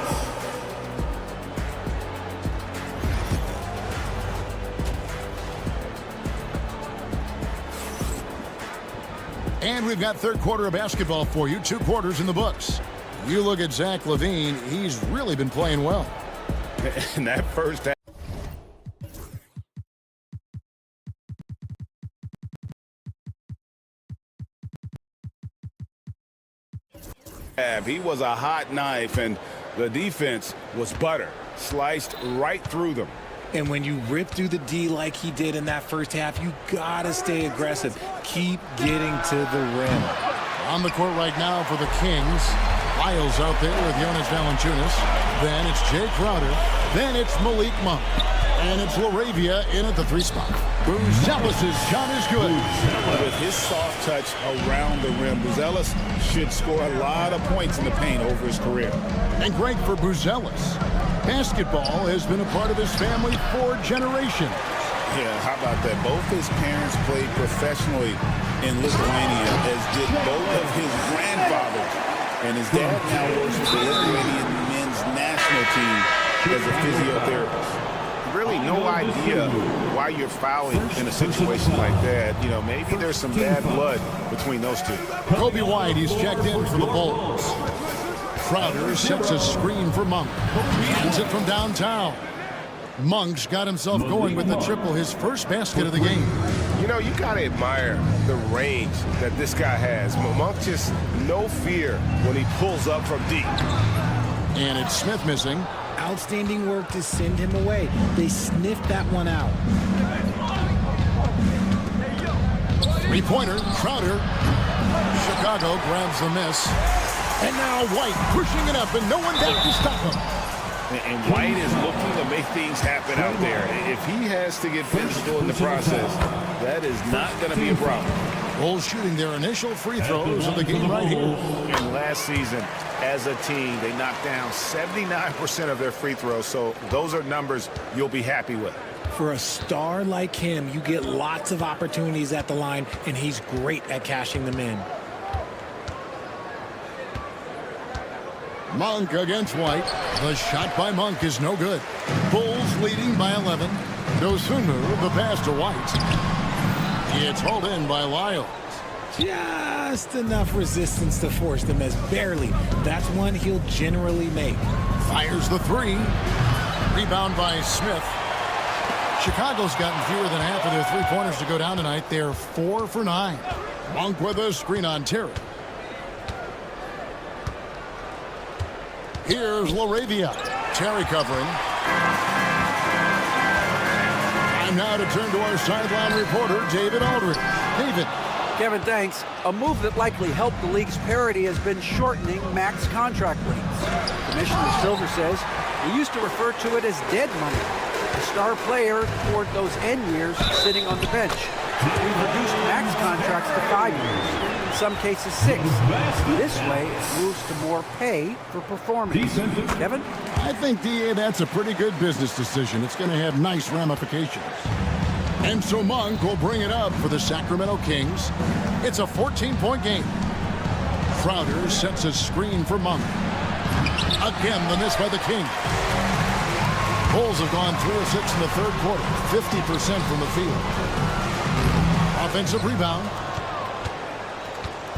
And we've got 3rd quarter of basketball for you. 2 quarters in the books. You look at Zach LaVine, he's really been playing well. In that first half, he was a hot knife, and the defense was butter. Sliced right through them. And when you rip through the D like he did in that first half, you gotta stay aggressive. Keep getting to the rim. On the court right now for the Kings. Lyles out there with Jonas Valanciunas. Then it's Jay Crowder. Then it's Malik Monk. And it's LaRavia in at the 3 spot. Buzelis' shot is good. With his soft touch around the rim, Buzelis should score a lot of points in the paint over his career. And great for Buzelis. Basketball has been a part of his family for generations. Yeah, how about that? Both his parents played professionally in Lithuania, as did both of his grandfathers. And his dad now works with the Lithuanian men's national team as a physiotherapist. Really no idea why you're fouling in a situation like that. You know, maybe there's some bad blood between those two. Kobe White, he's checked in for the Bulls. Crowder sets a screen for Monk. Hands it from downtown. Monk's got himself going with the triple, his first basket of the game. You know, you got to admire the range that this guy has. Monk just no fear when he pulls up from deep. And it's Smith missing. Outstanding work to send him away. They sniffed that one out. 3-pointer, Crowder. Chicago grabs the miss. And now White pushing it up and no one back to stop him. And White is looking to make things happen out there. If he has to get physical in the process, that is not going to be a problem. Bulls shooting their initial free throws of the game right here. And last season, as a team, they knocked down 79% of their free throws, so those are numbers you'll be happy with. For a star like him, you get lots of opportunities at the line, and he's great at cashing them in. Monk against White. The shot by Monk is no good. Bulls leading by 11. Dosunmu, the pass to White. It's hauled in by Lyles. just enough resistance to force the miss. Barely. That's one he'll generally make. Fires the three. Rebound by Smith. Chicago's gotten fewer than half of their three-pointers to go down tonight. They're 4 for 9. Monk with a screen on Terry. Here's LaRavia. Terry covering. Time now to turn to our sideline reporter, David Aldridge. David. Kevin, thanks. A move that likely helped the league's parity has been shortening max contract lengths. Commissioner Silver says he used to refer to it as dead money. The star player toward those end years sitting on the bench. We've reduced max contracts to 5 years, in some cases 6. This way, it moves to more pay for performance. Kevin? I think, DA, that's a pretty good business decision. It's going to have nice ramifications. And so Monk will bring it up for the Sacramento Kings. It's a 14-point game. Crowder sets a screen for Monk. Again, the miss by the Kings. Bulls have gone 3 of 6 in the third quarter, 50% from the field. Offensive rebound.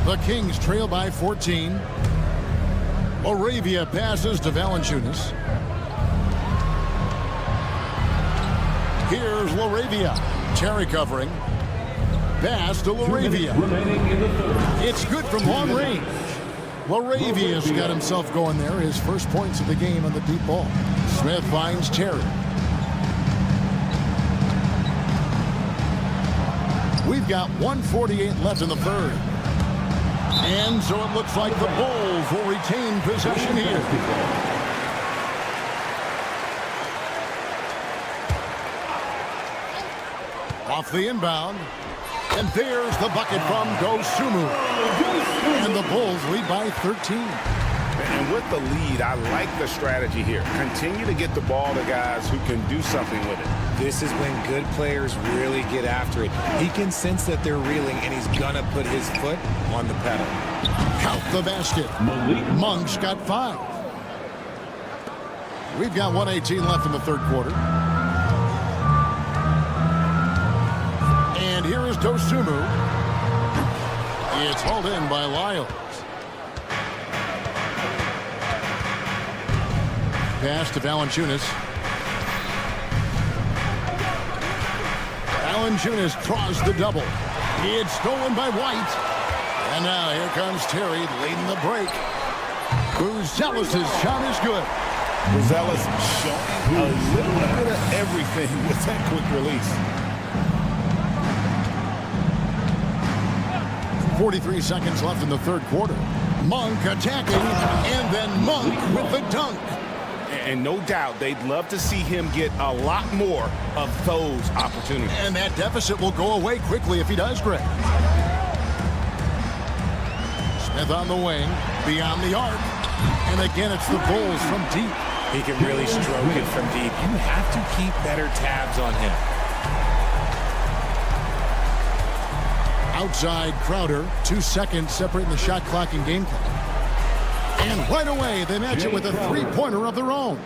The Kings trail by 14. LaRavia passes to Valanciunas. Here's LaRavia. Terry covering. Pass to LaRavia. It's good from long range. LaRavia's got himself going there. His first points of the game on the deep ball. Smith finds Terry. We've got 1:48 left in the third. And so it looks like the Bulls will retain possession here. Off the inbound. And there's the bucket from Dosunmu. And the Bulls lead by 13. And with the lead, I like the strategy here. Continue to get the ball to guys who can do something with it. This is when good players really get after it. He can sense that they're reeling, and he's going to put his foot on the pedal. Count the basket. Monk's got 5. We've got 1:18 left in the third quarter. And here is Dosunmu. It's hauled in by Lyles. Pass to Valanciunas. Valanciunas draws the double. It's stolen by White. And now here comes Terry leading the break. Buzelis' shot is good. Buzelis showing a little bit of everything with that quick release. 43 seconds left in the third quarter. Monk attacking, and then Monk with the dunk. And no doubt they'd love to see him get a lot more of those opportunities. And that deficit will go away quickly if he does, Greg. Smith on the wing, beyond the arc. And again, it's the Bulls from deep. He can really stroke it from deep. You have to keep better tabs on him. Outside Crowder, 2 seconds separating the shot clock and game clock. And right away, they match it with a three-pointer of their own.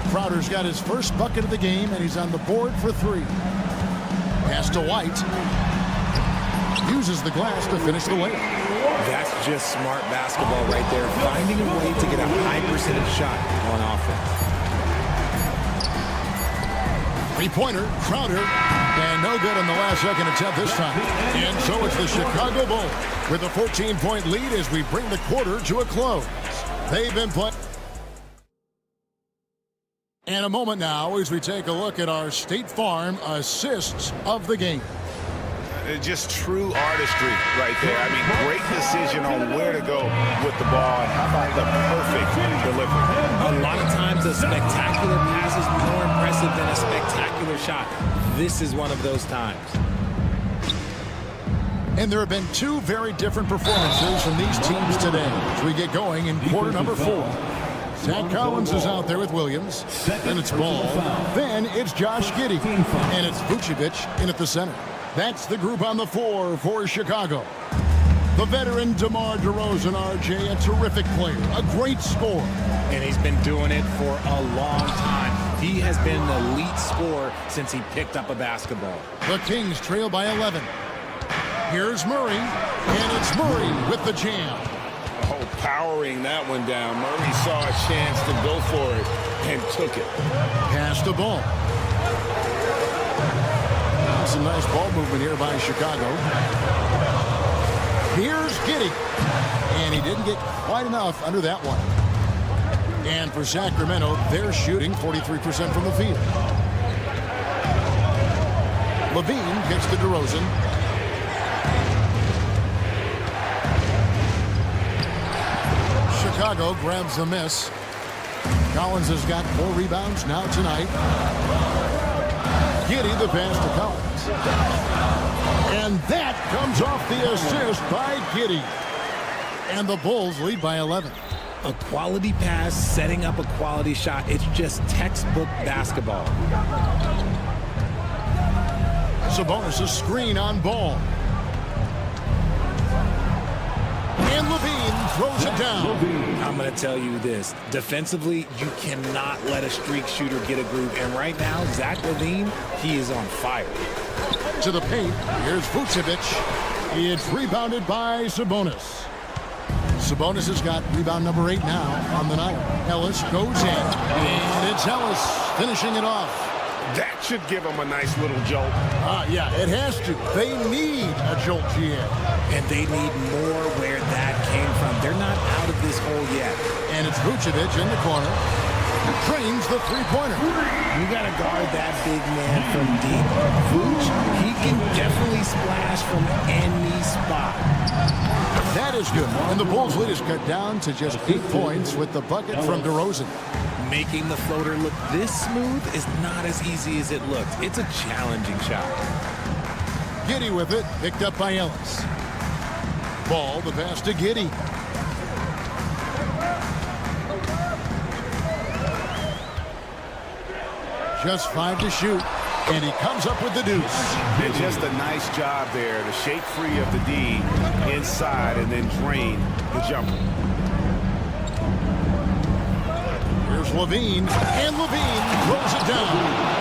Crowder's got his first bucket of the game, and he's on the board for 3. Pass to White. Uses the glass to finish the layup. That's just smart basketball right there. Finding a way to get a high percentage shot on offense. Three-pointer, Crowder, and no good on the last second attempt this time. And so it's the Chicago Bulls with a 14-point lead as we bring the quarter to a close. They've been playing. And a moment now as we take a look at our State Farm assists of the game. Just true artistry right there. I mean, great decision on where to go with the ball, and how about the perfect delivery. A lot of times a spectacular pass is more impressive than a spectacular shot. This is one of those times. And there have been 2 very different performances from these teams today as we get going in quarter number 4. Zach Collins is out there with Williams. Then it's Ball. Then it's Josh Giddey. And it's Vucevic in at the center. That's the group on the floor for Chicago. The veteran DeMar DeRozan, RJ, a terrific player, a great scorer. And he's been doing it for a long time. He has been an elite scorer since he picked up a basketball. The Kings trail by 11. Here's Murray, and it's Murray with the jam. Oh, powering that one down. Murray saw a chance to go for it and took it. Pass the ball. Some nice ball movement here by Chicago. Here's Giddey. And he didn't get quite enough under that one. And for Sacramento, they're shooting 43% from the field. Levine gets to DeRozan. Chicago grabs the miss. Collins has got 4 rebounds now tonight. Giddey the pass to Collins. And that comes off the assist by Giddey. And the Bulls lead by 11. A quality pass, setting up a quality shot. It's just textbook basketball. Sabonis' screen on Ball. And Levine throws it down. I'm going to tell you this. Defensively, you cannot let a streak shooter get a groove. And right now, Zach LaVine, he is on fire. To the paint, here's Vucevic. It's rebounded by Sabonis. Sabonis has got rebound number 8 now on the night. Ellis goes in, and it's Ellis finishing it off. That should give them a nice little jolt. Yeah, it has to. They need a jolt, GM. And they need more where that came from. They're not out of this hole yet. And it's Vucevic in the corner. Trains the three-pointer. You got to guard that big man from deep. Vooch, he can definitely splash from any spot. That is good. And the Bulls' lead is cut down to just 8 points with the bucket from DeRozan. Making the floater look this smooth is not as easy as it looks. It's a challenging shot. Giddey with it, picked up by Ellis. Ball, the pass to Giddey. Just 5 to shoot, and he comes up with the deuce. And just a nice job there to shake free of the D inside and then drain the jumper. Here's Levine, and Levine throws it down.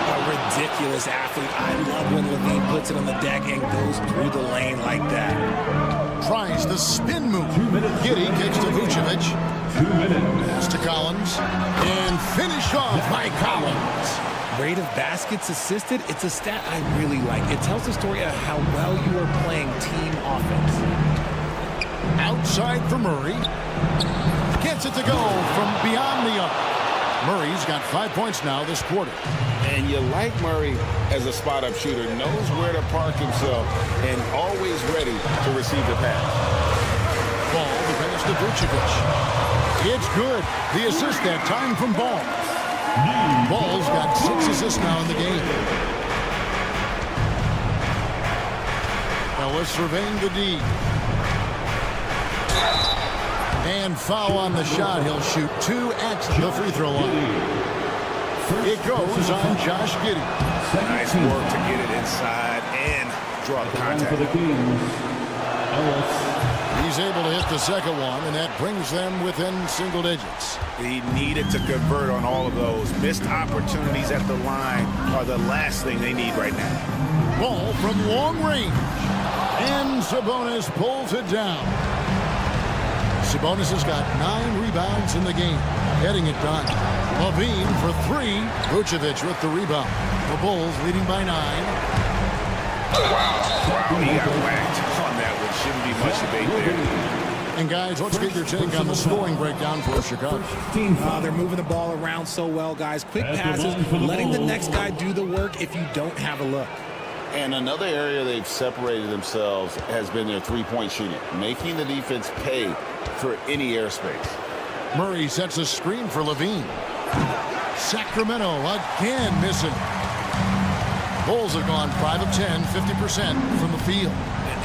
A ridiculous athlete. I love when Levine puts it on the deck and goes through the lane like that. Tries the spin move. Giddey kicks to Vucevic. 2 minutes. Pass to Collins, and finish off by Collins. Rate of baskets assisted, it's a stat I really like. It tells the story of how well you are playing team offense. Outside for Murray. Gets it to go from beyond the arc. Murray's got 5 points now this quarter. And you like Murray as a spot-up shooter, knows where to park himself, and always ready to receive the pass. Ball, the pass to Vucevic. It's good. The assist that time from Ball. Ball's got 6 assists now in the game. Ellis surveying the D. And foul on the shot. He'll shoot 2 at the free throw line. It goes on Josh Giddey. Nice work to get it inside and draw the contact. He's able to hit the second one, and that brings them within single digits. He needed to convert on all of those. Missed opportunities at the line are the last thing they need right now. Ball from long range. And Sabonis pulls it down. Sabonis has got 9 rebounds in the game. Getting it done. Levine for 3. Vucevic with the rebound. The Bulls leading by 9. Wow, he got whacked on that one. Shouldn't be much debate there. And guys, let's get your take on the scoring breakdown for Chicago. They're moving the ball around so well, guys. Quick passes, letting the next guy do the work if you don't have a look. And another area they've separated themselves has been their three-point shooting, making the defense pay for any airspace. Murray sets a screen for Levine. Sacramento again missing. Bulls have gone 5 of 10, 50% from the field.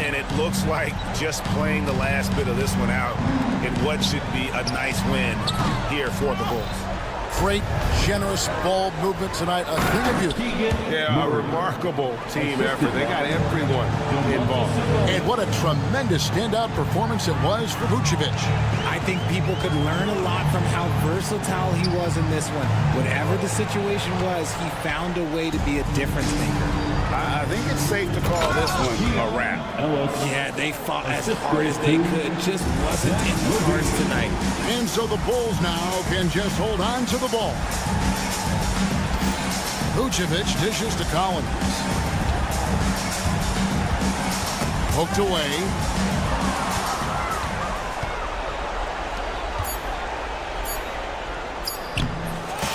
And it looks like just playing the last bit of this one out in what should be a nice win here for the Bulls. Great, generous ball movement tonight. A thing of beauty. Yeah, a remarkable team effort. They got everyone involved. And what a tremendous standout performance it was for Vucevic. I think people could learn a lot from how versatile he was in this one. Whatever the situation was, he found a way to be a difference maker. I think it's safe to call this one a wrap. Yeah, they fought as hard as they could. Just wasn't in the cards tonight. And so the Bulls now can just hold on to the ball. Vucevic dishes to Collins. Poked away.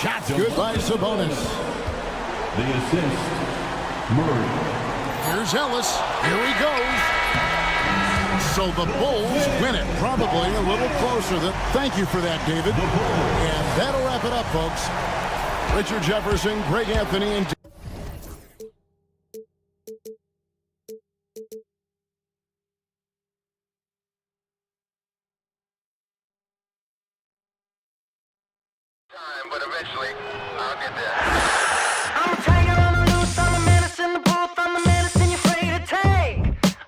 Shots good by Sabonis. The assist, Murray. Here's Ellis. Here he goes. So the Bulls win it. Probably a little closer than. Thank you for that, David. And that'll wrap it up, folks. Richard Jefferson, Greg Anthony, and but eventually I'll get there. I'm a tiger on the loose, I'm a menace in the booth, I'm the medicine you're afraid to take.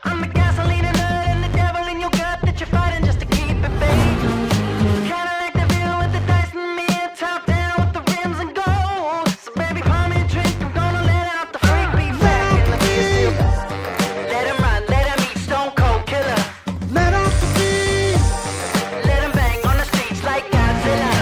I'm the gasoline and nut and the devil in your gut that you're fighting just to keep it baked. Kinda like the view with the dice and me top down with the rims and gold. So baby, pour me a drink, I'm gonna let out the freak beat back in the beer. Let him run, let him eat, stone cold killer. Let off the beat. Let him bang on the streets like Godzilla.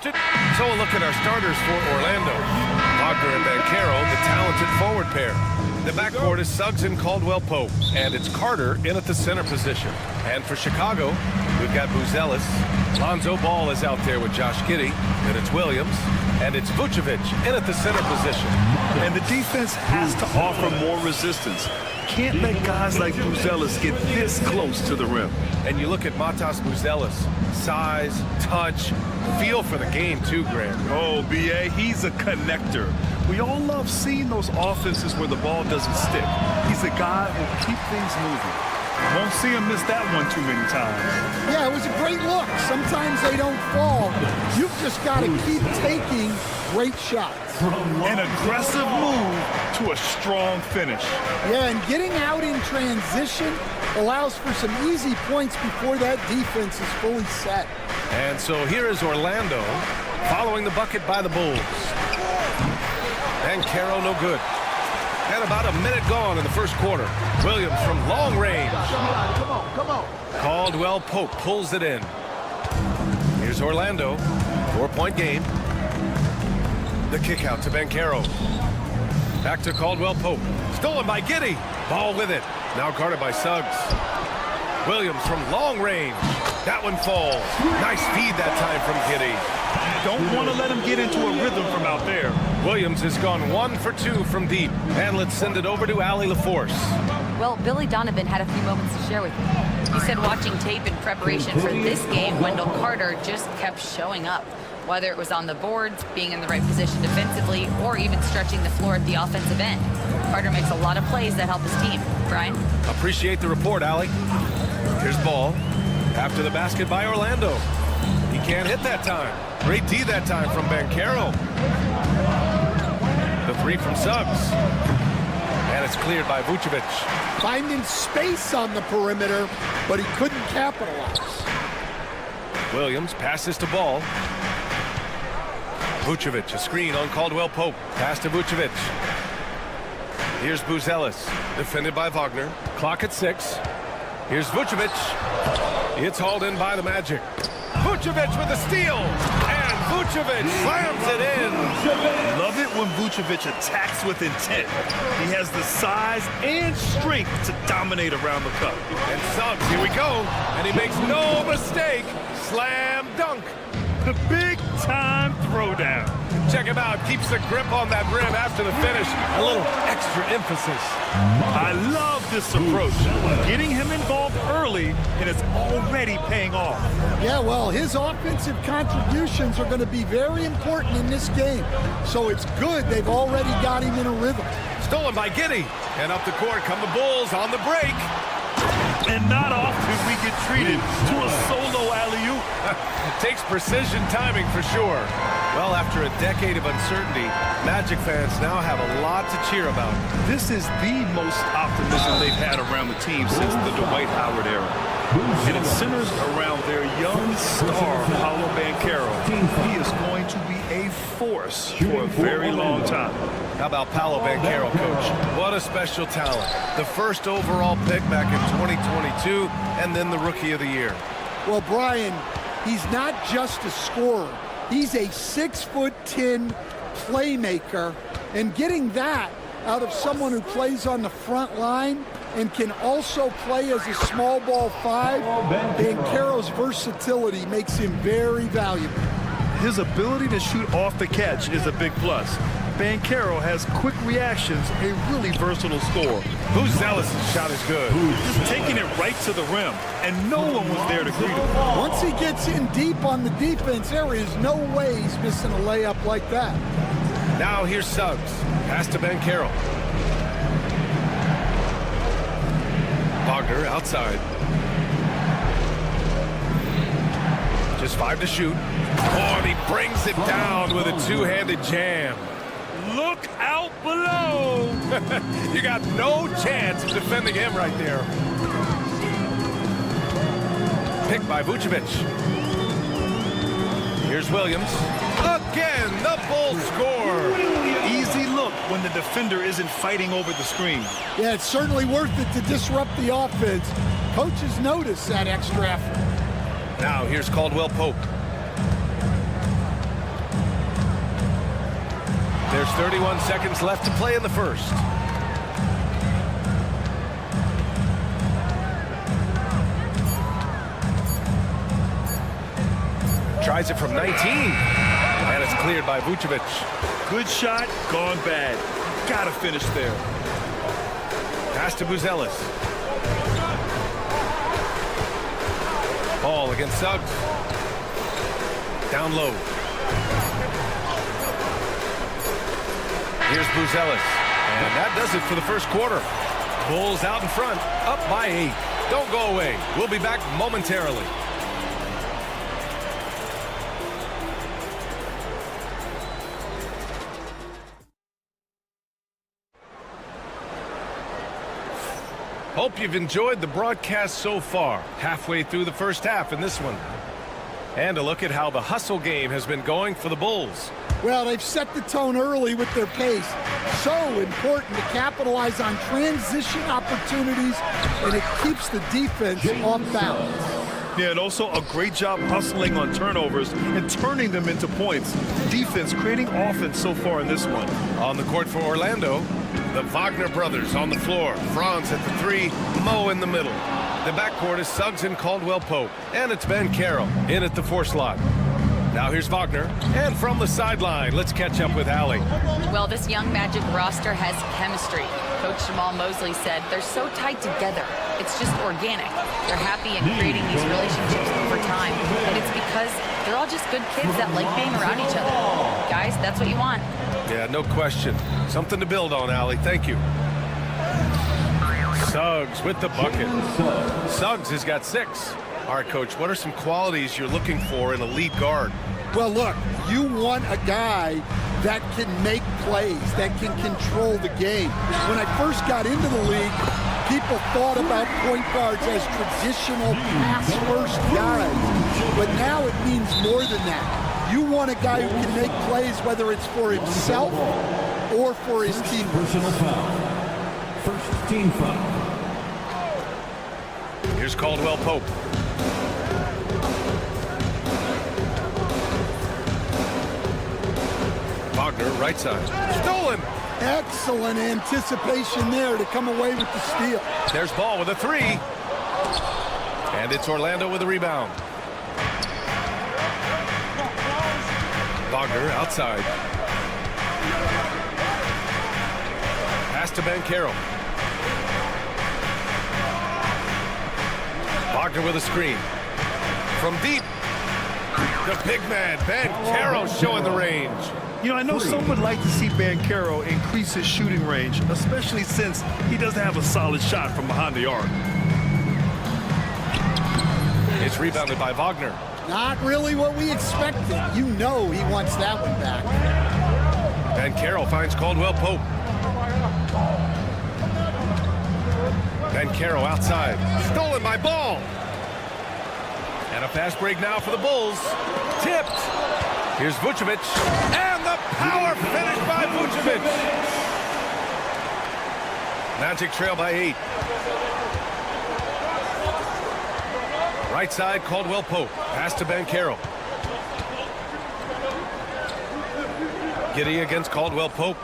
after. So a look at our starters for Orlando. Wagner and Banchero, the talented forward pair. The backcourt is Suggs and Caldwell Pope, and it's Carter in at the center position. And for Chicago, we've got Buzelis. Lonzo Ball is out there with Josh Giddey, and it's Williams, and it's Vucevic in at the center position. And the defense has to offer more resistance. Can't let guys like Buzelis get this close to the rim. And you look at Matas Buzelis, size, touch, feel for the game too, Grant. Oh, B.A., he's a connector. We all love seeing those offenses where the ball doesn't stick. He's a guy who will keep things moving. Won't see him miss that one too many times. Yeah, it was a great look. Sometimes they don't fall. You've just got to keep taking great shots. An aggressive move to a strong finish. Yeah, and getting out in transition allows for some easy points before that defense is fully set. And so here is Orlando following the bucket by the Bulls. And Caro no good. And about a minute gone in the first quarter. Williams from long range. Come on. Caldwell Pope pulls it in. Here's Orlando. 4-point game. The kick out to Banchero. Back to Caldwell Pope. Stolen by Giddey. Ball with it. Now guarded by Suggs. Williams from long range. That one falls. Nice feed that time from Giddey. Don't want to let him get into a rhythm from out there. Williams has gone 1 for 2 from deep. And let's send it over to Allie LaForce. Well, Billy Donovan had a few moments to share with me. He said watching tape in preparation for this game, Wendell Carter just kept showing up. Whether it was on the boards, being in the right position defensively, or even stretching the floor at the offensive end. Carter makes a lot of plays that help his team. Brian? Appreciate the report, Allie. Here's Ball. After the basket by Orlando. He can't hit that time. Great D that time from Banchero. The three from Suggs. And it's cleared by Vucevic. Finding space on the perimeter, but he couldn't capitalize. Williams passes to Ball. Vucevic, a screen on Caldwell Pope. Pass to Vucevic. Here's Buzelis, defended by Wagner. Clock at 6. Here's Vucevic. It's hauled in by the Magic. Vucevic with a steal. And Vucevic slams it in. Love it when Vucevic attacks with intent. He has the size and strength to dominate around the cup. And Suggs, here we go. And he makes no mistake. Slam dunk. The big-time throwdown. Check him out. Keeps the grip on that rim after the finish. A little extra emphasis. I love this approach. Getting him involved early, and it's already paying off. Yeah, well, his offensive contributions are going to be very important in this game. So it's good they've already got him in a rhythm. Stolen by Giddey. And up the court come the Bulls on the break. And not often we get treated to a solo alley-oop. Takes precision timing for sure. Well, after a decade of uncertainty, Magic fans now have a lot to cheer about. This is the most optimism they've had around the team since the Dwight Howard era. And it centers around their young star, Paolo Banchero. He is going to be a force for a very long time. How about Paolo Banchero, Coach? What a special talent. The first overall pick back in 2022, and then the Rookie of the Year. Well, Brian, he's not just a scorer. He's a 6'10" playmaker, and getting that out of someone who plays on the front line and can also play as a small ball 5, Banchero's versatility makes him very valuable. His ability to shoot off the catch is a big plus. Banchero has quick reactions, a really versatile scorer. Buzelis' shot is good. Just taking it right to the rim, and no one was there to greet him. Once he gets in deep on the defense, there is no way he's missing a layup like that. Now here's Suggs. Pass to Banchero. Wagner outside. Just 5 to shoot. Oh, and he brings it down with a two-handed jam. Look out below! You got no chance of defending him right there. Picked by Vucevic. Here's Williams. Again, the Bulls score. Easy look when the defender isn't fighting over the screen. Yeah, it's certainly worth it to disrupt the offense. Coaches notice that extra effort. Now here's Caldwell Pope. There's 31 seconds left to play in the first. Tries it from 19. And it's cleared by Vucevic. Good shot, gone bad. Gotta finish there. Pass to Buzelis. Ball against Suggs. Down low. Here's Buzelis. And that does it for the first quarter. Bulls out in front, up by 8. Don't go away. We'll be back momentarily. Hope you've enjoyed the broadcast so far. Halfway through the first half in this one. And a look at how the hustle game has been going for the Bulls. Well, they've set the tone early with their pace. So important to capitalize on transition opportunities, and it keeps the defense off balance. Yeah, and also a great job hustling on turnovers and turning them into points. Defense creating offense so far in this one. On the court for Orlando, the Wagner brothers on the floor. Franz at the 3, Mo in the middle. The backcourt is Suggs and Caldwell Pope. And it's Ben Carroll in at the 4 slot. Now here's Wagner. And from the sideline, let's catch up with Allie. Well, this young Magic roster has chemistry. Coach Jamal Mosley said they're so tight together. It's just organic. They're happy in creating these relationships over time. And it's because they're all just good kids that like being around each other. Guys, that's what you want. Yeah, no question. Something to build on, Allie. Thank you. Suggs with the bucket. Suggs has got 6. All right, Coach, what are some qualities you're looking for in a lead guard? Well, look, you want a guy that can make plays, that can control the game. When I first got into the league, people thought about point guards as traditional pass-first guys. But now it means more than that. You want a guy who can make plays, whether it's for himself or for his team. Personal foul. First team foul. Here's Caldwell Pope. Wagner, right side. Stolen! Excellent anticipation there to come away with the steal. There's Ball with a 3. And it's Orlando with a rebound. Wagner outside. Pass to Ben Carroll. Wagner with a screen. From deep. The big man, Ben Carroll, showing the range. You know, I know some would like to see Ben Carroll increase his shooting range, especially since he doesn't have a solid shot from behind the arc. It's rebounded by Wagner. Not really what we expected. You know he wants that one back. Ben Carroll finds Caldwell Pope. Ben Carroll outside. Stolen by Ball. And a fast break now for the Bulls. Tipped. Here's Vucevic. And the power finish by Vucevic. Magic trail by 8. Right side, Caldwell Pope. Pass to Ben Carroll. Giddy against Caldwell Pope.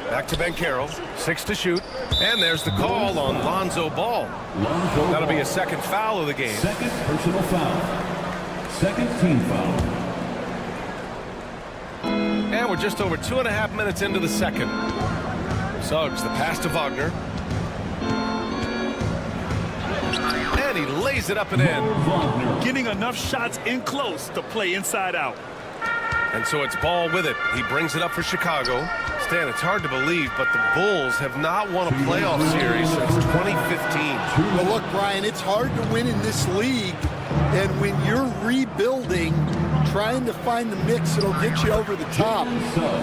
Back to Ben Carroll. 6 to shoot. And there's the call on Lonzo Ball. That'll be a second foul of the game. Second personal foul. Second team foul. And we're just over 2.5 minutes into the second. Suggs, the pass to Wagner. And he lays it up and in. Getting enough shots in close to play inside out. And so it's Ball with it. He brings it up for Chicago. Stan, it's hard to believe, but the Bulls have not won a playoff series since 2015. Well, look, Brian, it's hard to win in this league. And when you're rebuilding, trying to find the mix that'll get you over the top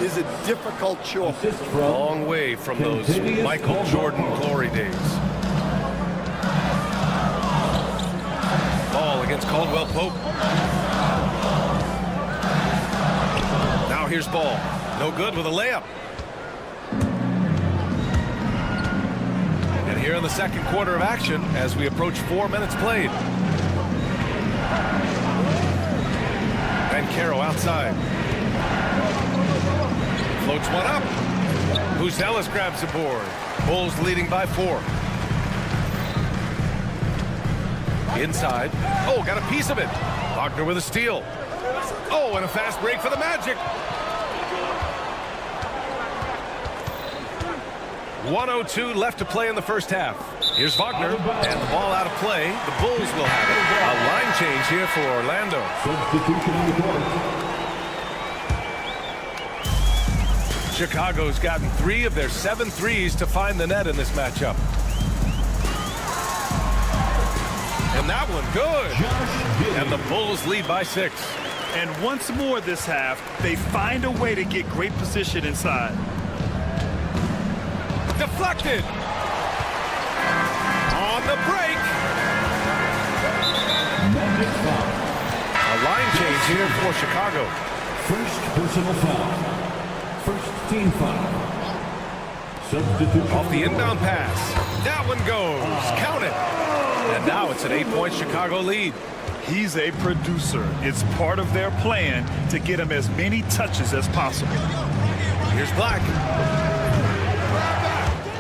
is a difficult choice. Long way from those Michael Jordan glory days. Ball against Caldwell Pope. Now here's Ball. No good with a layup. And here in the second quarter of action as we approach 4 minutes played. Ben Carroll outside. Floats one up. Buzelis grabs the board. Bulls leading by 4. Inside. Oh, got a piece of it. Wagner with a steal. Oh, and a fast break for the Magic. 1:02 left to play in the first half. Here's Wagner, and the ball out of play. The Bulls will have it. A line change here for Orlando. Chicago's gotten 3 of their 7 threes to find the net in this matchup. And that one good. And the Bulls lead by 6. And once more this half, they find a way to get great position inside. Deflected. On the break. A line change here for Chicago. First personal foul. First team foul. Substitution. Off the inbound pass. That one goes. Count it. And now it's an 8-point Chicago lead. He's a producer. It's part of their plan to get him as many touches as possible. Here's Black.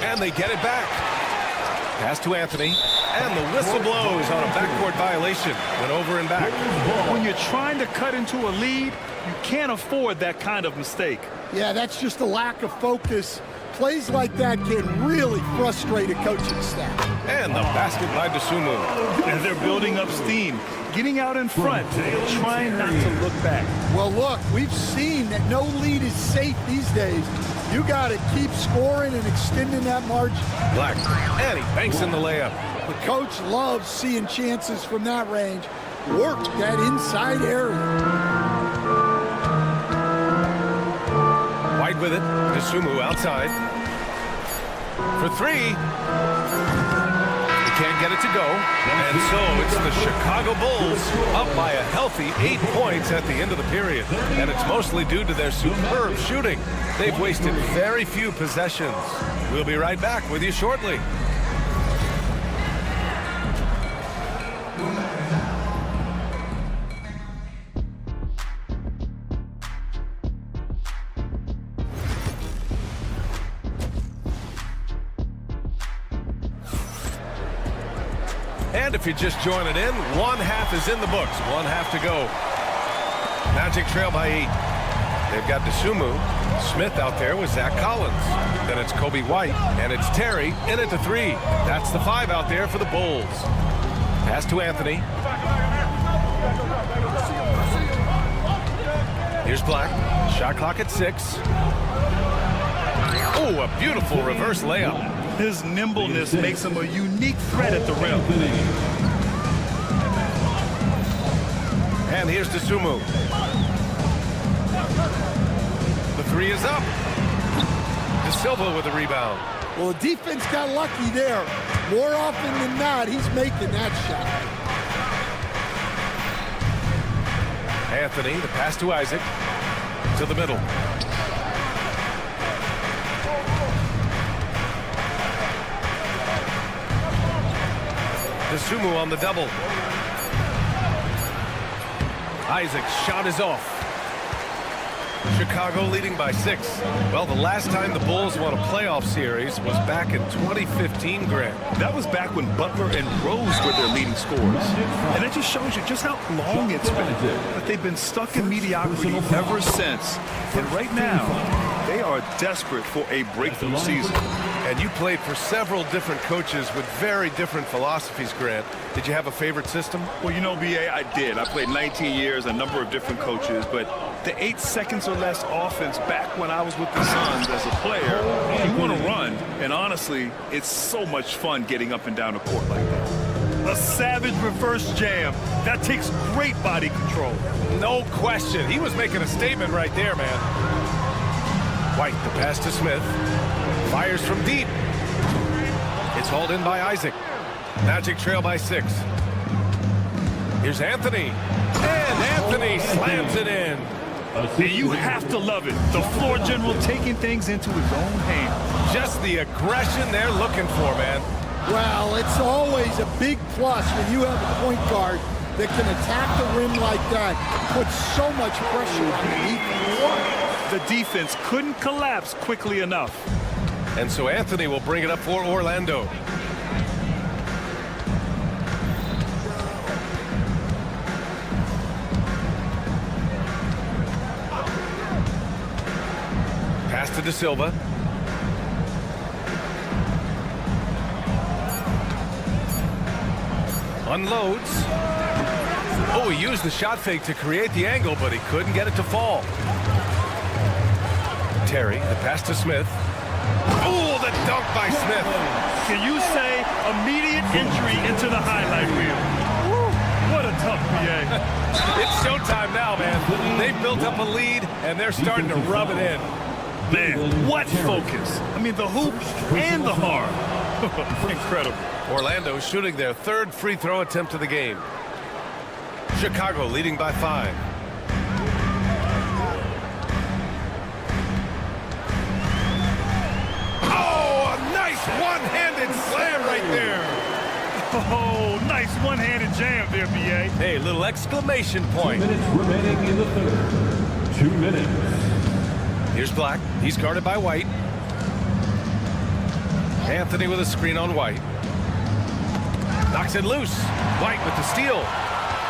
And they get it back. Pass to Anthony. And the whistle blows on a backcourt violation. Went over and back. When you're trying to cut into a lead, you can't afford that kind of mistake. Yeah, that's just a lack of focus. Plays like that can really frustrate a coaching staff. And the basket by Dosunmu. And they're building up steam, getting out in front, trying not to look back. Well, look, we've seen that no lead is safe these days. You got to keep scoring and extending that margin. Black, and he banks in the layup. The coach loves seeing chances from that range. Work that inside area. White with it. Dosunmu outside. For 3. He can't get it to go. And so it's the Chicago Bulls up by a healthy 8 points at the end of the period. And it's mostly due to their superb shooting. They've wasted very few possessions. We'll be right back with you shortly. And if you're just joining in, 1 half is in the books. 1 half to go. Magic trail by 8. They've got Dosunmu. Smith out there with Zach Collins. Then it's Kobe White, and it's Terry in it to 3. That's the 5 out there for the Bulls. Pass to Anthony. Here's Black. Shot clock at 6. Oh, a beautiful reverse layup. His nimbleness makes him a unique threat at the rim. And here's Dosunmu. The 3 is up. De Silva with the rebound. Well, the defense got lucky there. More often than not, he's making that shot. Anthony, the pass to Isaac. To the middle. Dosunmu on the double. Isaac's shot is off. Chicago leading by 6. Well, the last time the Bulls won a playoff series was back in 2015, Grant. That was back when Butler and Rose were their leading scorers. And it just shows you just how long it's been. But they've been stuck in mediocrity ever since. And right now, they are desperate for a breakthrough season. And you played for several different coaches with very different philosophies, Grant. Did you have a favorite system? Well, you know, B.A., I did. I played 19 years, a number of different coaches, but the 8 seconds or less offense back when I was with the Suns as a player, you want to run. And honestly, it's so much fun getting up and down the court like that. A savage reverse jam. That takes great body control. No question. He was making a statement right there, man. White, the pass to Smith. Fires from deep. It's hauled in by Isaac. Magic trail by 6. Here's Anthony. And Anthony slams it in. And you have to love it. The floor general taking things into his own hands. Just the aggression they're looking for, man. Well, it's always a big plus when you have a point guard that can attack the rim like that, put so much pressure on the defense. The defense couldn't collapse quickly enough. And so Anthony will bring it up for Orlando. Pass to De Silva. Unloads. Oh, he used the shot fake to create the angle, but he couldn't get it to fall. Terry, the pass to Smith. Oh, the dunk by Smith. Can you say immediate entry into the highlight reel? Woo, what a tough PA. It's showtime now, man. They've built up a lead, and they're starting to rub it in. Man, what focus. I mean, the hoop and the arm. Incredible. Orlando shooting their third free throw attempt of the game. Chicago leading by 5. Oh, a nice one-handed slam right there. Oh, nice one-handed jam there, BA. Hey, little exclamation point. 2 minutes remaining in the third. 2 minutes. Here's Black. He's guarded by White. Anthony with a screen on White. Knocks it loose. White with the steal.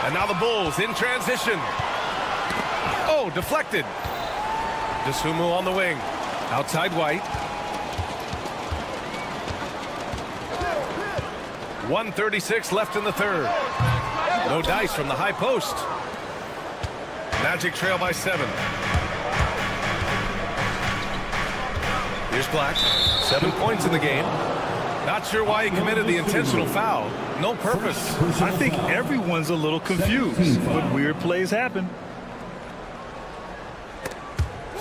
And now the Bulls in transition. Oh, deflected. DeSumo on the wing. Outside White. 1:36 left in the third. No dice from the high post. Magic trail by 7. Here's Black. 7 points in the game. Not sure why he committed the intentional foul. No purpose. I think everyone's a little confused, but weird plays happen.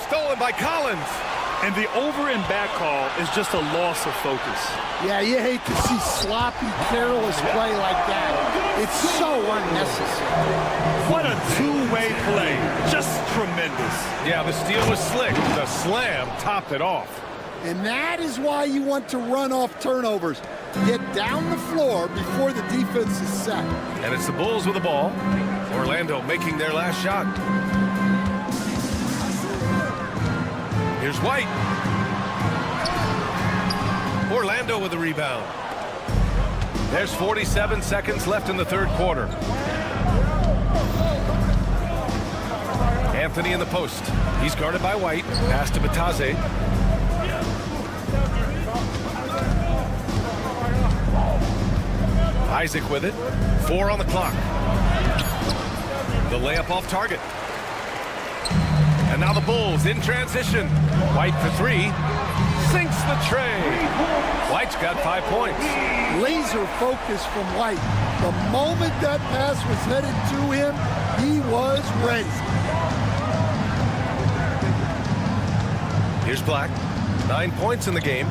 Stolen by Collins. And the over and back call is just a loss of focus. Yeah, you hate to see sloppy, careless play like that. It's so unnecessary. What a two-way play. Just tremendous. Yeah, the steal was slick. The slam topped it off. And that is why you want to run off turnovers. Get down the floor before the defense is set. And it's the Bulls with the ball. Orlando making their last shot. Here's White. Orlando with the rebound. There's 47 seconds left in the third quarter. Anthony in the post. He's guarded by White. Pass to Batase. Isaac with it. 4 on the clock. The layup off target. And now the Bulls in transition. White for 3. Sinks the tray. White's got 5 points. Laser focus from White. The moment that pass was headed to him, he was ready. Here's Black. 9 points in the game.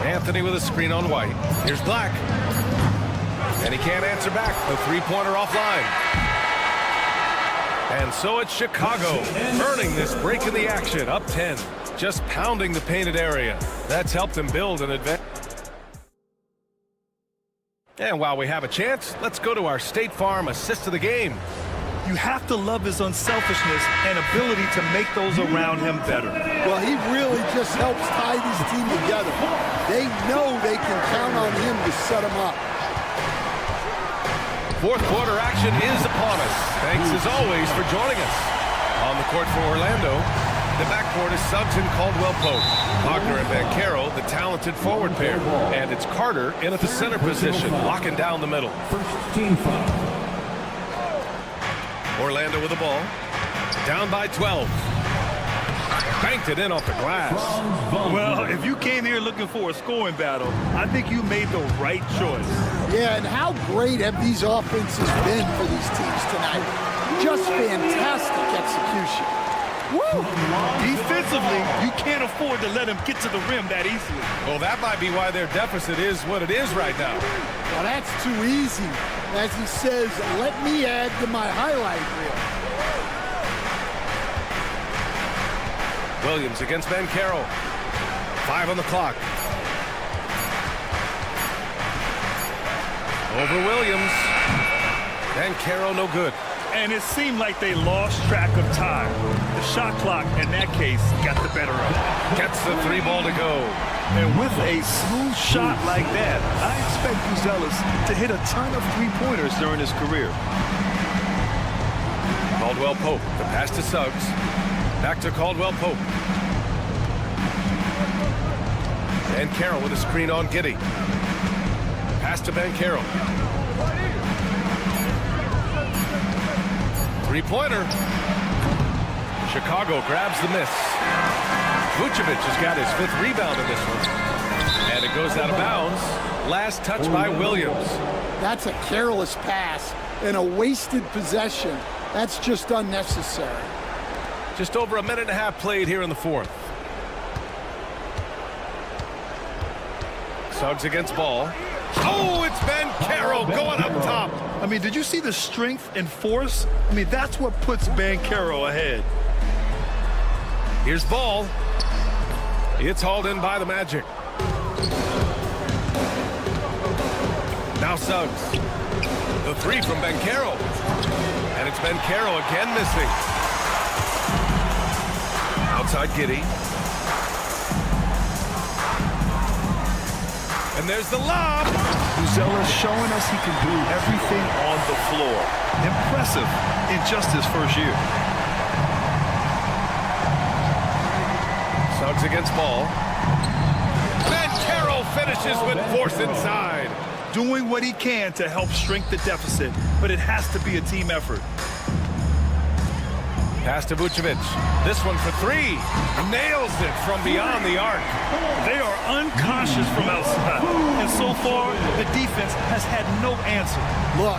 Anthony with a screen on White. Here's Black. And he can't answer back. The three-pointer offline. And so it's Chicago earning this break in the action. Up 10. Just pounding the painted area. That's helped them build an advantage. And while we have a chance, let's go to our State Farm assist of the game. You have to love his unselfishness and ability to make those around him better. Well, he really just helps tie this team together. They know they can count on him to set them up. Fourth quarter action is upon us. Thanks as always for joining us. On the court for Orlando, the backcourt is Suggs and Caldwell-Pope. Wagner and Banchero, the talented forward pair. And it's Carter in at the center position, locking down the middle. First team foul. Orlando with the ball. Down by 12. Banked it in off the glass. Well, if you came here looking for a scoring battle, I think you made the right choice. Yeah, and how great have these offenses been for these teams tonight? Just fantastic execution. Woo! Defensively, you can't afford to let him get to the rim that easily. Well, that might be why their deficit is what it is right now. Well, that's too easy. As he says, let me add to my highlight reel. Williams against Banchero. 5 on the clock. Over Williams. Banchero no good. and it seemed like they lost track of time. The shot clock, in that case, got the better of it. Gets the 3 ball to go. And with a smooth shot like that, I expect Buzelis to hit a ton of three-pointers during his career. Caldwell Pope, the pass to Suggs. Back to Caldwell Pope. And Carroll with a screen on Giddey. Pass to Banchero. Three-pointer. Chicago grabs the miss. Vucevic has got his 5th rebound in this one. And it goes out of bounds. Last touch by Williams. That's a careless pass and a wasted possession. That's just unnecessary. Just over a minute and a half played here in the 4th. Suggs against Ball. Oh, it's Banchero going up top. I mean, did you see the strength and force? I mean, that's what puts Banchero ahead. Here's Ball. It's hauled in by the Magic. Now Suggs. The 3 from Banchero. And it's Banchero again missing. Outside Giddey. And there's the lob. Buzelis showing us he can do everything on the floor. Impressive in just his first year. Suggs against Ball. Banchero finishes with force inside. Doing what he can to help shrink the deficit, but it has to be a team effort. Pass to Vucevic. This one for 3. Nails it from beyond the arc. They are unconscious from outside. And so far, the defense has had no answer. Look,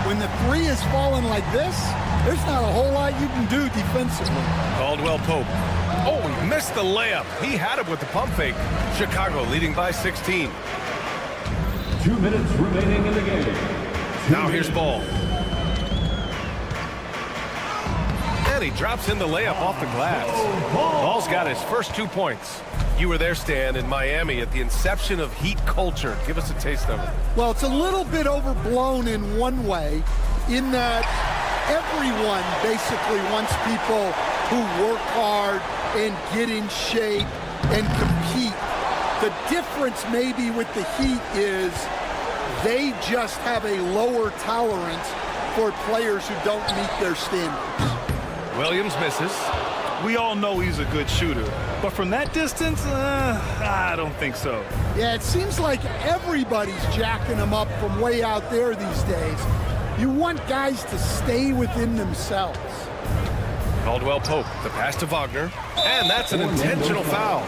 when the 3 is falling like this, there's not a whole lot you can do defensively. Caldwell Pope. Oh, he missed the layup. He had it with the pump fake. Chicago leading by 16. 2 minutes remaining in the game. Now here's Ball. And he drops in the layup off the glass. Ball's got his first 2 points. You were there, Stan, in Miami at the inception of Heat culture. Give us a taste of it. Well, it's a little bit overblown in one way, in that everyone basically wants people who work hard and get in shape and compete. The difference maybe with the Heat is they just have a lower tolerance for players who don't meet their standards. Williams misses. We all know he's a good shooter, but from that distance, I don't think so. Yeah, it seems like everybody's jacking him up from way out there these days. You want guys to stay within themselves. Caldwell Pope, the pass to Wagner, and that's an intentional foul.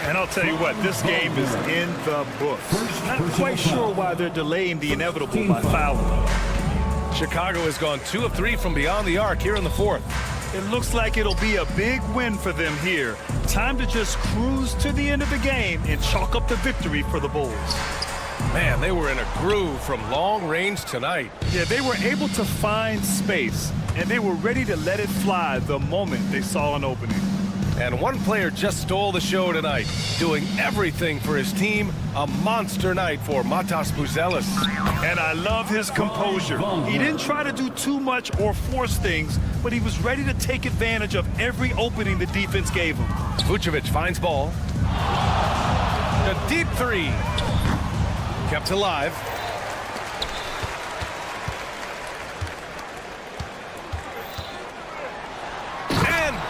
And I'll tell you what, this game is in the books. Not quite sure why they're delaying the inevitable by fouling. Chicago has gone 2 of 3 from beyond the arc here in the 4th. It looks like it'll be a big win for them here. Time to just cruise to the end of the game and chalk up the victory for the Bulls. Man, they were in a groove from long range tonight. Yeah, they were able to find space, and they were ready to let it fly the moment they saw an opening. And one player just stole the show tonight, doing everything for his team. A monster night for Matas Buzelis. And I love his composure. He didn't try to do too much or force things, but he was ready to take advantage of every opening the defense gave him. Vucevic finds Ball. A deep 3. Kept alive.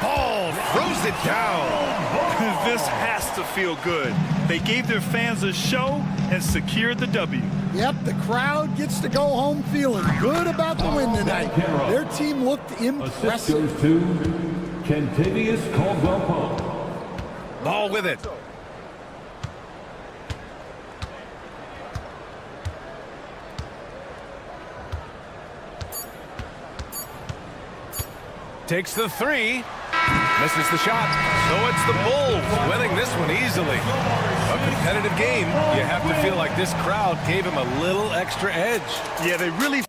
Ball throws it down. This has to feel good. They gave their fans a show and secured the W. Yep, the crowd gets to go home feeling good about the win tonight. Their team looked impressive. Assist goes to Kentavious Caldwell-Pope. Ball with it. Takes the 3. Misses the shot. So it's the Bulls winning this one easily. A competitive game. You have to feel like this crowd gave him a little extra edge. Yeah, they really